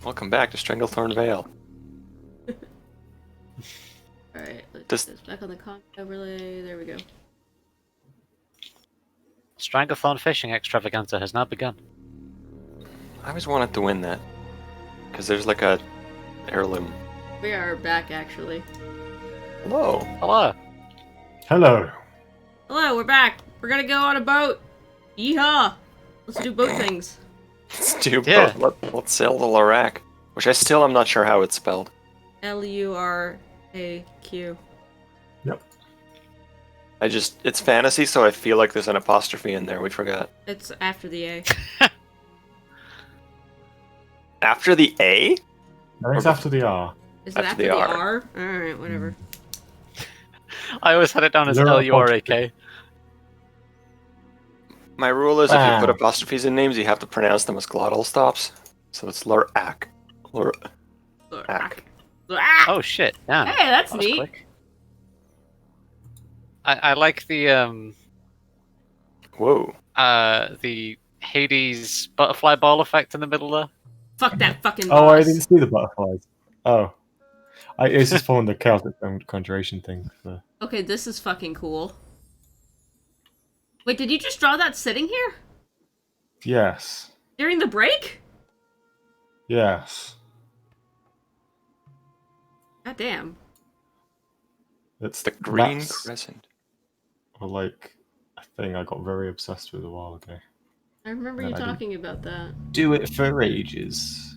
Welcome back to Stranglethorn Vale. Alright, let's Does- get this back on the con overlay. There we go. Stranglethorn fishing extravaganza has now begun. I always wanted to win that. Because there's like a heirloom. We are back, actually. Hello. Hello. Hello. Hello, we're back. We're gonna go on a boat. Yeehaw! Let's do boat things. Let's do Yeah. both. Let's sail the Lorac. Which I still am not sure how it's spelled. L-U-R-A-Q. It's fantasy, so I feel like there's an apostrophe in there. We forgot. It's after the A. After the A? No, it's after the R. Is it After after the the R. R? Alright, whatever. I always had it down as There are L-U-R-A-K. My rule is if you put Ah. apostrophes in names, you have to pronounce them as glottal stops. So it's Lorac. Lorac. Lorac. Oh shit! Damn. Hey, that's That was neat. quick. I like the Whoa. Hades butterfly ball effect in the middle there. Fuck that fucking Oh, I boss. didn't see the butterflies. Oh. It's just following the chaotic conjuration thing. So. Okay, this is fucking cool. Wait, did you just draw that sitting here? Yes. During the break? Yes. God damn. It's The green that's, crescent. like a thing I got very obsessed with a while ago. I remember No, you I didn't. talking about that. Do it for ages.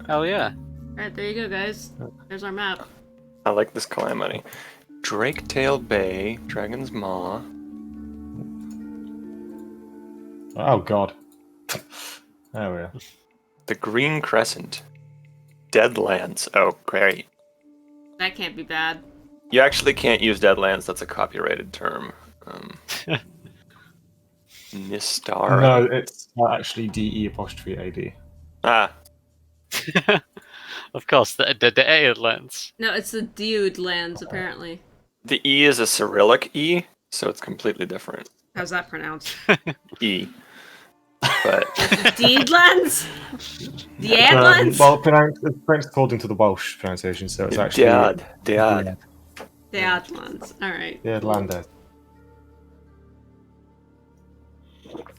Hell yeah. Alright, there you go, guys. There's our map. I like this calamity. Draketail Bay, Dragon's Maw. Oh god. There we are. The Green Crescent. Deadlands. Oh, great. That can't be bad. You actually can't use Deadlands, that's a copyrighted term. Nistara. No, it's actually DE apostrophe AD. Ah, Of course, the A lens. No, it's the dude lands, apparently. the E is a Cyrillic E, so it's completely different. How's that pronounced? E. But Deed lands? The ad lands? Well, it's pronounced according to the Welsh pronunciation, so it's actually Dead. The ad lands. Alright. Deadlander.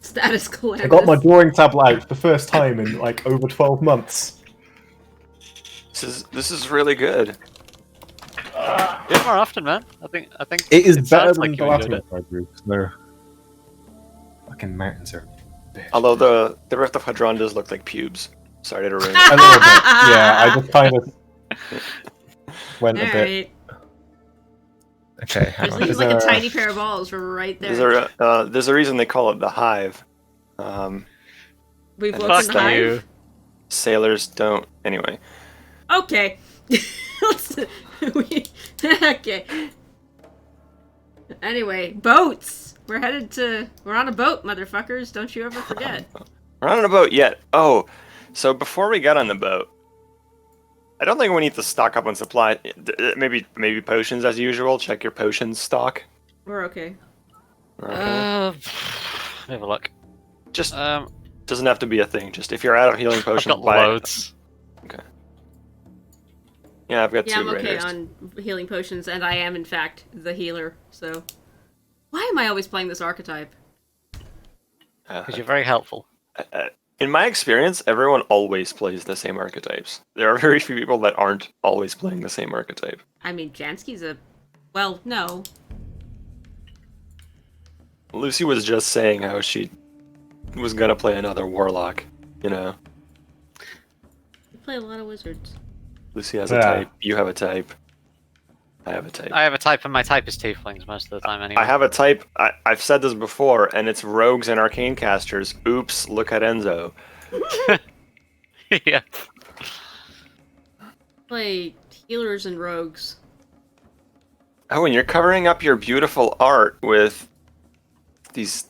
Status I calamitous. got my drawing tablet out for the first time in like over 12 months. this is really good. Do it more often, man. I think It is better sounds than like the you last enjoyed one I drew. So, fucking mountains are. Bitch. Although the Rift of Hadron does look like pubes. Sorry to ruin it. A little bit. Yeah, I just kind of went a bit. Alright. Okay, hang There's on. like, Is like a there tiny pair of balls right there. There's a reason they call it the Hive. We've and woken Fuck the hive. you. Sailors don't. Anyway, Okay. Okay. Anyway, boats. We're on a boat, motherfuckers. Don't you ever forget. we're not on a boat yet. Oh, so before we get on the boat, I don't think we need to stock up on supply. Maybe potions as usual. Check your potions stock. We're okay. Okay. Let me have a look. Just I've doesn't have to be a thing. Just if you're out of healing potions, got buy it. loads. Yeah, I've got Yeah, two I'm okay raiders. on healing potions, and I am, in fact, the healer, so... Why am I always playing this archetype? Because you're very helpful. In my experience, everyone always plays the same archetypes. There are very few people that aren't always playing the same archetype. I mean, Jansky's a... Well, no. Lucy was just saying how she was gonna play another warlock, you know. You play a lot of wizards. Lucy has a Yeah. type, you have a type, I have a type. I have a type, and my type is tieflings most of the time anyway. I have a type, I've said this before, and it's rogues and arcane casters. Oops, look at Enzo. Yeah. Play healers and rogues. Oh, and you're covering up your beautiful art with these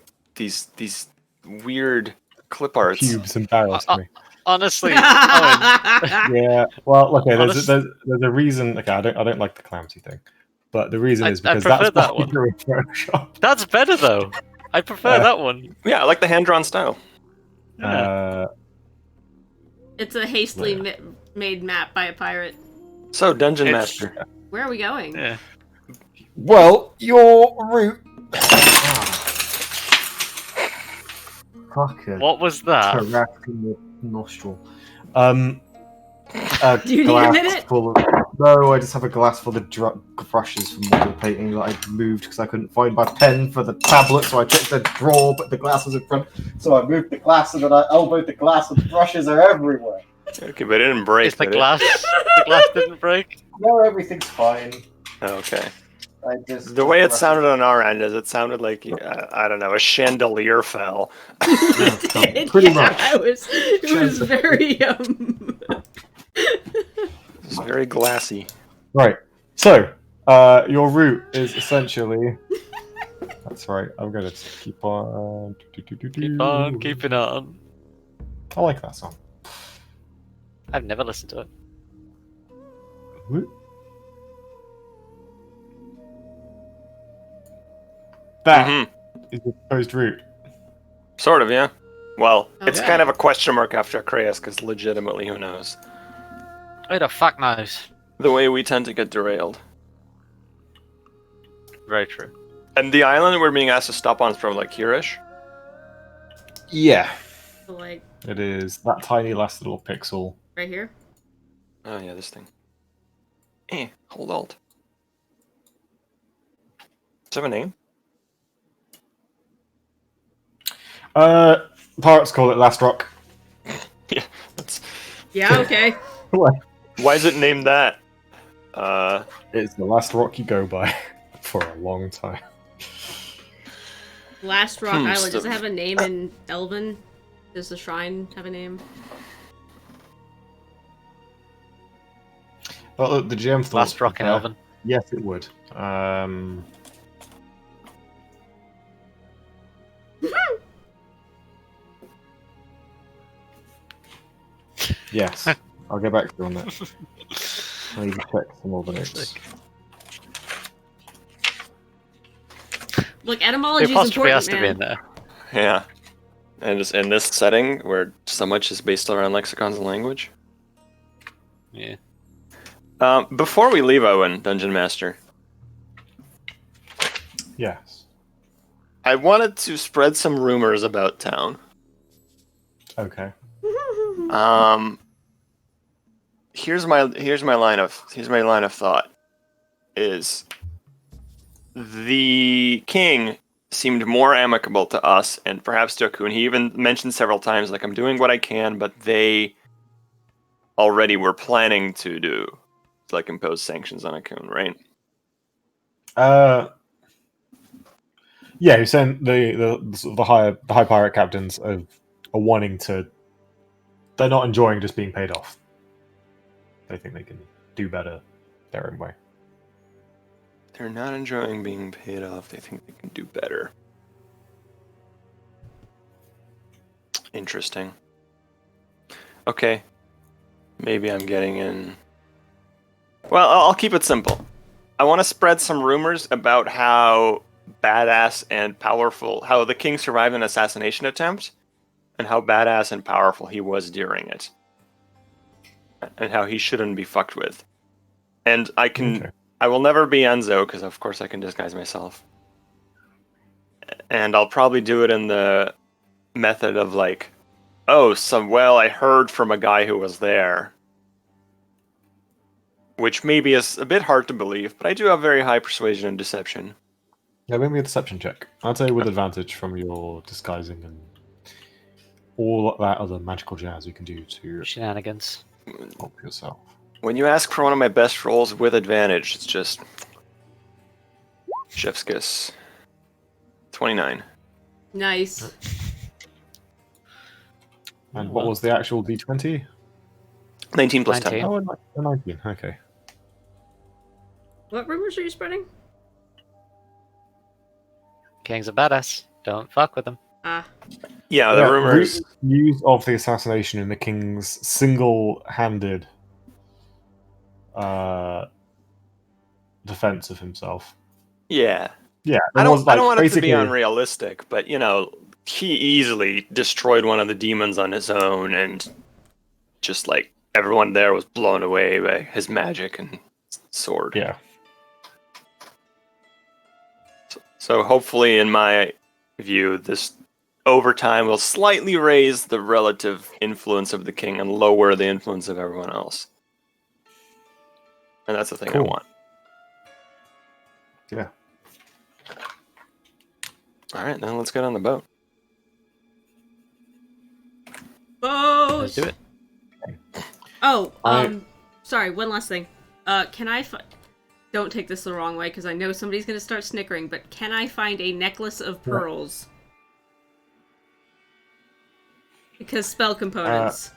weird clip arts. Cubes and barrels to me. Honestly, Owen, Yeah. Well, okay. Honest- There's a reason. Okay, I don't like the calamity thing, but the reason I- is I because prefer that's that what one. you drew in Photoshop. that's better though. I prefer that one. Yeah, I like the hand-drawn style. It's a hastily made map by a pirate. So, Dungeon It's- Master. Where are we going? Yeah. Well, your route. Fuck it. What was that? Carac in the nostril. Do you need a glass minute? full of... No, I just have a glass full of brushes from model painting that I moved because I couldn't find my pen for the tablet, so I checked the drawer, but the glass was in front. So I moved the glass and then I elbowed the glass and the brushes are everywhere. Okay, but it didn't break, Is the did glass? The glass didn't break. No, everything's fine. it? Okay. I just The way it sounded on our end is it sounded like, I don't know, a chandelier fell. Pretty much. It was very It's very glassy. Right. So, your route is essentially. That's right. I'm gonna keep on. Keep on keeping on. I like that song. I've never listened to it. That Mm-hmm. is the proposed route. Sort of, yeah. Well, it's Okay. kind of a question mark after Acreus, because legitimately, who knows? Who the fuck knows? The way we tend to get derailed. Very true. And the island we're being asked to stop on is from, like, here-ish? Yeah, like it is that tiny last little pixel. right here. Oh, yeah, this thing. Hold alt. Does it have a name? Pirates call it Last Rock. Yeah, that's... Yeah. Okay. Why is it named that? It's the last rock you go by for a long time. Last Rock Island. Does it so- have a name in Elven? Does the shrine have a name? Well, look, the GM thought, Last rock in Elven. Yes, it would. Yes, I'll get back to you on that. I need to check some more of the notes. Look, The etymology is apostrophe important, has to be man. in there. Yeah. And just in this setting, where so much is based around lexicons and language. Yeah. Before we leave Owen, Dungeon Master, Yes. I wanted to spread some rumors about town. Okay. Here's my line of thought. Is the king seemed more amicable to us and perhaps to Akun. He even mentioned several times, like, I'm doing what I can, but they already were planning to like, impose sanctions on Akun, right? Yeah, you're saying the high pirate captains are wanting to. They're not enjoying just being paid off. They think they can do better their own way. They're not enjoying being paid off. They think they can do better. Interesting. Okay. Maybe I'm getting in. Well, I'll keep it simple. I want to spread some rumors about how badass and powerful, how the king survived an assassination attempt, and how badass and powerful he was during it. And how he shouldn't be fucked with. And I will never be Enzo, because of course I can disguise myself. And I'll probably do it in the method of, like, oh, I heard from a guy who was there. Which maybe is a bit hard to believe, but I do have very high persuasion and deception. Yeah, make me a deception check. I'd say with advantage from your disguising and all that other magical jazz you can do to Shenanigans. help yourself. When you ask for one of my best rolls with advantage, it's just... Chef's kiss. 29. Nice. And what was the actual D20? 19 plus 10. 19. Oh, 19. Okay. What rumors are you spreading? King's a badass. Don't fuck with him. Ah. Yeah, the rumors... News of the assassination in the king's single-handed defense of himself. Yeah. Yeah, I don't like, want it to be basically- unrealistic, but he easily destroyed one of the demons on his own, and just like everyone there was blown away by his magic and sword. Yeah. So hopefully, in my view, this over time will slightly raise the relative influence of the king and lower the influence of everyone else. And that's the thing I Cool. want. Yeah. All right, then let's get on the boat. Boat. Let's do it. Oh, I- sorry. One last thing. Can I? Don't take this the wrong way, because I know somebody's gonna start snickering. But can I find a necklace of pearls? Because spell components.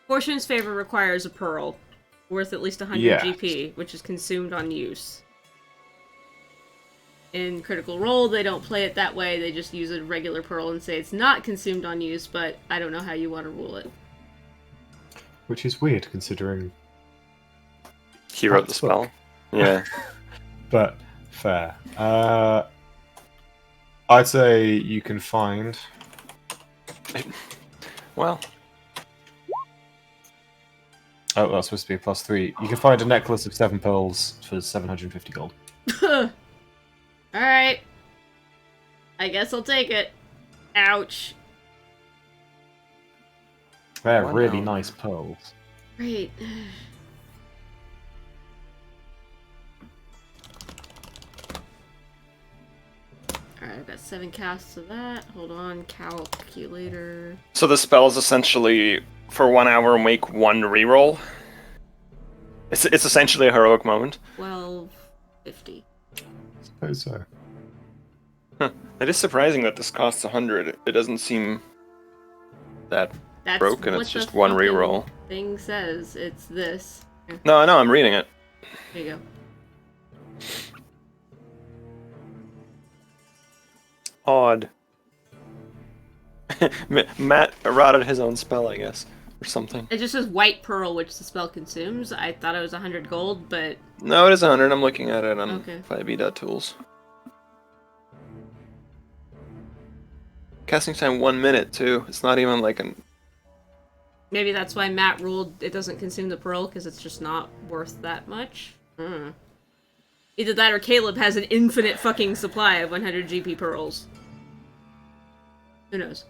Fortune's Favor requires a pearl, worth at least 100 Yeah. GP, which is consumed on use. In Critical Role, they don't play it that way. They just use a regular pearl and say it's not consumed on use. But I don't know how you want to rule it. Which is weird considering. He wrote the That's spell. book. Yeah. But fair. I'd say you can find. Well, Oh, that's supposed to be a +3. You can find a necklace of 7 pearls for 750 gold. Alright. I guess I'll take it. Ouch. They're Wow. really nice pearls. Great. Alright, I've got 7 casts of that. Hold on, calculator. so the spell is essentially for 1 hour make 1 reroll. It's essentially a heroic moment. 1250. Suppose so. It is surprising that this costs 100. It doesn't seem that That's broken. what It's the just 1 fucking reroll. thing says. It's this. Here, No, I know. I'm reading it. there you go. Odd. Matt errated his own spell, I guess, or something. It just says white pearl, which the spell consumes. I thought it was 100 gold, but No, it is 100. I'm looking at it on Okay. 5e.tools. Casting time 1 minute too. It's not even like an. maybe that's why Matt ruled it doesn't consume the pearl, because it's just not worth that much. Either that or Caleb has an infinite fucking supply of 100 GP pearls. Who knows?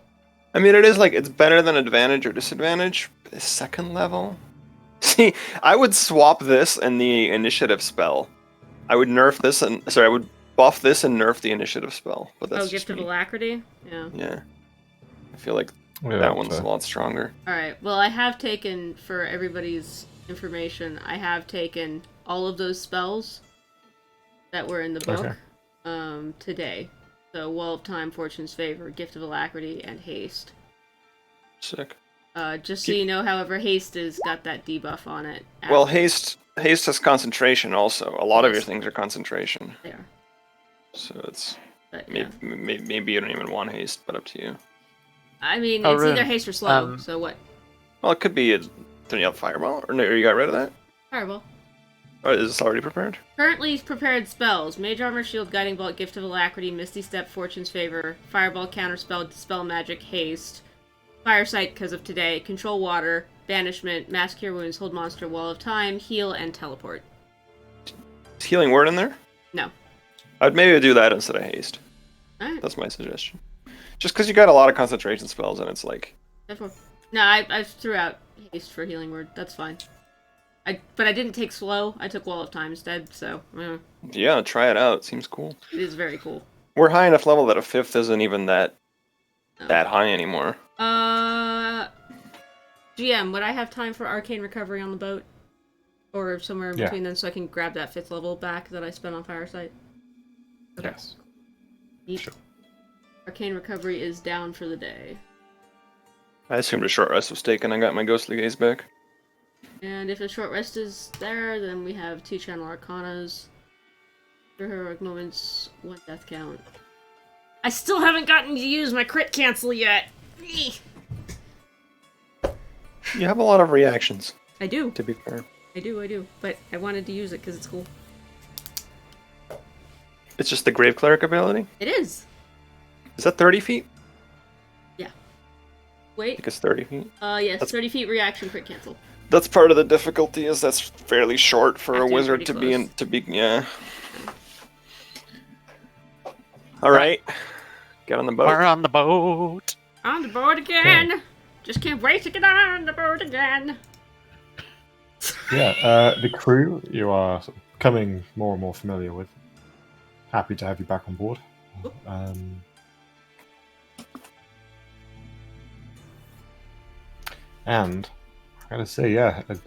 I mean, it is like it's better than advantage or disadvantage. But it's 2nd level. See, I would swap this and the initiative spell. I would nerf this and I would buff this and nerf the initiative spell. But that's Oh, just Gift of me. Alacrity? Yeah. Yeah, I feel like Yeah, that one's fair. a lot stronger. Alright, well, I have taken, for everybody's information, I have taken all of those spells that were in the book today. So, Wall of Time, Fortune's Favor, Gift of Alacrity, and Haste. Sick. Just so you know, however, Haste has got that debuff on it. Well, haste has concentration also. A lot of your things are concentration. There. So it's But, yeah. maybe you don't even want haste, but up to you. I mean, Oh, it's either Rune, haste or slow, so what? Well, it could be a turn you up fireball, or no, you got rid of that. Fireball. Or is this already prepared? Currently prepared spells: Mage Armor, Shield, Guiding Bolt, Gift of Alacrity, Misty Step, Fortune's Favor, Fireball, Counterspell, Dispel Magic, Haste, Fire Sight because of today, Control Water, Banishment, Mass Cure Wounds, Hold Monster, Wall of Time, Heal, and Teleport. Is healing word in there? No. I'd maybe do that instead of haste. Alright. That's my suggestion. Just because you got a lot of concentration spells, and it's like No, I threw out Haste for Healing Word. That's fine. But I didn't take Slow. I took Wall of Time instead, so yeah, try it out. Seems cool. it is very cool. We're high enough level that a 5th isn't even that high anymore. GM, would I have time for Arcane Recovery on the boat? Or somewhere in Yeah. between then, so I can grab that 5th level back that I spent on Firesight? Okay. Yes. Yeet. Sure. Arcane Recovery is down for the day. I assumed a short rest was taken. I got my ghostly gaze back. And if a short rest is there, then we have 2 Channel Arcanas. 3 heroic moments, 1 death count. I still haven't gotten to use my crit cancel yet! Eeh. You have a lot of reactions, I do. to be fair. I do. But I wanted to use it because it's cool. It's just the Grave Cleric ability? It is. Is that 30 feet? Yeah. I Wait. think it's 30 feet. Yes, That's- 30 feet reaction crit cancel. That's part of the difficulty, is that's fairly short for Have a to be wizard pretty to be, close. yeah. Alright. Get on the boat. We're on the boat. On the boat again! Just can't wait to get on the boat again! Yeah, the crew you are sort of becoming more and more familiar with. Happy to have you back on board. And I gotta say, yeah, it's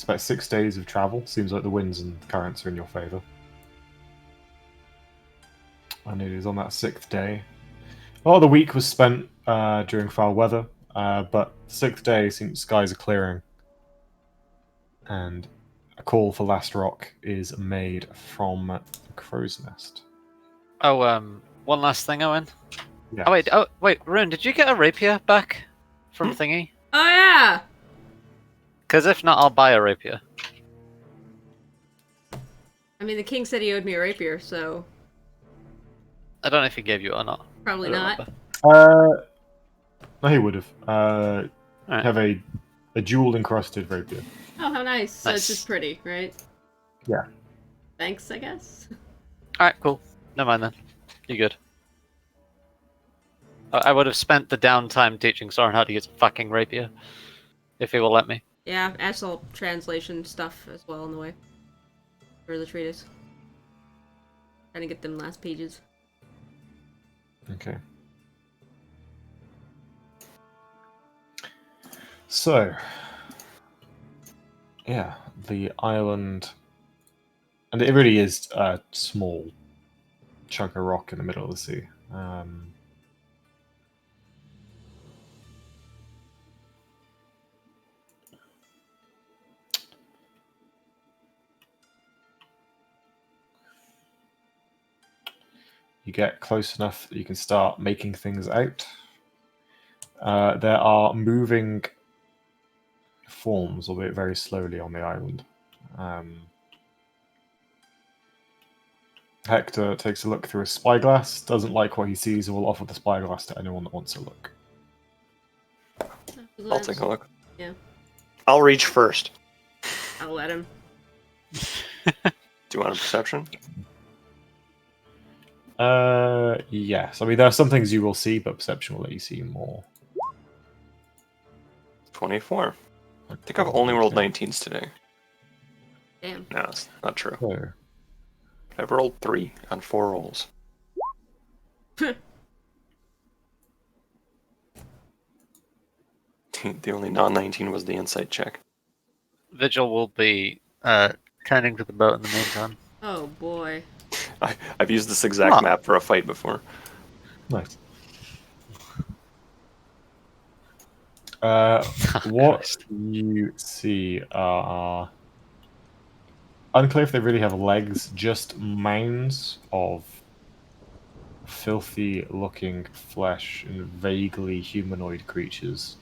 about 6 days of travel. Seems like the winds and currents are in your favor. And it is on that 6th day. Well, the week was spent during foul weather, but the 6th day seems skies are clearing, and a call for Last Rock is made from the crow's nest. Oh, one last thing, Owen. Yes. Oh wait, Rune, did you get a rapier back from Thingy? Oh yeah! Because if not, I'll buy a rapier. I mean, the king said he owed me a rapier, so I don't know if he gave you it or not. probably I don't not. remember. No, he would have. Alright. Have a jewel encrusted rapier. Oh, how nice. So it's Nice. just pretty, right? Yeah. Thanks, I guess. Alright, cool. Never mind then. You're good. I would have spent the downtime teaching Soren how to use a fucking rapier. If he will let me. Yeah, ask all translation stuff as well on the way. For the treatise. Trying to get them last pages. Okay. So, yeah, the island, and it really is a small chunk of rock in the middle of the sea. You get close enough that you can start making things out. There are moving forms, albeit very slowly, on the island. Hector takes a look through a spyglass, doesn't like what he sees, and will offer the spyglass to anyone that wants to look. I'll take a look. Yeah. I'll reach first. I'll let him. Do you want a perception? Yes. I mean, there are some things you will see, but perception will let you see more. 24. I think I've only rolled 19s today. Damn. No, it's not true. So, I've rolled 3 on 4 rolls. The only non-19 was the insight check. Vigil will be tending to the boat in the meantime. Oh boy. I've used this exact Huh. map for a fight before. nice. What you see are unclear if they really have legs, just mounds of filthy-looking flesh and vaguely humanoid creatures.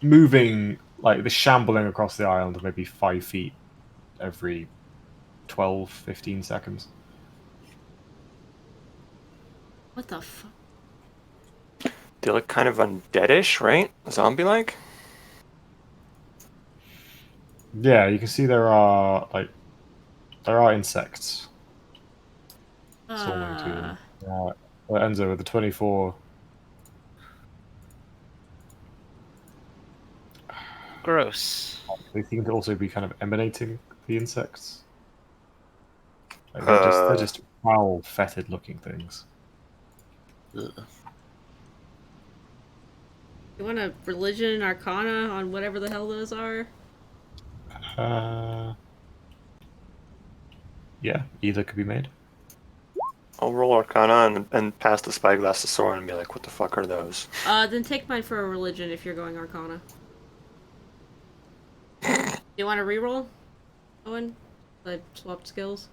Moving, like, the shambling across the island of maybe 5 feet every 12, 15 seconds. What the fuck? They look kind of undeadish, right? Zombie-like? Yeah, you can see there are insects swarming to them. Enzo with the 24. Gross. They seem to also be kind of emanating the insects. Like, they're just foul, fetid looking things. Ugh. You want a religion arcana on whatever the hell those are? Yeah, either could be made. I'll roll Arcana and pass the spyglass to Soren and be like, what the fuck are those? Then take mine for a religion if you're going arcana. Do you want to reroll, Owen? I swapped skills.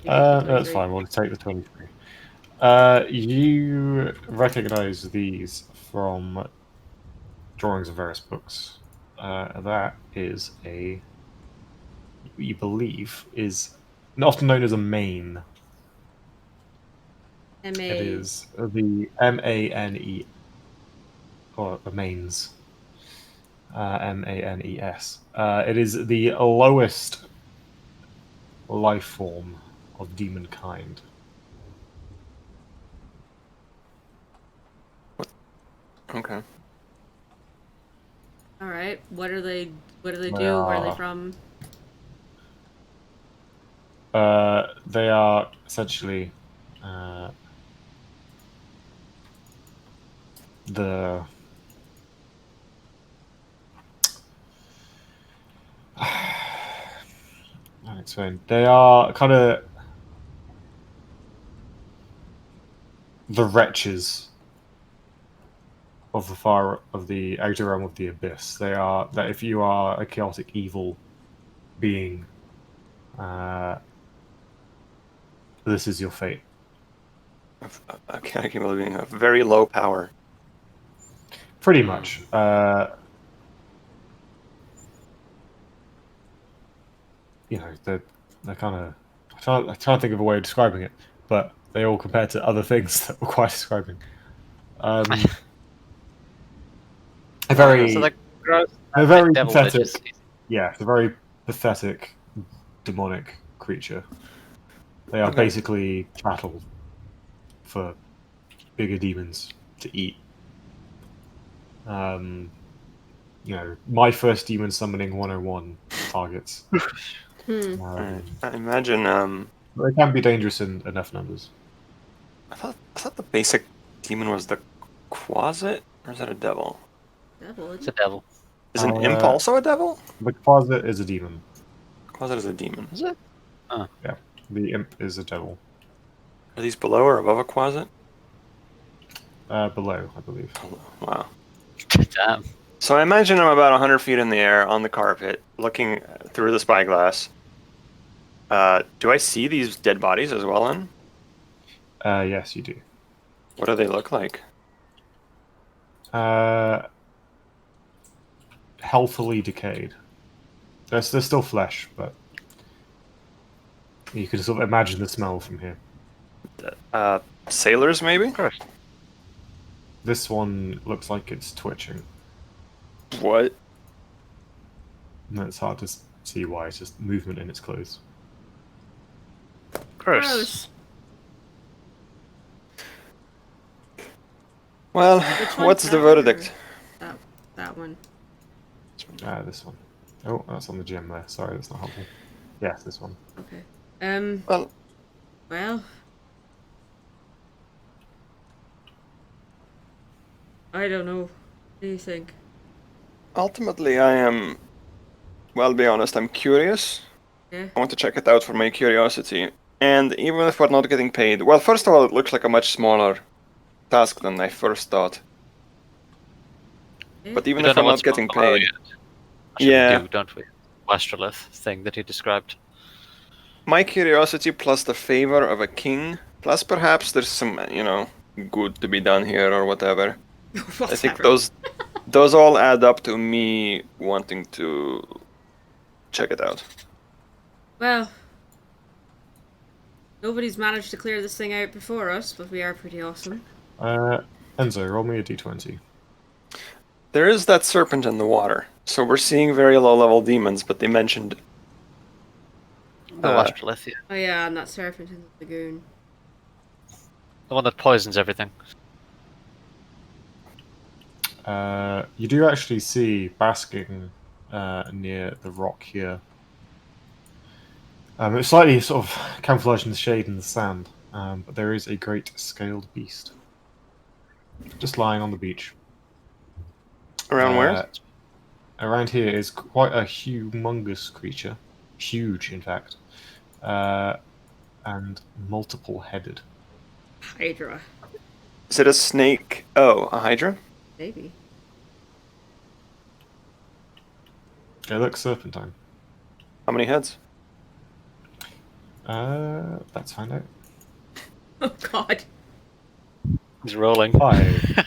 You get the That's 23. fine, we'll take the 23. You recognize these from drawings of various books. That is a you believe, is often known as a main. It is the MANE, or the mains. MANES. It is the lowest life form of demon kind. Okay. All right. What do they do? Where are they from? They are essentially the I'll explain. They are kind of the wretches of the outer realm of the abyss. They are that if you are a chaotic evil being, this is your fate. A chaotic evil being of very low power. Pretty much. They're kind of. I try to think of a way of describing it, but they all compare to other things that require describing. A very, So like gross, a very devil pathetic. bitches. Yeah, it's a very pathetic, demonic creature. They are Okay. basically cattle for bigger demons to eat. My first demon summoning 101 targets. Alright. I imagine. They can be dangerous in enough numbers. I thought the basic demon was the Quasit, or is that a devil? Devil. It's a devil. Is an imp also a devil? The Quasit is a demon. Quasit is a demon. Is it? Yeah, the imp is a devil. Are these below or above a Quasit? Below, I believe. Wow. Damn. So I imagine I'm about 100 feet in the air on the carpet, looking through the spyglass. Do I see these dead bodies as well, then? Yes, you do. What do they look like? Healthily decayed. They're still flesh, but you can sort of imagine the smell from here. Sailors, maybe? Of course. This one looks like it's twitching. What? And it's hard to see why. It's just movement in its clothes. Gross. Well, Which what's one's the that verdict? That one. This one. Oh, that's on the gem there. Sorry, that's not helpful. Yes, this one. Okay. Well, I don't know. What do you think? ultimately, I am. Well, I'll be honest, I'm curious. Yeah. I want to check it out for my curiosity. And even if we're not getting paid, well, first of all, it looks like a much smaller task than I first thought. Yeah. But We even don't if know I'm not what's getting below paid, yet. Actually, Yeah. we do, don't we? Westrolith thing that he described. my curiosity plus the favor of a king, plus perhaps there's some, good to be done here or whatever. I think those all add up to me wanting to check it out. Well, nobody's managed to clear this thing out before us, but we are pretty awesome. Enzo, roll me a d20. There is that serpent in the water, so we're seeing very low-level demons, but they mentioned The Westrolith, yeah. Oh yeah, and that serpent in the lagoon. The one that poisons everything. You do actually see basking near the rock here. It's slightly sort of camouflaged in the shade and the sand, but there is a great scaled beast just lying on the beach. around where? Around here is quite a humongous creature, huge in fact, and multiple-headed. Hydra. Is it a snake? Oh, a hydra? Maybe. It looks serpentine. How many heads? Let's find out. Oh god. He's rolling. Five.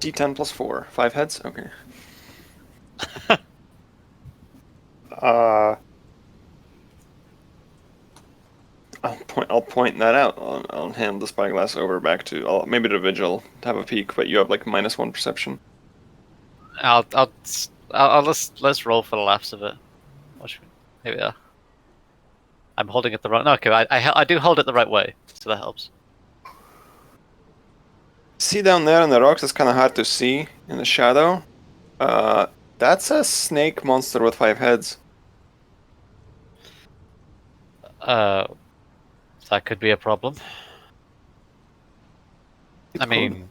D10 plus 4. 5 heads? Okay. I'll point that out. I'll hand the spyglass over back to maybe to Vigil to have a peek. But you have like -1 perception. Let's roll for the laughs of it. Here we are. I'm holding it the right. No, okay, I do hold it the right way, so that helps. See down there in the rocks, it's kind of hard to see in the shadow. That's a snake monster with 5 heads. That could be a problem. It I mean,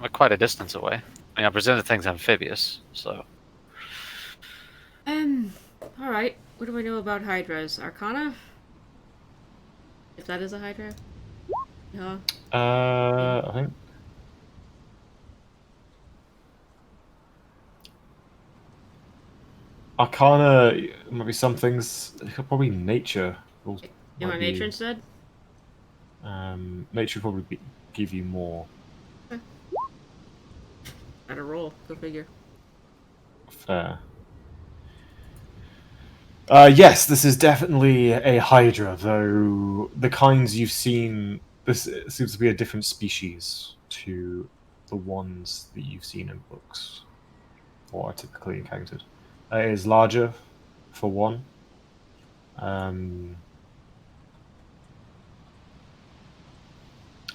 we're quite a distance away. I mean, I presume the thing's amphibious, so. Alright. What do I know about Hydras? Arcana? If that is a Hydra? No. I think. Arcana might be some things. Probably nature. You might want be- nature instead? Nature would probably give you more. At a roll. Go figure. Fair. Yes, this is definitely a Hydra, though the kinds you've seen. This seems to be a different species to the ones that you've seen in books or are typically encountered. It is larger, for one. And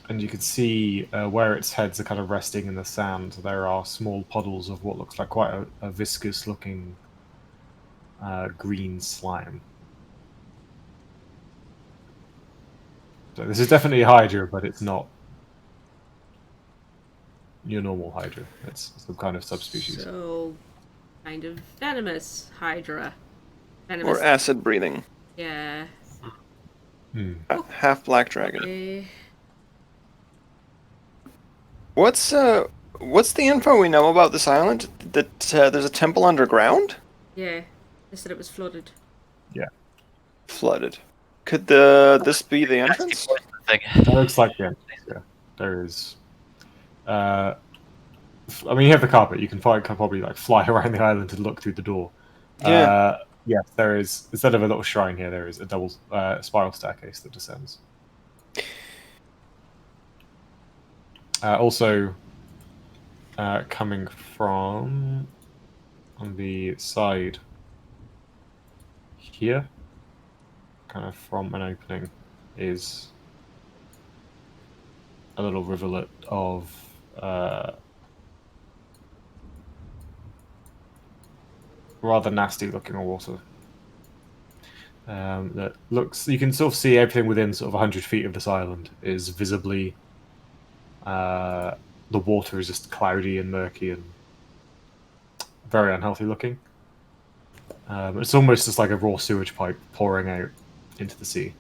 you can see where its heads are kind of resting in the sand. There are small puddles of what looks like quite a viscous-looking green slime. So this is definitely a Hydra, but it's not your normal Hydra. It's some kind of subspecies. So, kind of venomous Hydra. Venomous. Or acid breathing. Yeah. Half black dragon. Okay. What's the info we know about this island? That there's a temple underground? Yeah. They said it was flooded. Flooded. Could this be the entrance? That looks like the entrance, yeah. There is. I mean, you have the carpet. You can probably like fly around the island and look through the door. Yeah. Yes, there is. Instead of a little shrine here, there is a double spiral staircase that descends. Also, coming from on the side here, kind of from an opening, is a little rivulet of rather nasty looking water. That looks, you can sort of see everything within sort of 100 feet of this island is visibly, the water is just cloudy and murky and very unhealthy looking. It's almost just like a raw sewage pipe pouring out into the sea.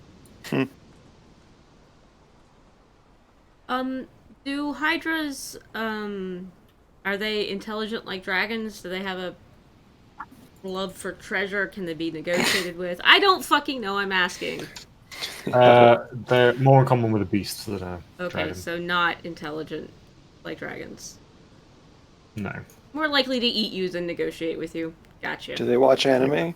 Do Hydras, are they intelligent like dragons? Do they have a love for treasure? Can they be negotiated with? I don't fucking know, I'm asking. They're more in common with a beast than a dragon. So not intelligent like dragons. No. More likely to eat you than negotiate with you. Gotcha. Do they watch anime?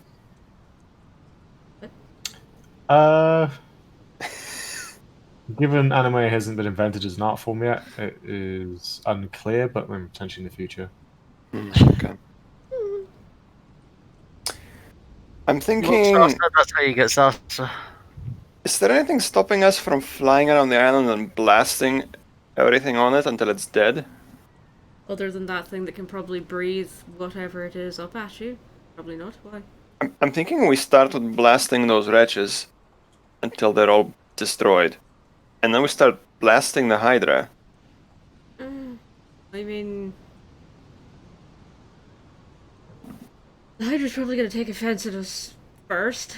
Given anime hasn't been invented as an art form yet, it is unclear, but potentially in the future. Okay. I'm thinking, That's how you get salsa. is there anything stopping us from flying around the island and blasting everything on it until it's dead? Other than that thing that can probably breathe whatever it is up at you? Probably not. Why? I'm thinking we start with blasting those wretches until they're all destroyed. And then we start blasting the Hydra. I mean... The Hydra's probably gonna take offense at us first.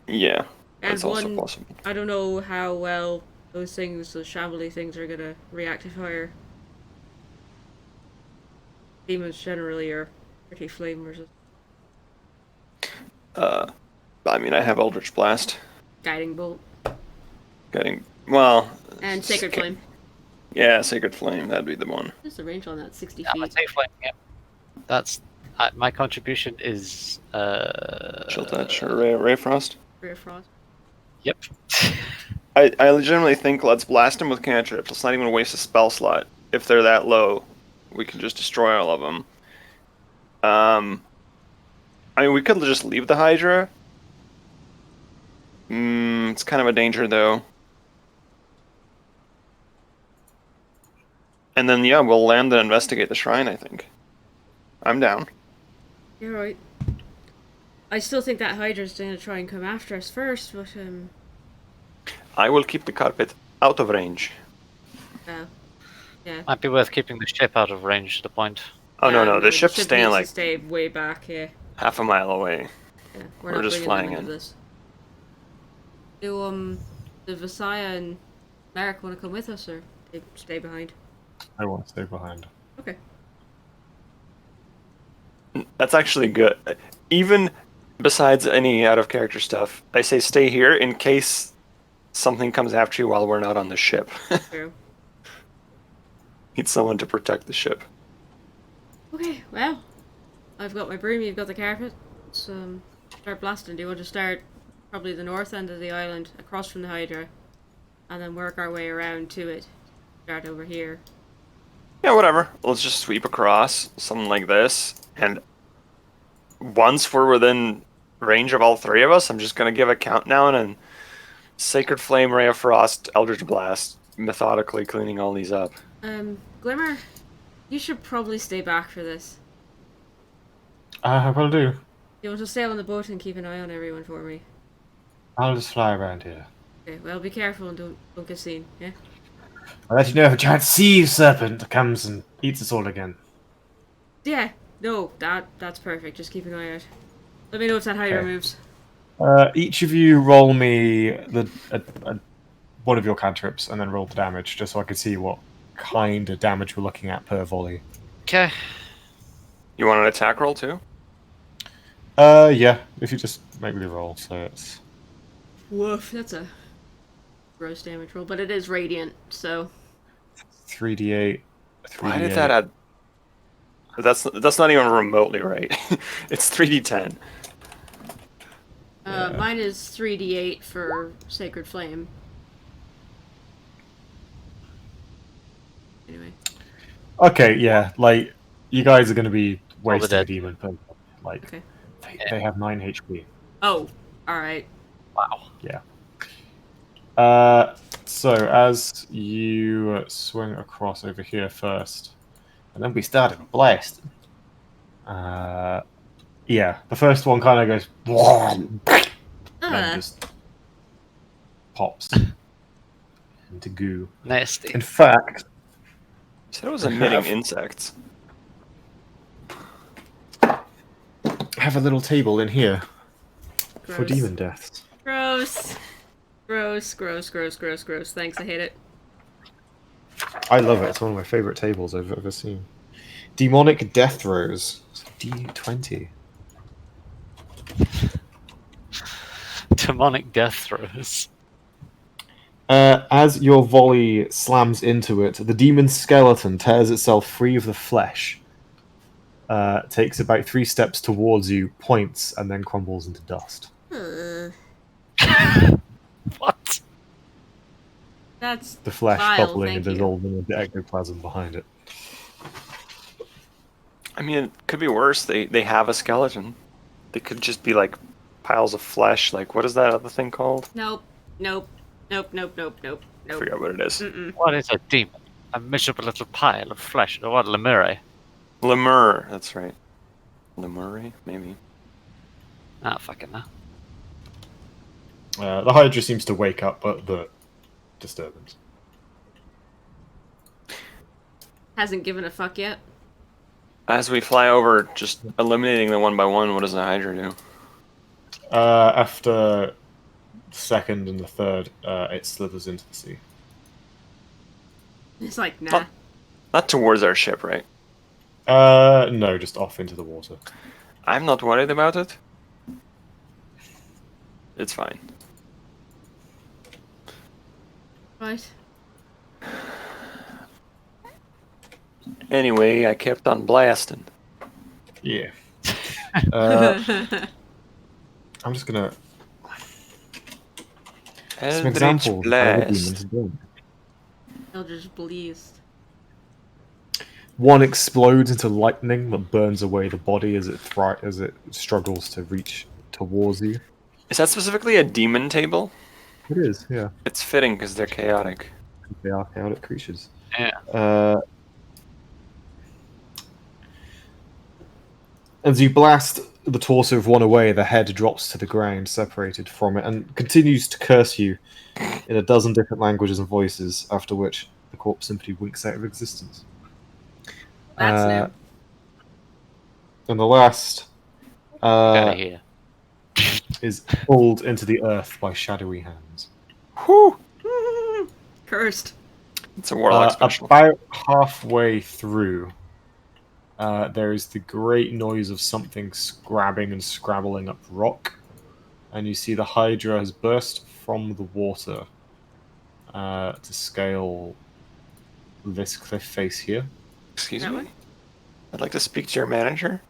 Yeah, And that's also possible. I don't know how well those things, those shambly things, are gonna react to fire. Demons generally are pretty flame resistant. I mean, I have Eldritch Blast. Guiding bolt. Well... And Sacred Flame. Yeah, Sacred Flame, that'd be the one. What's the range on that? 60 Yeah, feet. my take flame. Yeah. That's my contribution is Chill Touch or Ray Frost. Ray of Frost. Yep. I legitimately think let's blast them with cantrips. Let's not even waste a spell slot. If they're that low, we can just destroy all of them. I mean, we could just leave the Hydra. It's kind of a danger, though. And then, yeah, we'll land and investigate the shrine, I think. I'm down. You're right. I still think that Hydra's gonna try and come after us first, but I will keep the carpet out of range. yeah. Might be worth keeping the ship out of range at the point. Oh, no, No, the ship's ship staying needs like to stay way back. Yeah. half a mile away. Yeah. We're not just bringing flying them into in. this. Do the Visaya and Merrick want to come with us, or they stay behind? I want to stay behind. Okay. That's actually good. Even besides any out of character stuff, I say stay here in case something comes after you while we're not on the ship. True. Need someone to protect the ship. Okay. Well, I've got my broom. You've got the carpet. Let's start blasting. Do you want to start probably the north end of the island, across from the Hydra, and then work our way around to it? Start over here. Yeah, whatever. Let's just sweep across, something like this. And once we're within range of all three of us, I'm just going to give a countdown and Sacred Flame, Ray of Frost, Eldritch Blast, methodically cleaning all these up. Glimmer, you should probably stay back for this. I will do. You want to stay on the boat and keep an eye on everyone for me? I'll just fly around here. Okay, well, be careful and don't get seen, yeah? I'll let you know if a giant sea serpent comes and eats us all again. Yeah, no, that's perfect. Just keep an eye out. Let me know if that Hydra Okay. moves. Each of you roll me one of your cantrips and then roll the damage, just so I can see what kind of damage we're looking at per volley. Okay. You want an attack roll too? Yeah, if you just make me the roll, so it's... Woof, that's a gross damage roll, but it is radiant, so... 3d8. Why did that add... That's not even remotely right. It's 3d10. Mine is 3d8 for Sacred Flame. Anyway. Okay, yeah, like, you guys are going to be wasting dead. a demon, but, like, Okay. they have 9 HP. Oh, alright. Wow. Yeah. So, as you swing across over here first, and then we started blasting. Yeah, the first one kind of goes, and then just pops into goo. Nasty. You In fact, said it was emitting insects. I have a little table in here for Gross. demon deaths. Gross. Gross, gross, gross, gross, gross. Thanks, I hate it. I love it. It's one of my favorite tables I've ever seen. Demonic Death Throws. D20. Demonic death throws. As your volley slams into it, the demon skeleton tears itself free of the flesh, takes about 3 steps towards you, points, and then crumbles into dust. What? That's The flesh vile, bubbling and thank you. dissolving the ectoplasm behind it. I mean, it could be worse. They have a skeleton. They could just be like piles of flesh. Like, what is that other thing called? Nope. Nope. Nope, nope, nope, nope, I nope. forgot what it is. Mm-mm. What is a demon? A miserable little pile of flesh. Or what, Lemure? Lemur. That's right. Lemur, maybe. Ah, fucking hell. The Hydra seems to wake up at the disturbance. Hasn't given a fuck yet. As we fly over, just eliminating them one by one, what does the Hydra do? After the second and the third, it slithers into the sea. It's like, nah. Not towards our ship, right? No, just off into the water. I'm not worried about it. It's fine. Right. Anyway, I kept on blasting. Yeah. I'm just gonna... Some Eldritch examples of how the Blast. demons do. Eldritch Blast. One explodes into lightning that burns away the body as it struggles to reach towards you. Is that specifically a demon table? It is, yeah. It's fitting because they're chaotic. They are chaotic creatures. Yeah. As you blast the torso of one away, the head drops to the ground, separated from it, and continues to curse you in a dozen different languages and voices, after which the corpse simply winks out of existence. That's new. And the last Get out of here. is pulled into the earth by shadowy hands. Whew! Cursed. It's a warlock special. About halfway through, there is the great noise of something scrabbing and scrabbling up rock, and you see the Hydra has burst from the water to scale this cliff face here, Excuse That me? way? I'd like to speak to your manager.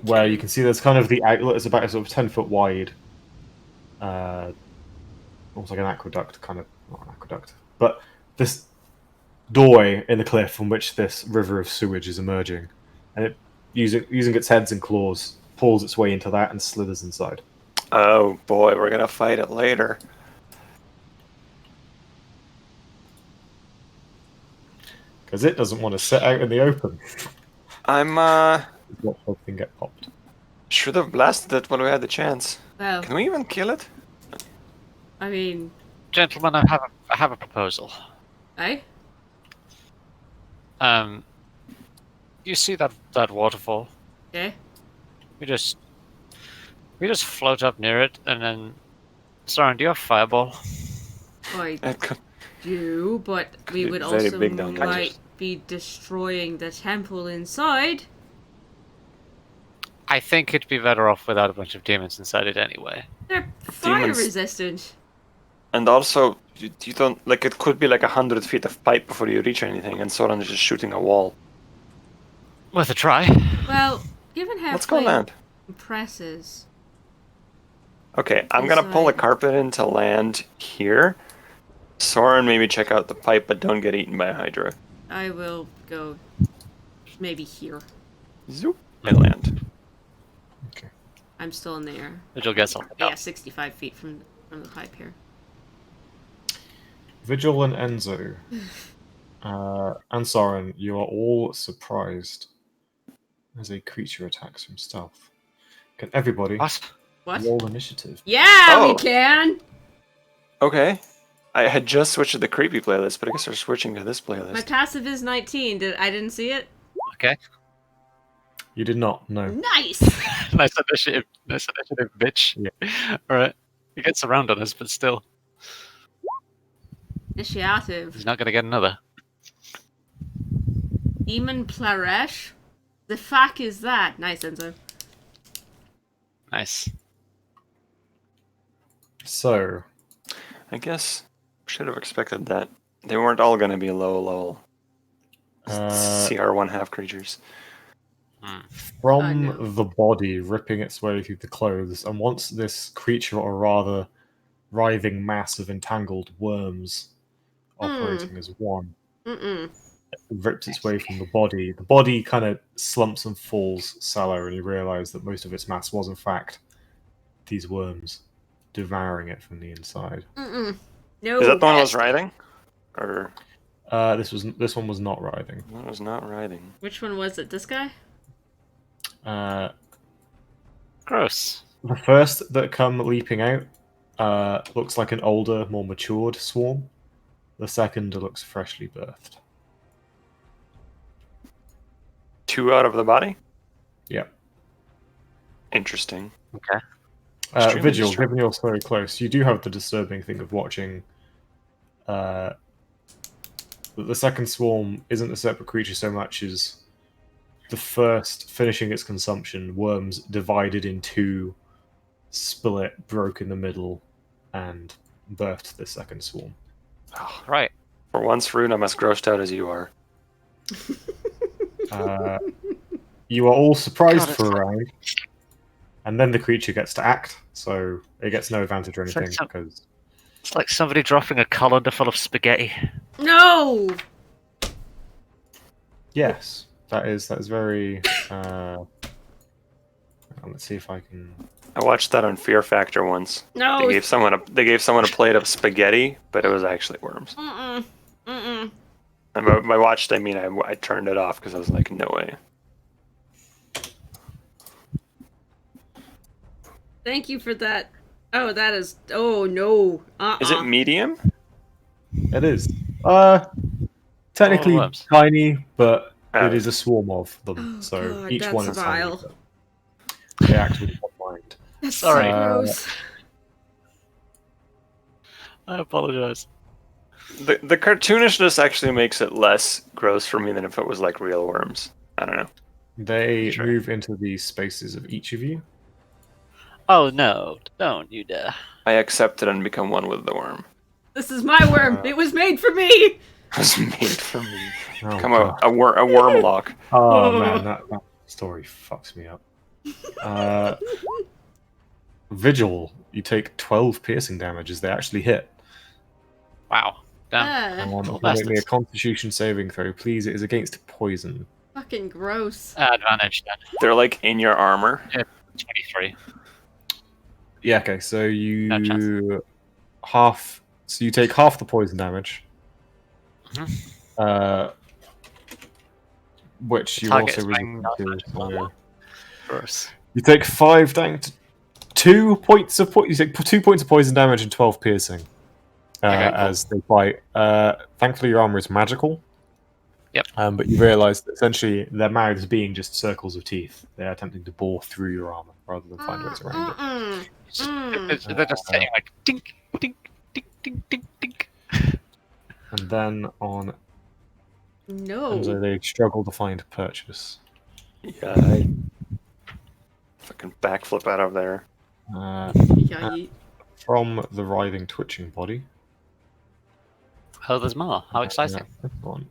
where you can see there's kind of the outlet is about sort of 10 foot wide, almost like an aqueduct, kind of not an aqueduct, but this doorway in the cliff from which this river of sewage is emerging, and it using its heads and claws pulls its way into that and slithers inside. Oh boy, we're gonna fight it later. Because it doesn't want to sit out in the open. I'm Watch something get popped. should have blasted it when we had the chance. Well, Can we even kill it? I mean, Gentlemen, I have a proposal. eh? You see that waterfall? Okay. We just float up near it, and then. Soren, do you have fireball? I It could- do, but we be would very also big down there. might be destroying the temple inside. I think it'd be better off without a bunch of demons inside it anyway. They're fire Demons- resistant. And also, you don't like it could be like 100 feet of pipe before you reach anything, and Soren is just shooting a wall. Worth a try. Well, given how Let's go flame land. compresses, Okay, I'm gonna pull a Inside. carpet in to land here. Soren, maybe check out the pipe, but don't get eaten by a Hydra. I will go maybe here. Zoop. I land. I'm still in the air. Vigil gets on. Yeah, 65 feet from the pipe here. Vigil and Enzo, and Soren, you are all surprised as a creature attacks from stealth. Can everybody What? What? roll initiative? Yeah, Oh. we can! Okay. I had just switched to the creepy playlist, but I guess we're switching to this My playlist. passive is 19. I didn't see it? Okay. You did not, no. Nice! Nice initiative, bitch. Yeah. Alright. He gets around on us, but still. Initiative. He's not gonna get another. Demon Plaresh? The fuck is that? Nice, Enzo. Nice. So, I guess should have expected that. They weren't all gonna be low CR 1/2 creatures. Hmm. I from know. the body ripping its way through the clothes, and once this creature, or rather writhing mass of entangled worms operating as one, Mm-mm. rips its way from the body kind of slumps and falls sallow, and you realise that most of its mass was in fact these worms devouring it from the inside. Mm-mm. No. Is that the one I was best. riding? Or This one was not writhing. that was not riding. Which one was it? This guy? Gross. The first that come leaping out looks like an older, more matured swarm. The second looks freshly birthed. 2 out of the body? Yep. Interesting. Okay. Extremely Vigil, disturbing. given you're so close, you do have the disturbing thing of watching that the second swarm isn't a separate creature so much as the first finishing its consumption, worms divided in two, split, broke in the middle, and birthed the second swarm. Oh, Right. for once, Rune, I'm as grossed out as you are. You are all surprised God, for it's a round, and then the creature gets to act, so it gets no advantage or anything Some- because It's like somebody dropping a colander full of spaghetti. No! Yes, that is very. Let's see if I can. I watched that on Fear Factor once. No! They gave someone a plate of spaghetti, but it was actually worms. Mm-mm. Mm-mm. And by watched, I mean I turned it off because I was like, no way. Thank you for that. Oh, that is... Oh, no. Is it medium? It is. Oh, Technically worms. tiny, but Oh. it is a swarm of them. Oh, so God, each that's one is tiny. vile. but They act with one mind. That's Sorry. so gross. I apologize. The cartoonishness actually makes it less gross for me than if it was like real worms. I don't know. They Sure. move into the spaces of each of you. Oh no! Don't you dare! I accept it and become one with the worm. This is my worm. It was made for me. It was made for me. Oh, Become God. a worm lock. Oh man, that story fucks me up. Vigil, you take 12 piercing damage as they actually hit. Wow. Damn. Ah, Make me a Constitution saving throw, please. It is against poison. fucking gross. Advantage then. They're like in your armor. 23. Yeah, okay, so No chance. you take half the poison damage. Mhm. Which you Target also is being resistant to. So Gross. you take 5 down to 2 points of you take 2 points of poison damage and 12 piercing. Okay, cool. As they bite. Thankfully your armor is magical. Yep. But you realise that essentially their mouths being just circles of teeth. They are attempting to bore through your armor rather than find ways around it. Mm-mm. They're just saying like dink, dink, dink, dink, dink, dink. And then on No. Enzo, they struggle to find purchase. Yeah, I fucking backflip out of there. Yikes. From the writhing, twitching body. Oh, there's more. How exciting. This one.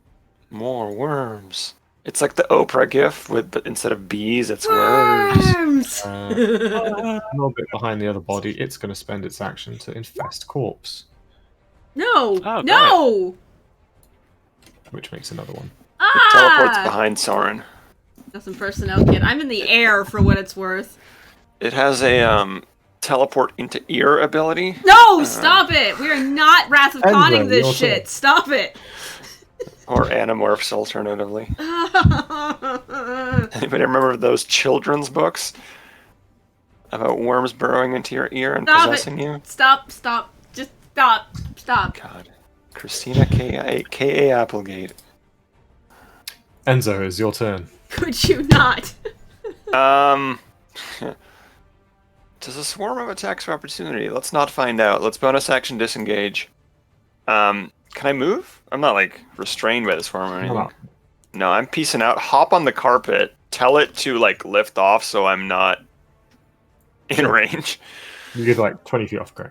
More worms. It's like the Oprah gif but instead of bees, it's worms. Worms! A little bit behind the other body, it's going to spend its action to infest corpse, No! Oh, No! which makes another one. It teleports Ah! behind Soren. Got some personnel kit. I'm in the air for what it's worth. It has a teleport into ear ability. No! Stop it! We are not Wrath of Enzo, Conning this your shit. turn. Stop it! Or Animorphs, alternatively. Anybody remember those children's books? About worms burrowing into your ear and Stop possessing you? Stop, stop. Just stop. Stop. God. Christina K.A. Applegate. Enzo, it's your turn. Could you not? Does a swarm have attacks of opportunity? Let's not find out. Let's bonus action disengage. Can I move? I'm not like restrained by the swarm or anything. No, I'm peacing out. Hop on the carpet. Tell it to like lift off so I'm not in range. You get like 20 feet off the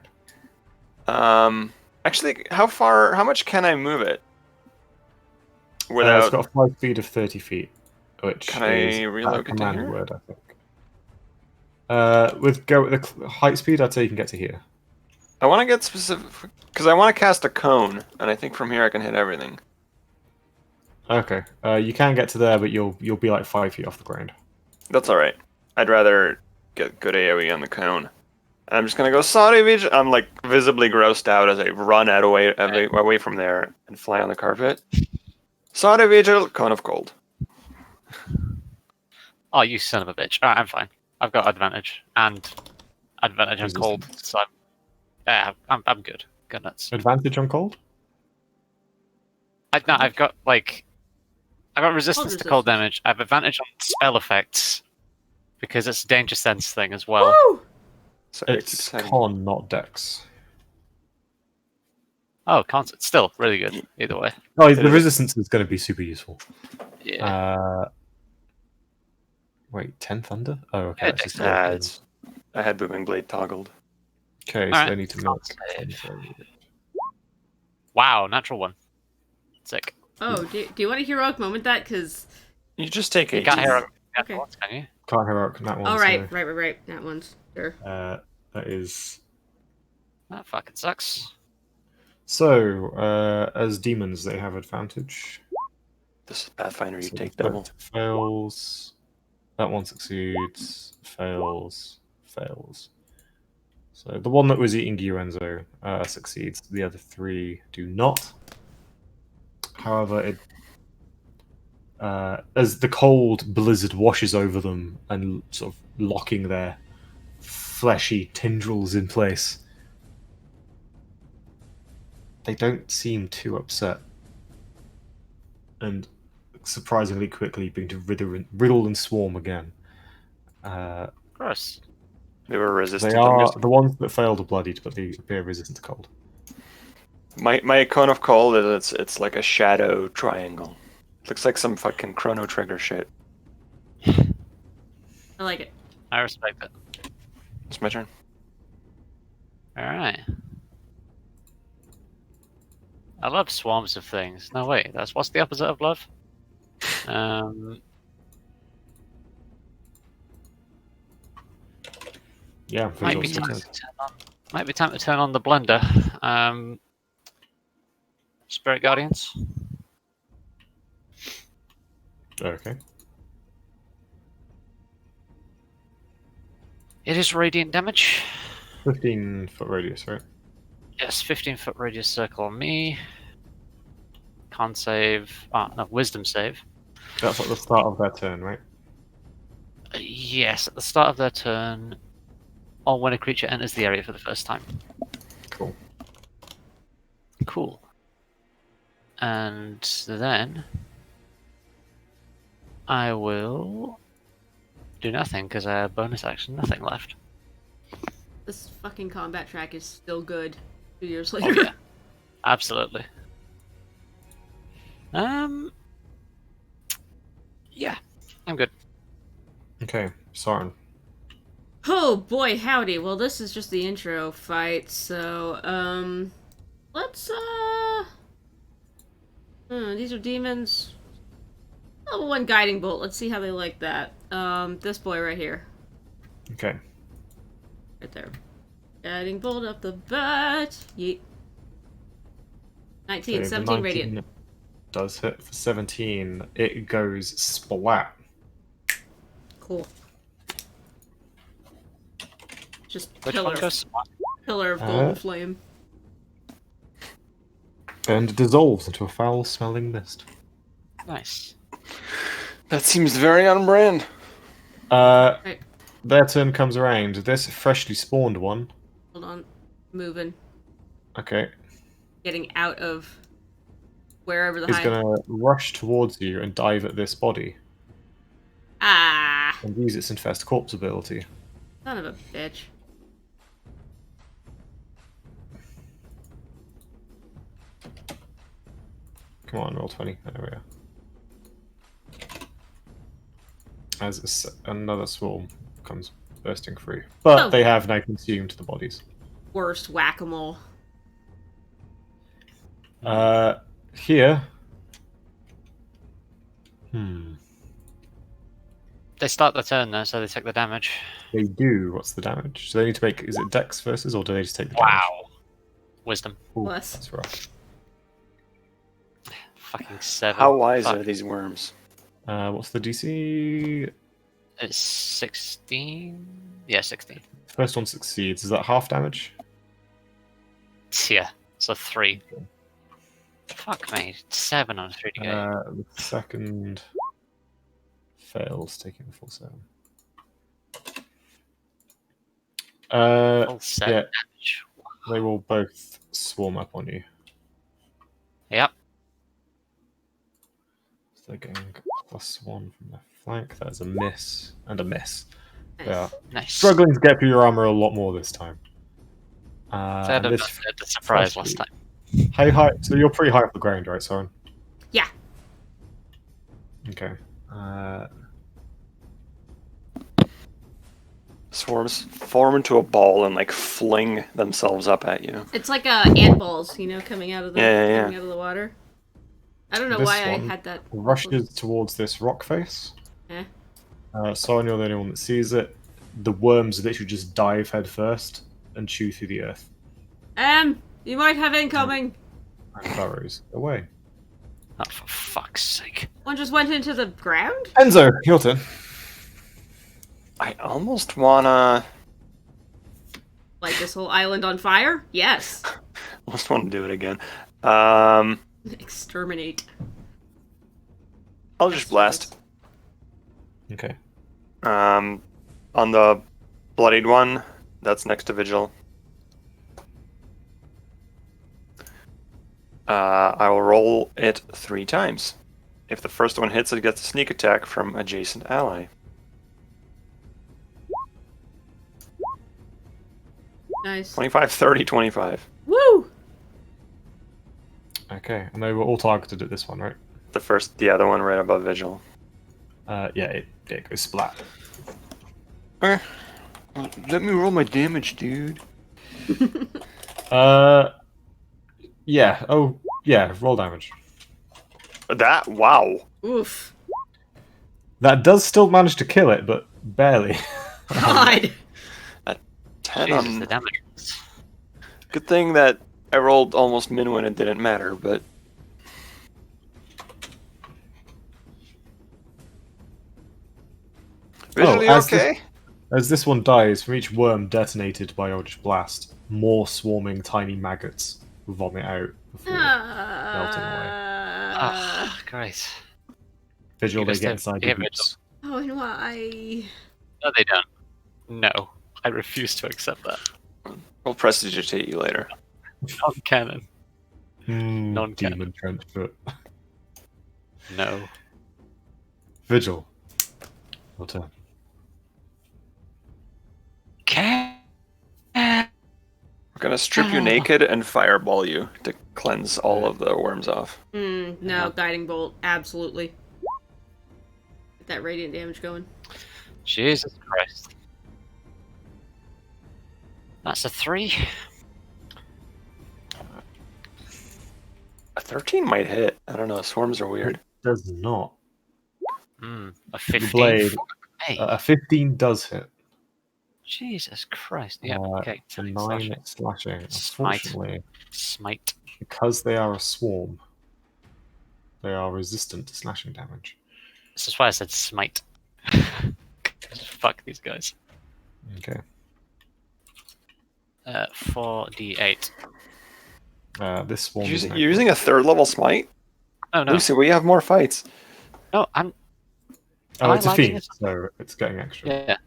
ground. Actually, how much can I move it? It's Without got a 5 speed of 30 feet, which Can I is relocate a to command here? word, I think. With the height speed, I'd say you can get to here. I want to get specific because I want to cast a cone, and I think from here I can hit everything. Okay, you can get to there, but you'll be like 5 feet off the ground. That's all right. I'd rather get good AOE on the cone. I'm just gonna go sorry, Vij. I'm like visibly grossed out as I run out away from there and fly on the carpet. Sorry, Vigil. Cone of cold. Oh, you son of a bitch. Alright, I'm fine. I've got advantage and advantage on cold, so I'm good. Go nuts. Advantage on cold? I've got resistance to cold damage. I have advantage on spell effects because it's a danger sense thing as well. Woo! So It's con, not dex. Oh, concert. Still really good. Either way. Oh, the resistance is going to be super useful. Yeah. Wait, 10 thunder? Oh, okay. Yeah, that's just I had booming blade toggled. okay, so Alright. they need to make. Wow, natural one. Sick. Oh, do you want a heroic moment that? Because... You just take You 8. can't hear Okay. once, can you? Can't heroic that one. Oh, right. That one's... Sure. That is. That fucking sucks. So, as demons, they have advantage. This is Pathfinder. You So take the double. fails. That one succeeds. Fails. Fails. So the one that was eating Gyurenzo succeeds. The other 3 do not. However, as the cold blizzard washes over them and sort of locking their fleshy tendrils in place, they don't seem too upset. And surprisingly quickly begin to riddle and swarm again. Gross. They were They resistant. are the ones that failed are bloodied, but they appear resistant to cold. My icon of cold is it's like a shadow triangle. Looks like some fucking Chrono Trigger shit. I like it. I respect it. It's my turn. Alright. I love swarms of things. No, wait, what's the opposite of love? Yeah, Might be time to turn on the blender. Spirit Guardians. Okay. It is radiant damage. 15-foot radius, right? Yes, 15-foot radius circle on me. Con save. Oh, no, wisdom save. That's at the start of their turn, right? Yes, at the start of their turn, or when a creature enters the area for the first time. Cool. Cool. And then I will do nothing because I have bonus action, nothing left. This fucking combat track is still good 2 years Oh later. yeah, absolutely. Yeah, I'm good. Okay, Soren. Oh boy, howdy. Well, this is just the intro fight, so, let's, these are demons. Level 1 Guiding Bolt. Let's see how they like that. This boy right here. Okay. Right there. Guiding Bolt up the butt. Yeet. 19, Okay, the 17 19 radiant. does hit for 17. It goes splat. Cool. Just Which pillar, one goes? pillar of golden flame. And dissolves into a foul-smelling mist. Nice. That seems very on brand. Right, Their turn comes around. This freshly spawned one. hold on. Moving. Okay. Getting out of wherever the Is high... gonna rush towards you and dive at this body. Ah! And use its infest corpse ability. Son of a bitch. Come on, roll 20. There we are. As another swarm comes bursting through. But Oh. they have now consumed the bodies. Worst whack-a-mole. Here. They start the turn there, so they take the damage. They do. What's the damage? So they need to make. Is it Dex versus, or do they just take the damage? Wow. Wisdom. Ooh, Bless. that's rough. Fucking 7. How wise Fuck. are these worms? What's the DC? It's 16? Yeah, 16. First one succeeds. Is that half damage? Yeah, so 3. Fuck me, 7 on 3d8. The second fails, taking the full 7. Full 7 yeah. damage. They will both swarm up on you. Yep. So they're getting +1 from their flank. That is a miss and a miss. Nice. They are Nice. struggling to get through your armor a lot more this time. Third And of this the surprise last time. how high? So you're pretty high off the ground, right, Soren? Yeah. Okay. Swarms form into a ball and like fling themselves up at you. It's like ant balls, you know, coming out of the Yeah. coming out of the water. I don't know This why I one had that. rushes towards this rock face. Eh. Soren, you're the only one that sees it. The worms literally just dive head first and chew through the earth. You might have incoming. And burrows away. Oh, for fuck's sake. One just went into the ground? Enzo, your turn. I almost wanna Light this whole island on fire? Yes. almost want to do it again. Exterminate. I'll just blast. Okay. On the bloodied one, that's next to Vigil. I will roll it 3 times. If the first one hits, it gets a sneak attack from adjacent ally. Nice. 25, 30, 25. Woo! Okay, and they were all targeted at this one, right? The other one right above Vigil. Yeah, it goes splat. Okay. Let me roll my damage, dude. Yeah. Oh, yeah. Roll damage. Wow. Oof. That does still manage to kill it, but barely. God! 10 Jesus, on... the damage. Good thing that I rolled almost min when it didn't matter, but... Visually okay? As this one dies, from each worm detonated by Eldritch Blast, more swarming tiny maggots vomit out before melting away. Ah, great. Visual, You they just get have- inside yeah, the boots. Oh, and why? No, they don't. No. I refuse to accept that. We'll prestidigitate you later. Non-canon. Non-canon. Demon trench foot. No. Vigil. Your turn. Okay. We're gonna strip you naked and fireball you to cleanse all of the worms off. No, guiding bolt, absolutely. Get that radiant damage going. Jesus Christ. That's a 3. A 13 might hit. I don't know, swarms are weird. Does not. A The 15. blade. Fuck me. A 15 does hit. Jesus Christ. Yeah, okay. It's a 9 slashing. Smite. Unfortunately, Smite. because they are a swarm, they are resistant to slashing damage. This is why I said smite. Fuck these guys. Okay. 4d8. This swarm is You're using a 3rd level smite? Oh no. Lucy, we have more fights. No, I'm. Oh, Am I it's a lagging fiend, it? so it's getting extra. Yeah.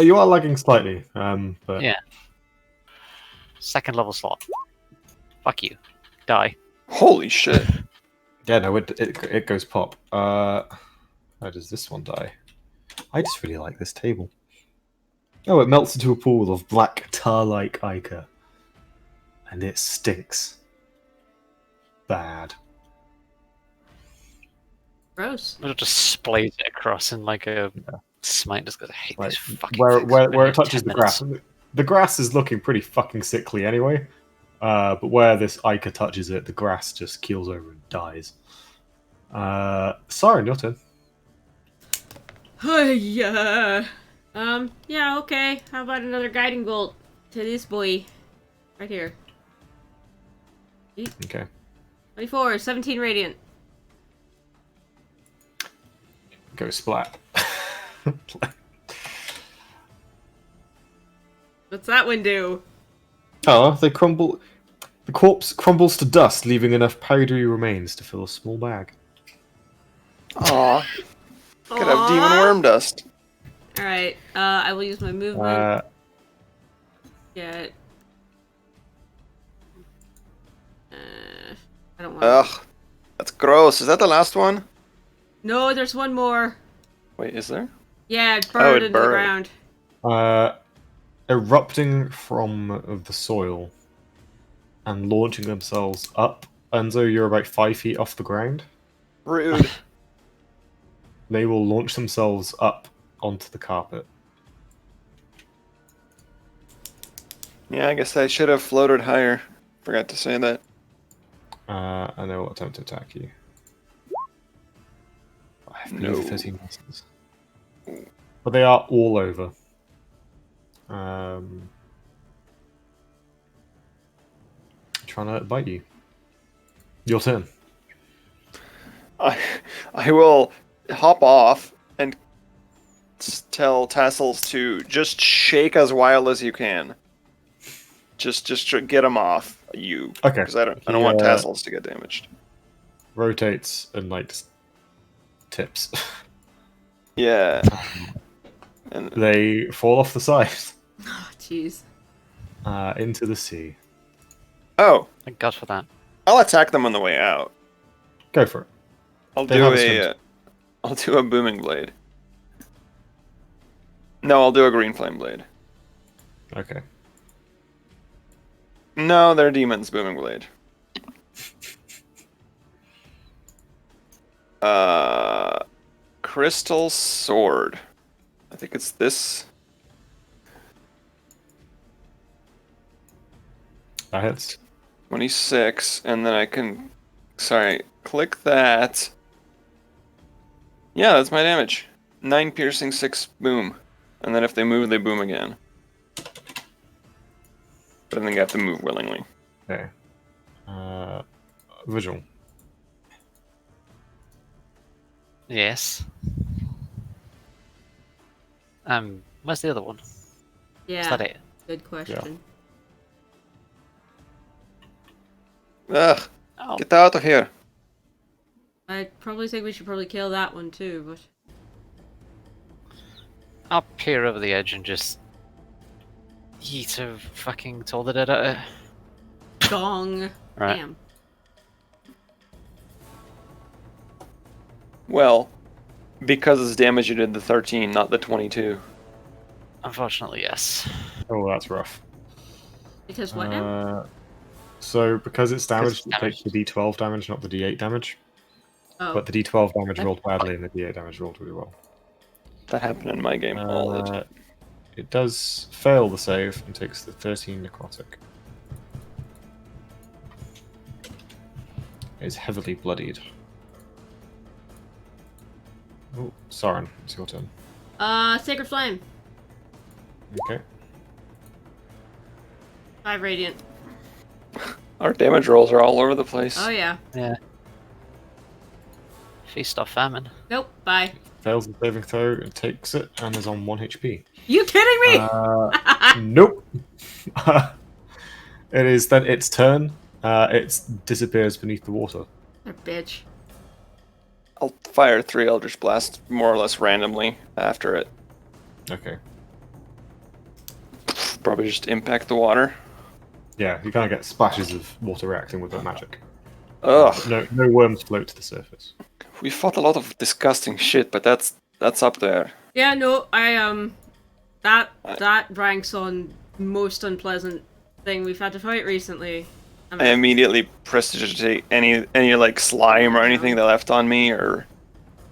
You are lagging slightly, but Yeah. 2nd level slot. Fuck you. Die. Holy shit. yeah, no, it goes pop. How does this one die? I just really like this table. Oh, it melts into a pool of black tar-like ichor, and it stinks. Bad. Gross. It'll just splays it across in like a smite just because I hate Like, these fucking where things. where, I've been where here it touches 10 the grass. The grass is looking pretty fucking sickly anyway. But where this ichor touches it, the grass just keels over and dies. Siren, your turn. Yeah. Yeah, okay. How about another guiding bolt to this boy? Right here. Okay. 24, 17 radiant. Go splat. What's that one do? Oh, they crumble. The corpse crumbles to dust, leaving enough powdery remains to fill a small bag. Aw. Could have demon worm dust. Alright, I will use my movement. Get... I don't want Ugh. That's gross. Is that the last one? No, there's one more. Wait, is there? Yeah, it burned it into the burned. ground. Erupting from the soil and launching themselves up. Enzo, you're about 5 feet off the ground. Rude. They will launch themselves up onto the carpet. Yeah, I guess I should have floated higher. Forgot to say that. And they will attempt to attack you. I believe No. 13 misses. But they are all over. trying to bite you. Your turn. I will hop off and tell Tassels to just shake as wild as you can. Just get him off you. Okay. Because I don't He, want Tassels to get damaged. Rotates and like just tips. Yeah. And They fall off the side Oh, jeez. into the sea. oh, Thank God for that. I'll attack them on the way out. Go for it. I'll They do have a swim a I'll do a booming blade. No, I'll do a green flame blade. Okay. No, they're demons. Booming blade. Crystal sword. I think it's this. That hits. 26, and then I can. Sorry, click that. Yeah, that's my damage. 9 piercing, 6 boom. And then if they move, they boom again. But I think I have to move willingly. Okay. Vigil. Yes. Where's the other one? Yeah. Is that it? Good question. Ugh, Oh, get out of here. I probably think we should probably kill that one too, but I'll peer over the edge and just yeet a fucking Toll the Dead at it. gong. Right. Damn. Well, because it's damage, you did the 13, not the 22. Unfortunately, yes. Oh, that's rough. Because what now? So, because it's damaged, it damaged. takes the d12 damage, not the d8 damage. Oh. But the d12 damage rolled badly, and the d8 damage rolled really well. That happened in my game all the time. It does fail the save and takes the 13 necrotic. It's heavily bloodied. Oh, Soren, it's your turn. Sacred Flame. Okay. 5 radiant. Our damage rolls are all over the place. Oh yeah. Yeah. Feast off famine. Nope. Bye. Fails the saving throw, it takes it, and is on 1 HP. You kidding me? Nope. It is then its turn. It disappears beneath the water. A bitch. I'll fire 3 Eldritch Blasts more or less randomly after it. Okay. Probably just impact the water. Yeah, you kind of get splashes of water reacting with that magic. Ugh. No worms float to the surface. We fought a lot of disgusting shit, but that's up there. Yeah. No. That ranks on most unpleasant thing we've had to fight recently. I immediately prestidigitate any like slime or anything that left on me, or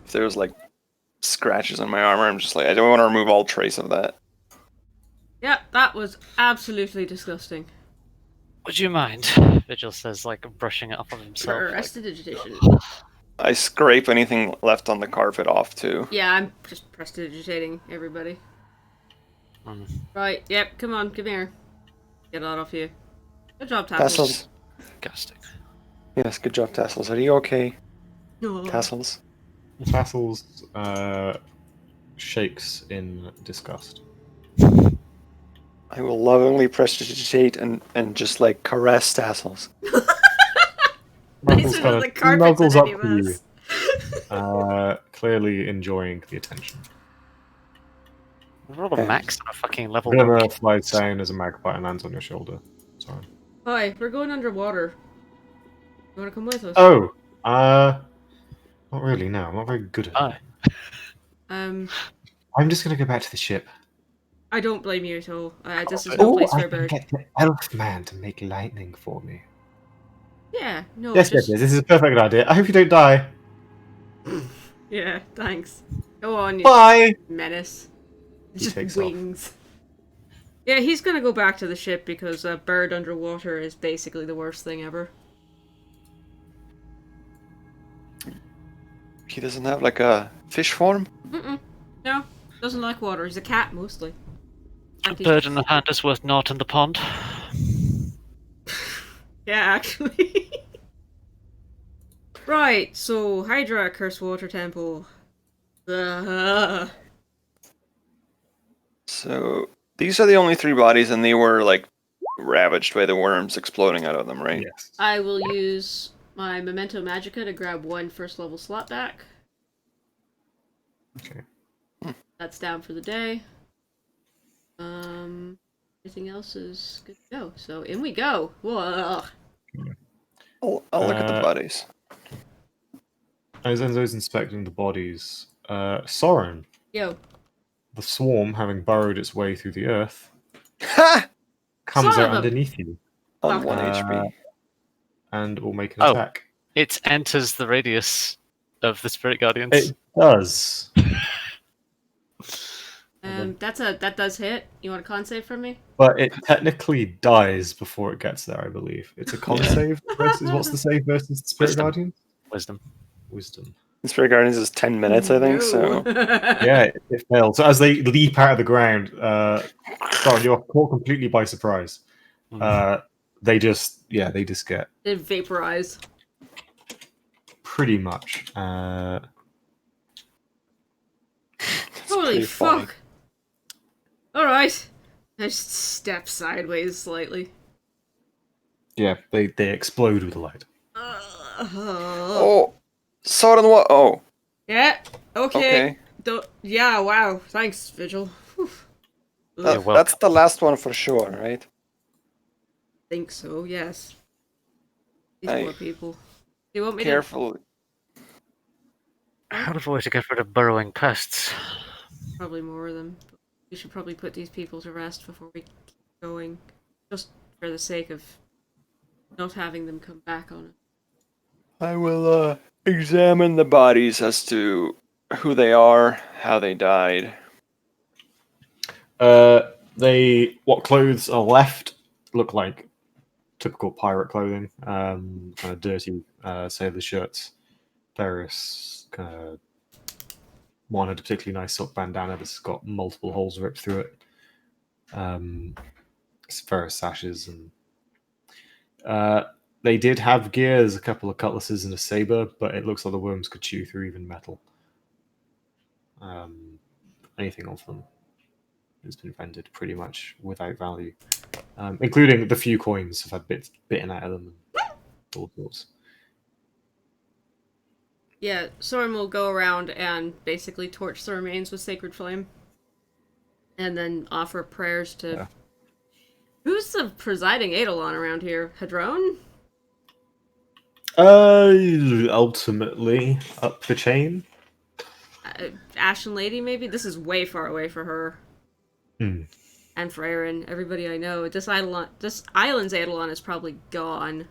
if there was like scratches on my armor. I'm just like, I don't want to remove all trace of that. Yeah, that was absolutely disgusting. Would you mind? Vigil says, like, brushing it off of himself. Like, Prestidigitation. I scrape anything left on the carpet off too. Yeah, I'm just prestidigitating everybody. Right, yep, come on, come here. Get that off you. Good job, Tassels. Tassels. disgusting. Yes, good job, Tassels. Are you okay, No. Tassels? Tassels shakes in disgust. I will lovingly prestidigitate and just like caress Tassels. Nicer than the carpets snuggles than up any of to us. you, clearly enjoying the attention. Roll a max on a fucking level Glimmer 1. flies down as a magpie and lands on your shoulder. Sorry. Hi, we're going underwater. You wanna come with us? Oh, not really. No, I'm not very good at it. Hi. I'm just gonna go back to the ship. I don't blame you at all. This is no place I for a can bird. get the elf man to make lightning for me. Yeah, no, Yes, just... yes. This is a perfect idea. I hope you don't die. Yeah, thanks. Go on, you Bye. menace. He Just takes off. wings. Yeah, he's gonna go back to the ship because a bird underwater is basically the worst thing ever. He doesn't have like a fish form? Mm-mm. No, doesn't like water. He's a cat, mostly. A bird in the hand is worth naught in the pond. Yeah, actually. Right, so Hydra, Cursed Water Temple. Uh, So these are the only 3 bodies, and they were like ravaged by the worms exploding out of them, right? Yes. I will use my Memento Magica to grab 1 first level slot back. Okay. That's down for the day. Everything else is good to go. So in we go. Whoa. I'll look at the Uh, bodies. As Enzo's inspecting the bodies, Soren, Yo. the swarm, having burrowed its way through the earth, Ha! comes Son out of a- underneath you On Fuck. 1 HP. and will make an Oh. attack. It enters the radius of the Spirit Guardians. It does. That does hit. You want a con save from me? But it technically dies before it gets there, I believe. It's a con Yeah. save versus what's the save versus the Spirit Wisdom. Guardian? Wisdom. Wisdom. Spirit Guardians is 10 minutes, I think. So Yeah, it failed. So as they leap out of the ground, sorry, you're caught completely by surprise. They just get It vaporize. pretty much. Holy pretty funny. fuck. Alright. I just step sideways slightly. Yeah, they explode with light. Oh, Soren, what? Oh, Yeah. Okay. okay. Yeah. Wow. Thanks, Vigil. Whew. You're Ugh, welcome. That's the last one for sure, right? think so. Yes. These Hey. poor people. Do you want me Careful. How of a way to get rid of burrowing pests? to? Probably more of them. We should probably put these people to rest before we keep going, just for the sake of not having them come back on us. I will examine the bodies as to who they are, how they died. What clothes are left look like typical pirate clothing, kind of dirty sailor shirts, various kind of one had a particularly nice silk bandana that's got multiple holes ripped through it. Various sashes and they did have gear. There's a couple of cutlasses and a saber, but it looks like the worms could chew through even metal. Anything of them has been rendered pretty much without value, including the few coins have had bits bitten out of them. And all sorts. Yeah, Soren will go around and basically torch the remains with sacred flame, and then offer prayers to. Yeah. Who's the presiding Eidolon around here? Hadron? Ultimately up the chain. Ashen Lady, maybe? This is way far away for her. And for Aaron, everybody I know. This island's Eidolon is probably gone.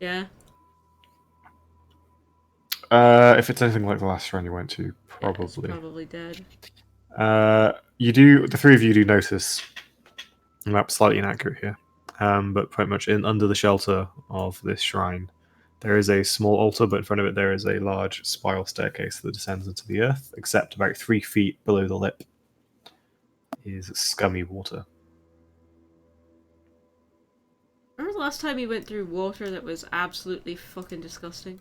Yeah? If it's anything like the last run you went to, Yeah, it's probably. probably dead. The three of you do notice, and that's slightly inaccurate here, but pretty much under the shelter of this shrine, there is a small altar, but in front of it there is a large spiral staircase that descends into the earth, except about 3 feet below the lip is scummy water. Remember the last time you went through water that was absolutely fucking disgusting?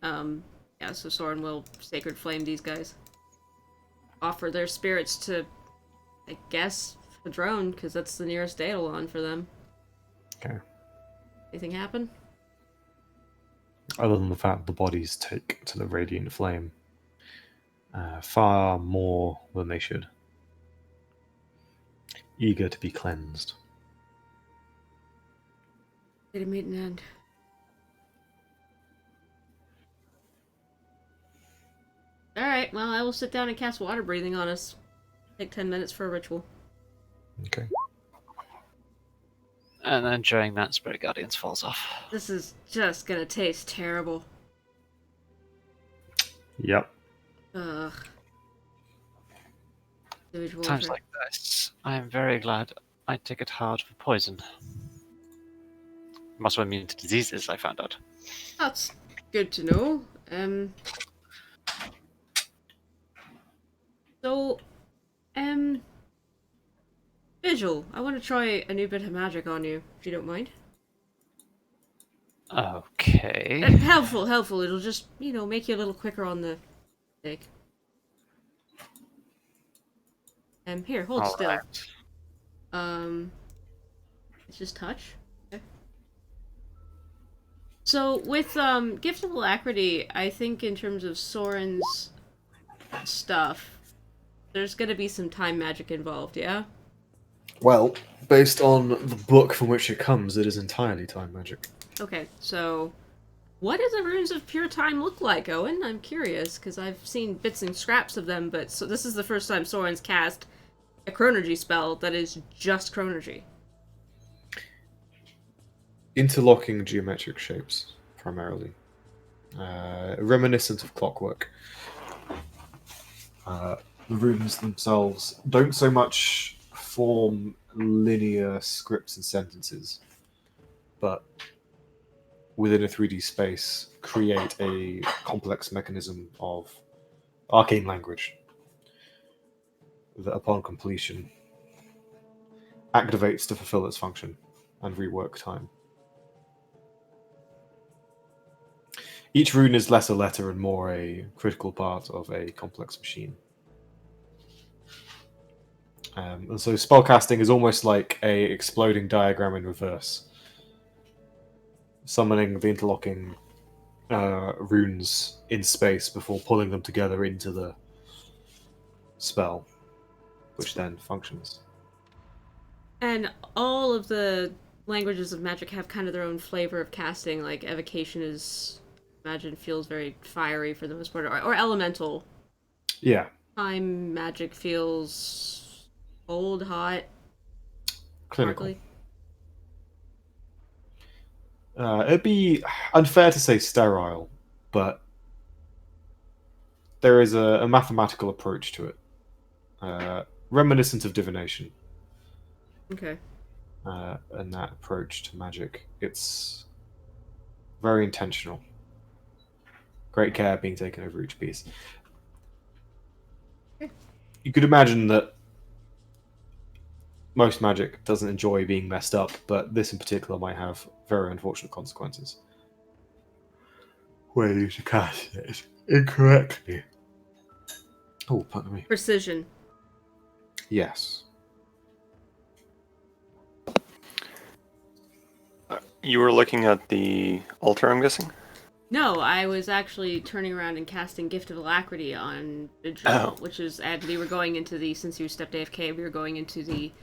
Yeah, so Soren will sacred flame these guys. Offer their spirits to, I guess, Hadron, because that's the nearest Eidolon for them. Okay. Anything happen? Other than the fact the bodies take to the radiant flame far more than they should. Eager to be cleansed. Did it meet an end? Alright, well, I will sit down and cast water breathing on us. Take 10 minutes for a ritual. Okay. And then during that, Spirit Guardians falls off. This is just gonna taste terrible. Yep. Ugh. Sewage water. Times like this, I am very glad I take it hard for poison. I'm also immune to diseases, I found out. That's good to know. So, Vigil, I want to try a new bit of magic on you, if you don't mind. Okay. Helpful. It'll just, make you a little quicker on the stick. Here, hold still. Alright. It's just touch. Okay. So with Gift of Alacrity, I think in terms of Soren's stuff, there's gonna be some time magic involved, yeah? Well, based on the book from which it comes, it is entirely time magic. Okay, so what do the runes of pure time look like, Owen? I'm curious, because I've seen bits and scraps of them, but so this is the first time Soren's cast a chronergy spell that is just chronergy. Interlocking geometric shapes, primarily. Reminiscent of clockwork. The runes themselves don't so much form linear scripts and sentences, but within a 3D space, create a complex mechanism of arcane language that, upon completion, activates to fulfill its function and rework time. Each rune is less a letter and more a critical part of a complex machine. And so spellcasting is almost like a exploding diagram in reverse. Summoning the interlocking runes in space before pulling them together into the spell, which then functions. And all of the languages of magic have kind of their own flavor of casting. Like evocation is, imagine, feels very fiery for the most part, or elemental. Yeah. Time magic feels cold, hot, Clinical. sparkly. It'd be unfair to say sterile, but there is a mathematical approach to it, reminiscent of divination. Okay. And that approach to magic, it's very intentional. Great care being taken over each piece. You could imagine that most magic doesn't enjoy being messed up, but this in particular might have very unfortunate consequences. Where you cast it incorrectly. Oh, pardon me. Precision. Yes. You were looking at the altar, I'm guessing? No, I was actually turning around and casting Gift of Alacrity on Vigil, which is, and we were going into the, since you stepped AFK, we were going into the,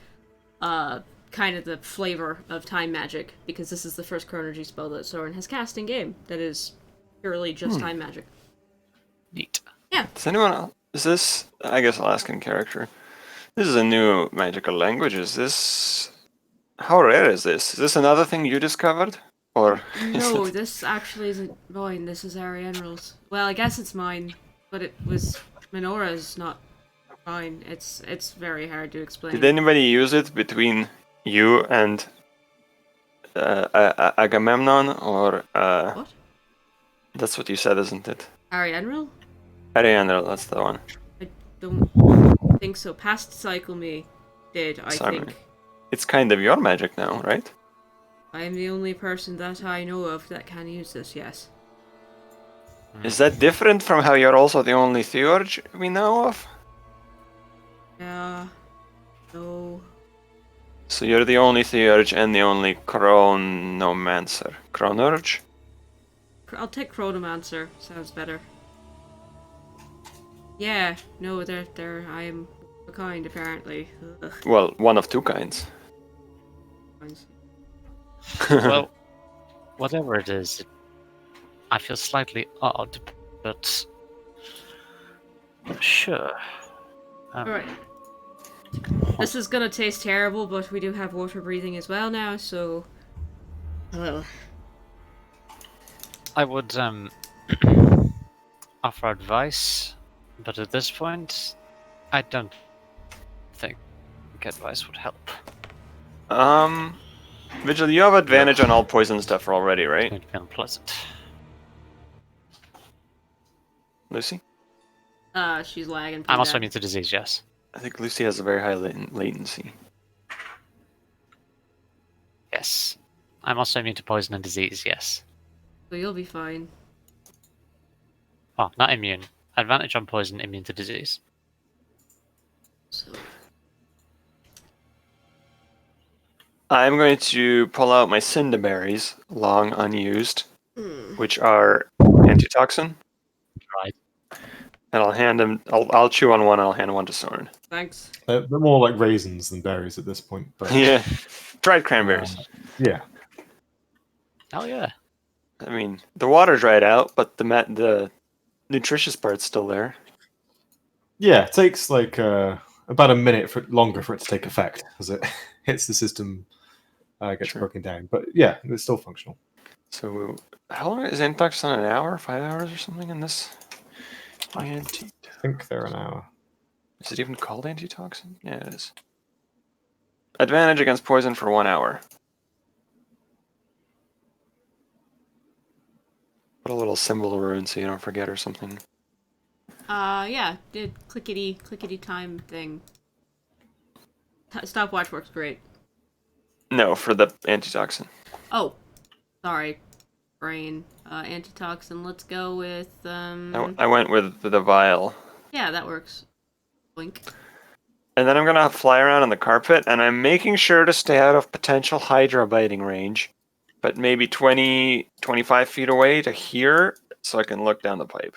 kind of the flavor of time magic, because this is the first chronergy spell that Soren has cast in game that is purely just time magic. Neat. Yeah. Does anyone else? Is this, I guess I'll ask in character. This is a new magical language. Is this... How rare is this? Is this another thing you discovered? Or No, is it... this actually isn't mine. This is Arianral's. Well, I guess it's mine, but it was Minora's, not mine. It's very hard to explain. Did anybody use it between you and Agamemnon, or What? that's what you said, isn't it? Arianral? Ariandel, that's the one. I don't think so. Past cycle me did, I Sorry. think. It's kind of your magic now, right? I am the only person that I know of that can use this, yes. Is that different from how you're also the only Theurge we know of? Yeah. No. So you're the only Theurge and the only Chronomancer. Chronorge? I'll take Chronomancer. Sounds better. Yeah. No, they're I am a kind, apparently. Ugh. Well, one of two kinds. Well, whatever it is, I feel slightly odd, but sure. Alright. This is gonna taste terrible, but we do have water breathing as well now, so... Well... I would offer advice, but at this point, I don't think advice would help. Vigil, you have advantage on all poison stuff already, right? It would be unpleasant. Lucy? She's lagging. I'm also immune to disease, yes. I think Lucy has a very high latency. I'm also immune to poison and disease, yes. So you'll be fine. Oh, not immune. Advantage on poison, immune to disease. So I'm going to pull out my Cinderberries, long unused, hmm. which are antitoxin, Right. and I'll hand them. I'll chew on one. And I'll hand one to Soren. Thanks. They're more like raisins than berries at this point. But Yeah, dried cranberries. yeah, Oh yeah. I mean, the water dried out, but the nutritious part's still there. yeah, it takes like about a minute longer for it to take effect as it hits the system, gets Sure. broken down. But yeah, it's still functional. So, how long is antitoxin? An hour, 5 hours, or something in this? I think they're an hour. Is it even called antitoxin? Yeah, it is. Advantage against poison for 1 hour. Put a little symbol rune so you don't forget or something. Yeah, did clickety time thing. Stopwatch works great. No, for the antitoxin. Oh, sorry, brain. Antitoxin. Let's go with I went with the vial. Yeah, that works. Blink. And then I'm gonna fly around on the carpet, and I'm making sure to stay out of potential Hydra biting range, but maybe 20, 25 feet away to here, so I can look down the pipe.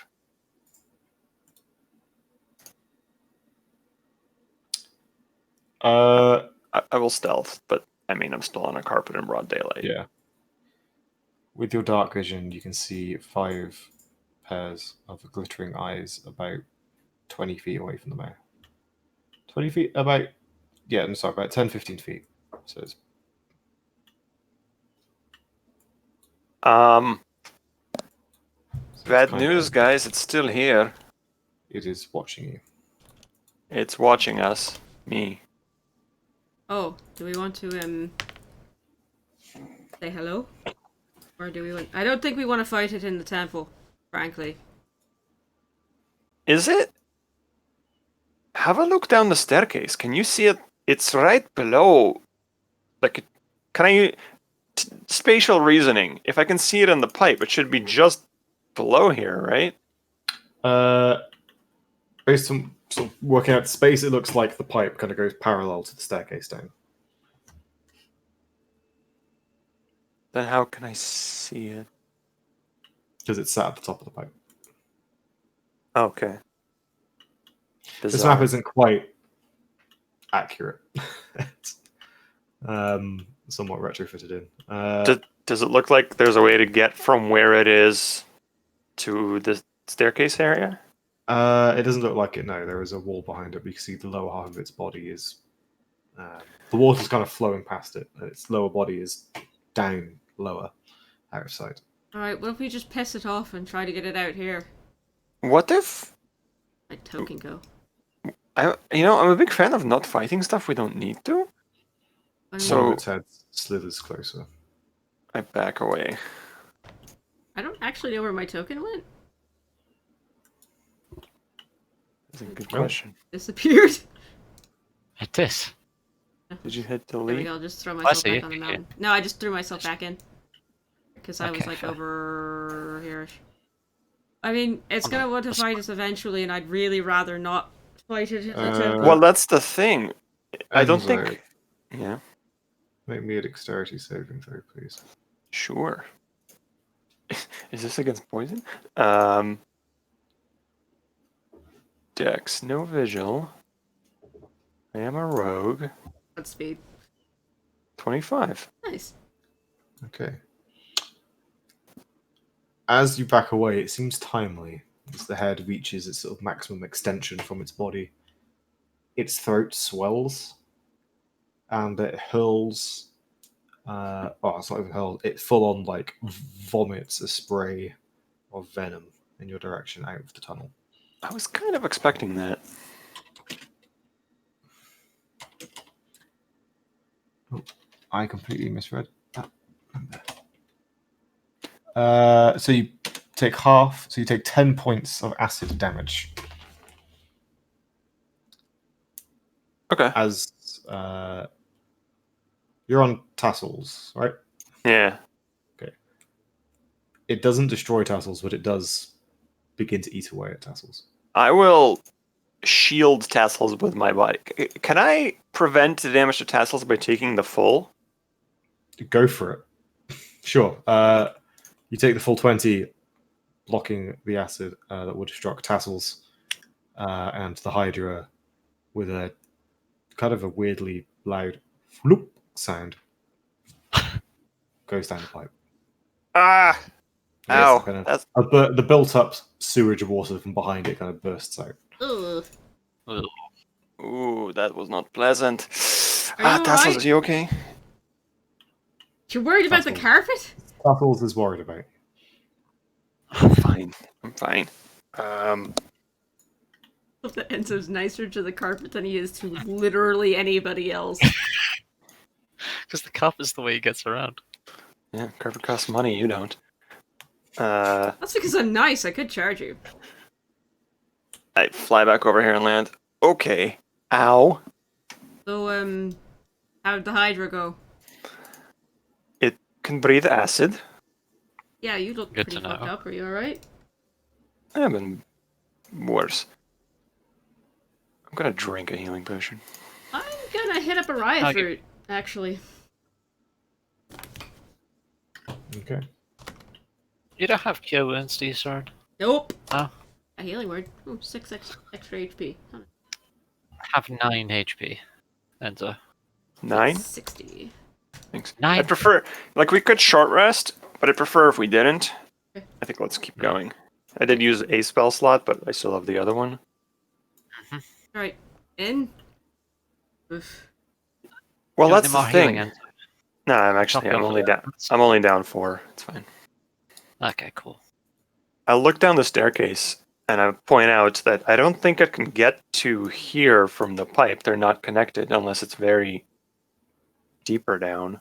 I will stealth, but I mean, I'm still on a carpet in broad daylight. Yeah. With your dark vision, you can see 5 pairs of glittering eyes about 20 feet away from the mouth. 20 feet? About 10, 15 feet. So it's Bad kind news, of- guys. It's still here. It is watching you. It's watching us. Me. Oh, do we want to say hello? Or do we want... I don't think we want to fight it in the temple, frankly. Is it? Have a look down the staircase. Can you see it? It's right below. Like, can I... spatial reasoning. If I can see it in the pipe, it should be just below here, right? Based on sort of working out the space, it looks like the pipe kind of goes parallel to the staircase down. Then how can I see it? Because it's sat at the top of the pipe. Okay. This Bizarre. map isn't quite accurate. It's, somewhat retrofitted in. Does it look like there's a way to get from where it is to the staircase area? It doesn't look like it, no. There is a wall behind it, but you can see the lower half of its body is... the water's kind of flowing past it, and its lower body is down lower, out of sight. Alright, what if we just piss it off and try to get it out here? What if... Like token go. I'm a big fan of not fighting stuff we don't need to. I mean, So- One of its head slithers closer. I back away. I don't actually know where my token went. That's a good Oh. question. Disappeared. It is. Did you hit There we delete? go, I'll just throw I myself see back it, on the okay. mountain. No, I just threw myself back in. Because I was Okay, like fair. over here. I mean, it's Oh, gonna no, want to that's fight us eventually, and I'd really rather not fight it at the Uh, temple. Well, that's the thing. I don't Enzo, think... Yeah, Make me a dexterity saving throw, please. sure. Is this against poison? Dex, no visual. I am a rogue. At speed. 25. Nice. Okay. As you back away, it seems timely as the head reaches its sort of maximum extension from its body. Its throat swells, and it hurls. It's not even hurls. It full on like vomits a spray of venom in your direction out of the tunnel. I was kind of expecting that. I completely misread that. So you take half. So you take 10 points of acid damage Okay. as you're on tassels, right? Yeah. It doesn't destroy tassels, but it does begin to eat away at tassels. I will shield tassels with my body. Can I prevent the damage to tassels by taking the full? Go for it. Sure. You take the full 20, blocking the acid that would struck tassels, and the Hydra with a kind of a weirdly loud floop sound goes down the pipe. Ah! Yes, Ow! kind of, That's the built-up sewage water from behind it kind of bursts out. Ugh. ooh, that was not pleasant. Are you tassels, alright? are you okay? You're worried about the Tassels. carpet? Tassels is worried about. I'm fine. I'm fine. Hope that Enzo's nicer to the carpet than he is to literally anybody else. Because the carpet's the way he gets around. Yeah, carpet costs money. You don't. That's because I'm nice. I could charge you. I fly back over here and land. Okay. Ow. So, how'd the Hydra go? It can breathe acid. Yeah, you look Good pretty to fucked know. up. Are you alright? I have been worse. I'm gonna drink a healing potion. I'm gonna hit up a riot Okay. fruit, actually. Okay. You don't have cure wounds, do you, Soren? Nope. Oh. A healing word. Oh, 6 extra HP. Huh. Have 9 HP. Enter. 9? 60. Thanks. 9? I prefer, like, we could short rest, but I prefer if we didn't. Okay. I think let's keep going. I did use a spell slot, but I still have the other one. Alright. In. Oof. Well, Do you want that's any the more healing, thing. Enter? No, I'm Not only going down. I'm only down 4. It's fine. Okay, cool. I look down the staircase and I point out that I don't think I can get to here from the pipe. They're not connected unless it's very deeper down.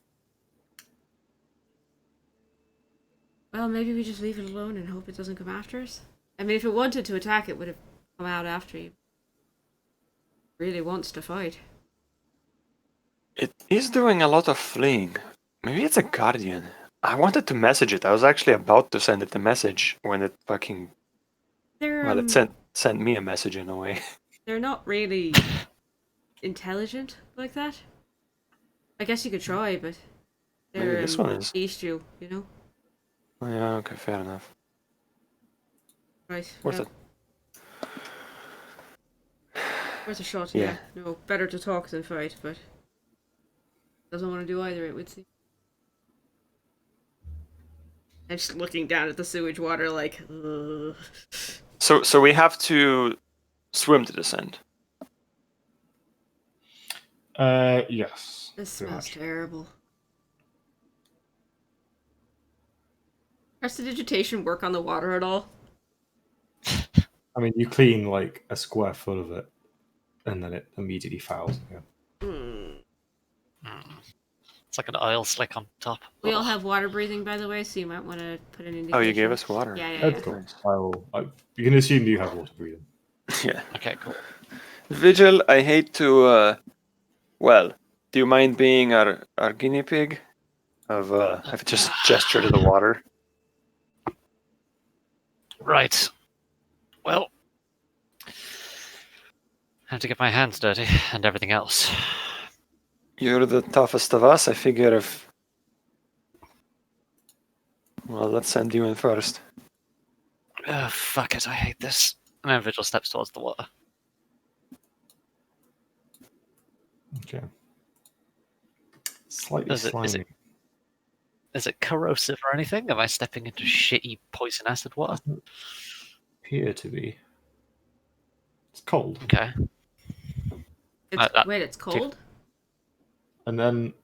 Well, maybe we just leave it alone and hope it doesn't come after us. I mean, if it wanted to attack, it would have come out after you. Really wants to fight. It is doing a lot of fleeing. Maybe it's a guardian. I wanted to message it. I was actually about to send it a message when it fucking They're well, it sent me a message in a way. they're not really intelligent like that. I guess you could try, but Maybe they're this one is. bestial, you know. Oh, yeah, okay, fair enough. Right. Worth well, it. Worth a shot. Yeah. Yeah. No, better to talk than fight, but doesn't want to do either. It would seem. I'm just looking down at the sewage water, like. Ugh. So we have to swim to descend. Yes. This pretty smells much. terrible. Prestidigitation work on the water at all? I mean, you clean like a square foot of it, and then it immediately fouls again. It's like an oil slick on top. We all Ugh. have water breathing, by the way, so you might want to put an indication. Oh, you gave us water. Yeah, yeah, That's yeah. cool. You can assume you have water breathing. Yeah. Okay, cool. Vigil, I hate to. Well, do you mind being our guinea pig? I've just gestured to the water. Right. Well, I have to get my hands dirty and everything else. You're the toughest of us. I figure if. Well, let's send you in first. Fuck it, I hate this. And then Vigil steps towards the water. Okay. Slightly Is it- slimy. is it- Is it corrosive or anything? Am I stepping into shitty poison acid water? Doesn't appear to be. It's cold, Okay. Wait, it's cold? and then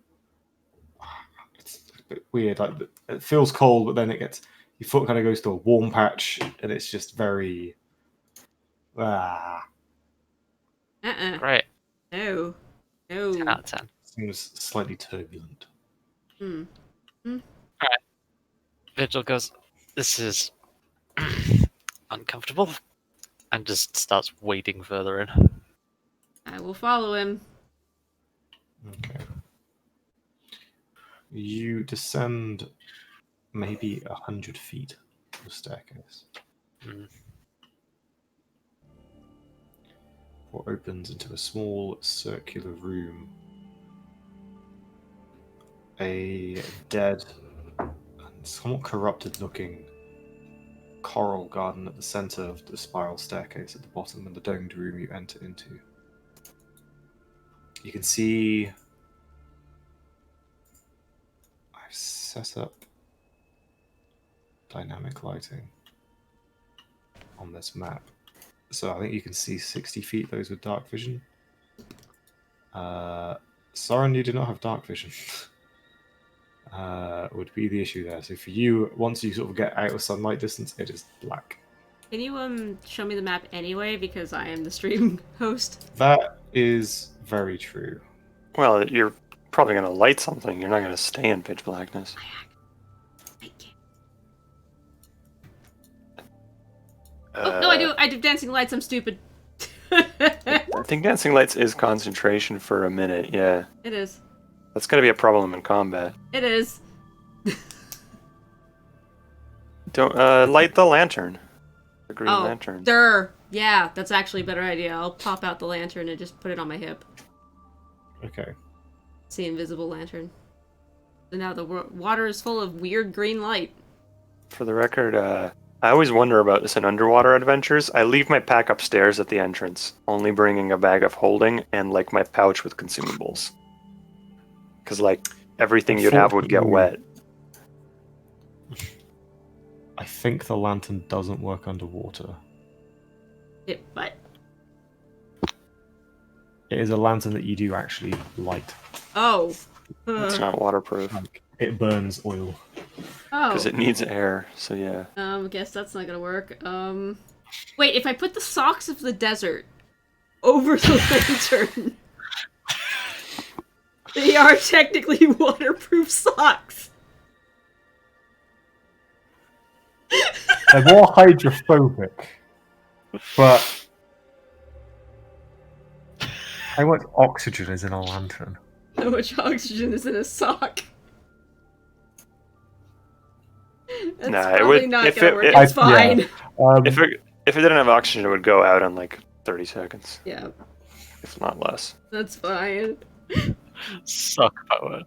it's a bit weird. Like it feels cold, but then it gets your foot kind of goes to a warm patch, and it's just very. Great. No. No. 10 out of 10. Seems slightly turbulent. Hmm. Vigil goes, this is uncomfortable, and just starts wading further in. I will follow him. Okay. You descend maybe 100 feet of the staircase. Mm. What opens into a small circular room. A dead and somewhat corrupted looking coral garden at the center of the spiral staircase at the bottom, and the domed room you enter into. You can see I've set up dynamic lighting on this map. So I think you can see 60 feet, those with dark vision. Soren, you do not have dark vision. Would be the issue there. So for you, once you sort of get out of sunlight distance, it is black. Can you show me the map anyway, because I am the stream host? That is very true. Well, you're probably going to light something. You're not going to stay in pitch blackness. Oh, no, I do dancing lights, I'm stupid. I think dancing lights is concentration for a minute, yeah. It is. That's going to be a problem in combat. It is. Don't light the lantern. The green Oh, lantern. yeah, that's actually a better idea. I'll pop out the lantern and just put it on my hip. Okay. It's the invisible lantern. So now the water is full of weird green light. For the record, I always wonder about this in underwater adventures. I leave my pack upstairs at the entrance, only bringing a bag of holding and like my pouch with consumables. Because like everything you'd have would get wet. I think the lantern doesn't work underwater. But It is a lantern that you do actually light. oh, It's not waterproof. Like, it burns oil. Because it needs air, so yeah. Guess that's not gonna work. Wait, if I put the socks of the desert over the lantern, they are technically waterproof socks. They're more hydrophobic, but how much oxygen is in a lantern? How much oxygen is in a sock? That's Nah, it probably would- not if gonna it- work. it- It's fine. Yeah. If it didn't have oxygen, it would go out in like 30 seconds, Yeah, if not less. that's fine. Suck power.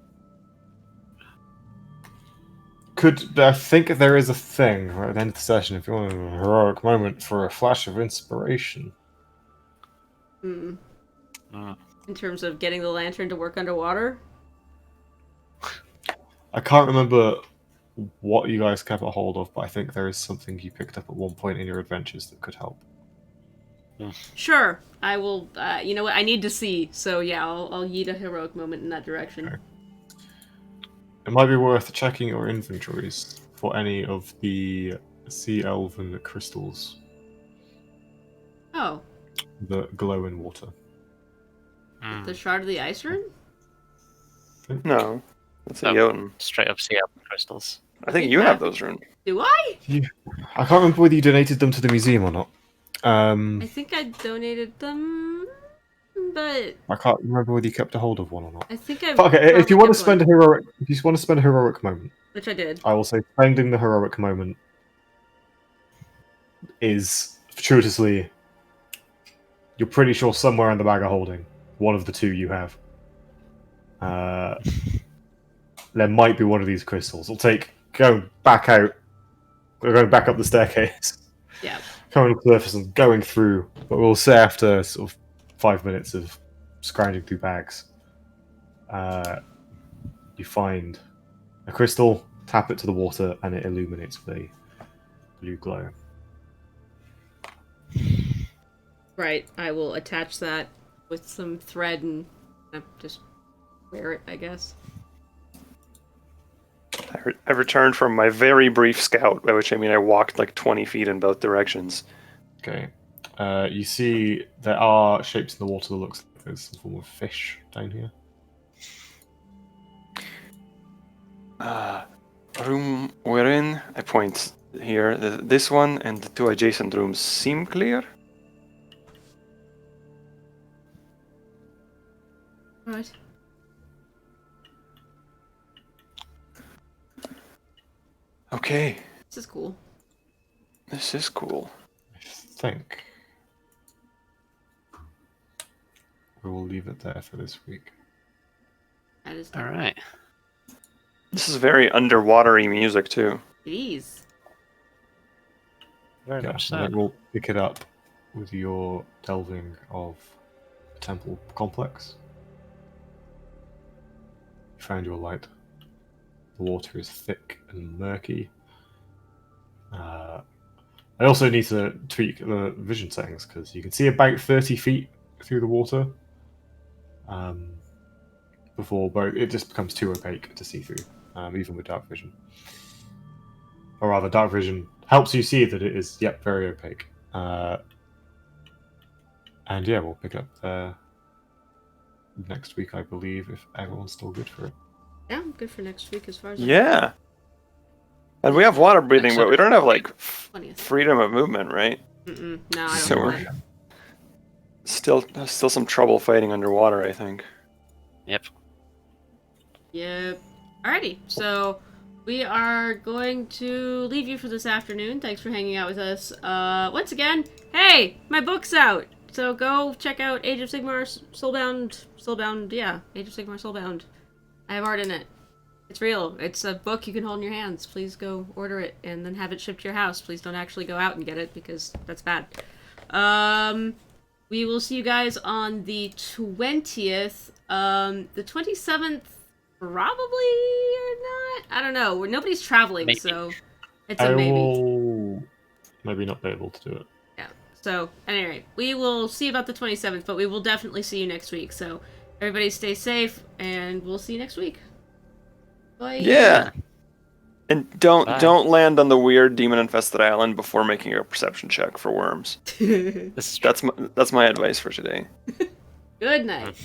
I think there is a thing right at the end of the session if you want a heroic moment for a flash of inspiration. Hmm. Mm. In terms of getting the lantern to work underwater? I can't remember what you guys kept a hold of, but I think there is something you picked up at one point in your adventures that could help. Sure, I will. You know what? I need to see. So yeah, I'll yeet a heroic moment in that direction. Okay. It might be worth checking your inventories for any of the sea elven crystals Oh, that glow in water. Mm. the shard of the ice rune? No, that's a Oh. Jotun. Straight up sea crystals. I think you have those runes. Do I? I can't remember whether you donated them to the museum or not. I think I donated them, but I can't remember whether you kept a hold of one or not. I think I. But okay, if you probably want to kept spend a one, heroic, if you want to spend a heroic moment, which I did. I will say spending the heroic moment is fortuitously. You're pretty sure somewhere in the bag of holding, one of the two you have. There might be one of these crystals. It'll take going back out, going back up the staircase, Yeah. coming to the surface and going through. But we'll say after sort of 5 minutes of scrounging through bags, you find a crystal, tap it to the water, and it illuminates with a blue glow. Right. I will attach that with some thread and just wear it, I guess. I returned from my very brief scout, by which I mean I walked like 20 feet in both directions. Okay. You see there are shapes in the water that looks like there's some form of fish down here. Room we're in, I point here. This one and the two adjacent rooms seem clear. Right. Okay, This is cool. this is cool. I think we will leave it there for this week. That is All right. This is very underwatery music too. Jeez. Very Yeah, much and so. then we'll pick it up with your delving of the temple complex. You found your light. The water is thick and murky. I also need to tweak the vision settings because you can see about 30 feet through the water. Before it just becomes too opaque to see through, even with dark vision. Or rather, dark vision helps you see that it is, very opaque. And yeah, we'll pick up next week, I believe, if everyone's still good for it. Yeah, I'm good for next week as far as Yeah. And we have water breathing, but we don't have like 20th. freedom of movement, right? No, I don't So know. we're still some trouble fighting underwater, I think. Yep. Yep. Alrighty, so we are going to leave you for this afternoon. Thanks for hanging out with us. Once again, hey, my book's out! So go check out Age of Sigmar Soulbound, yeah, Age of Sigmar Soulbound. I have art in it. It's real. It's a book you can hold in your hands. Please go order it and then have it shipped to your house. Please don't actually go out and get it because that's bad. We will see you guys on the 20th. The 27th, probably or not. I don't know. Nobody's traveling, Maybe. so it's a I maybe. will maybe not be able to do it. Yeah. So, at any rate, we will see about the 27th, but we will definitely see you next week. So, everybody stay safe, and we'll see you next week. Bye. Yeah. And Bye. don't land on the weird demon-infested island before making a perception check for worms. This is true. That's my advice for today. Good night.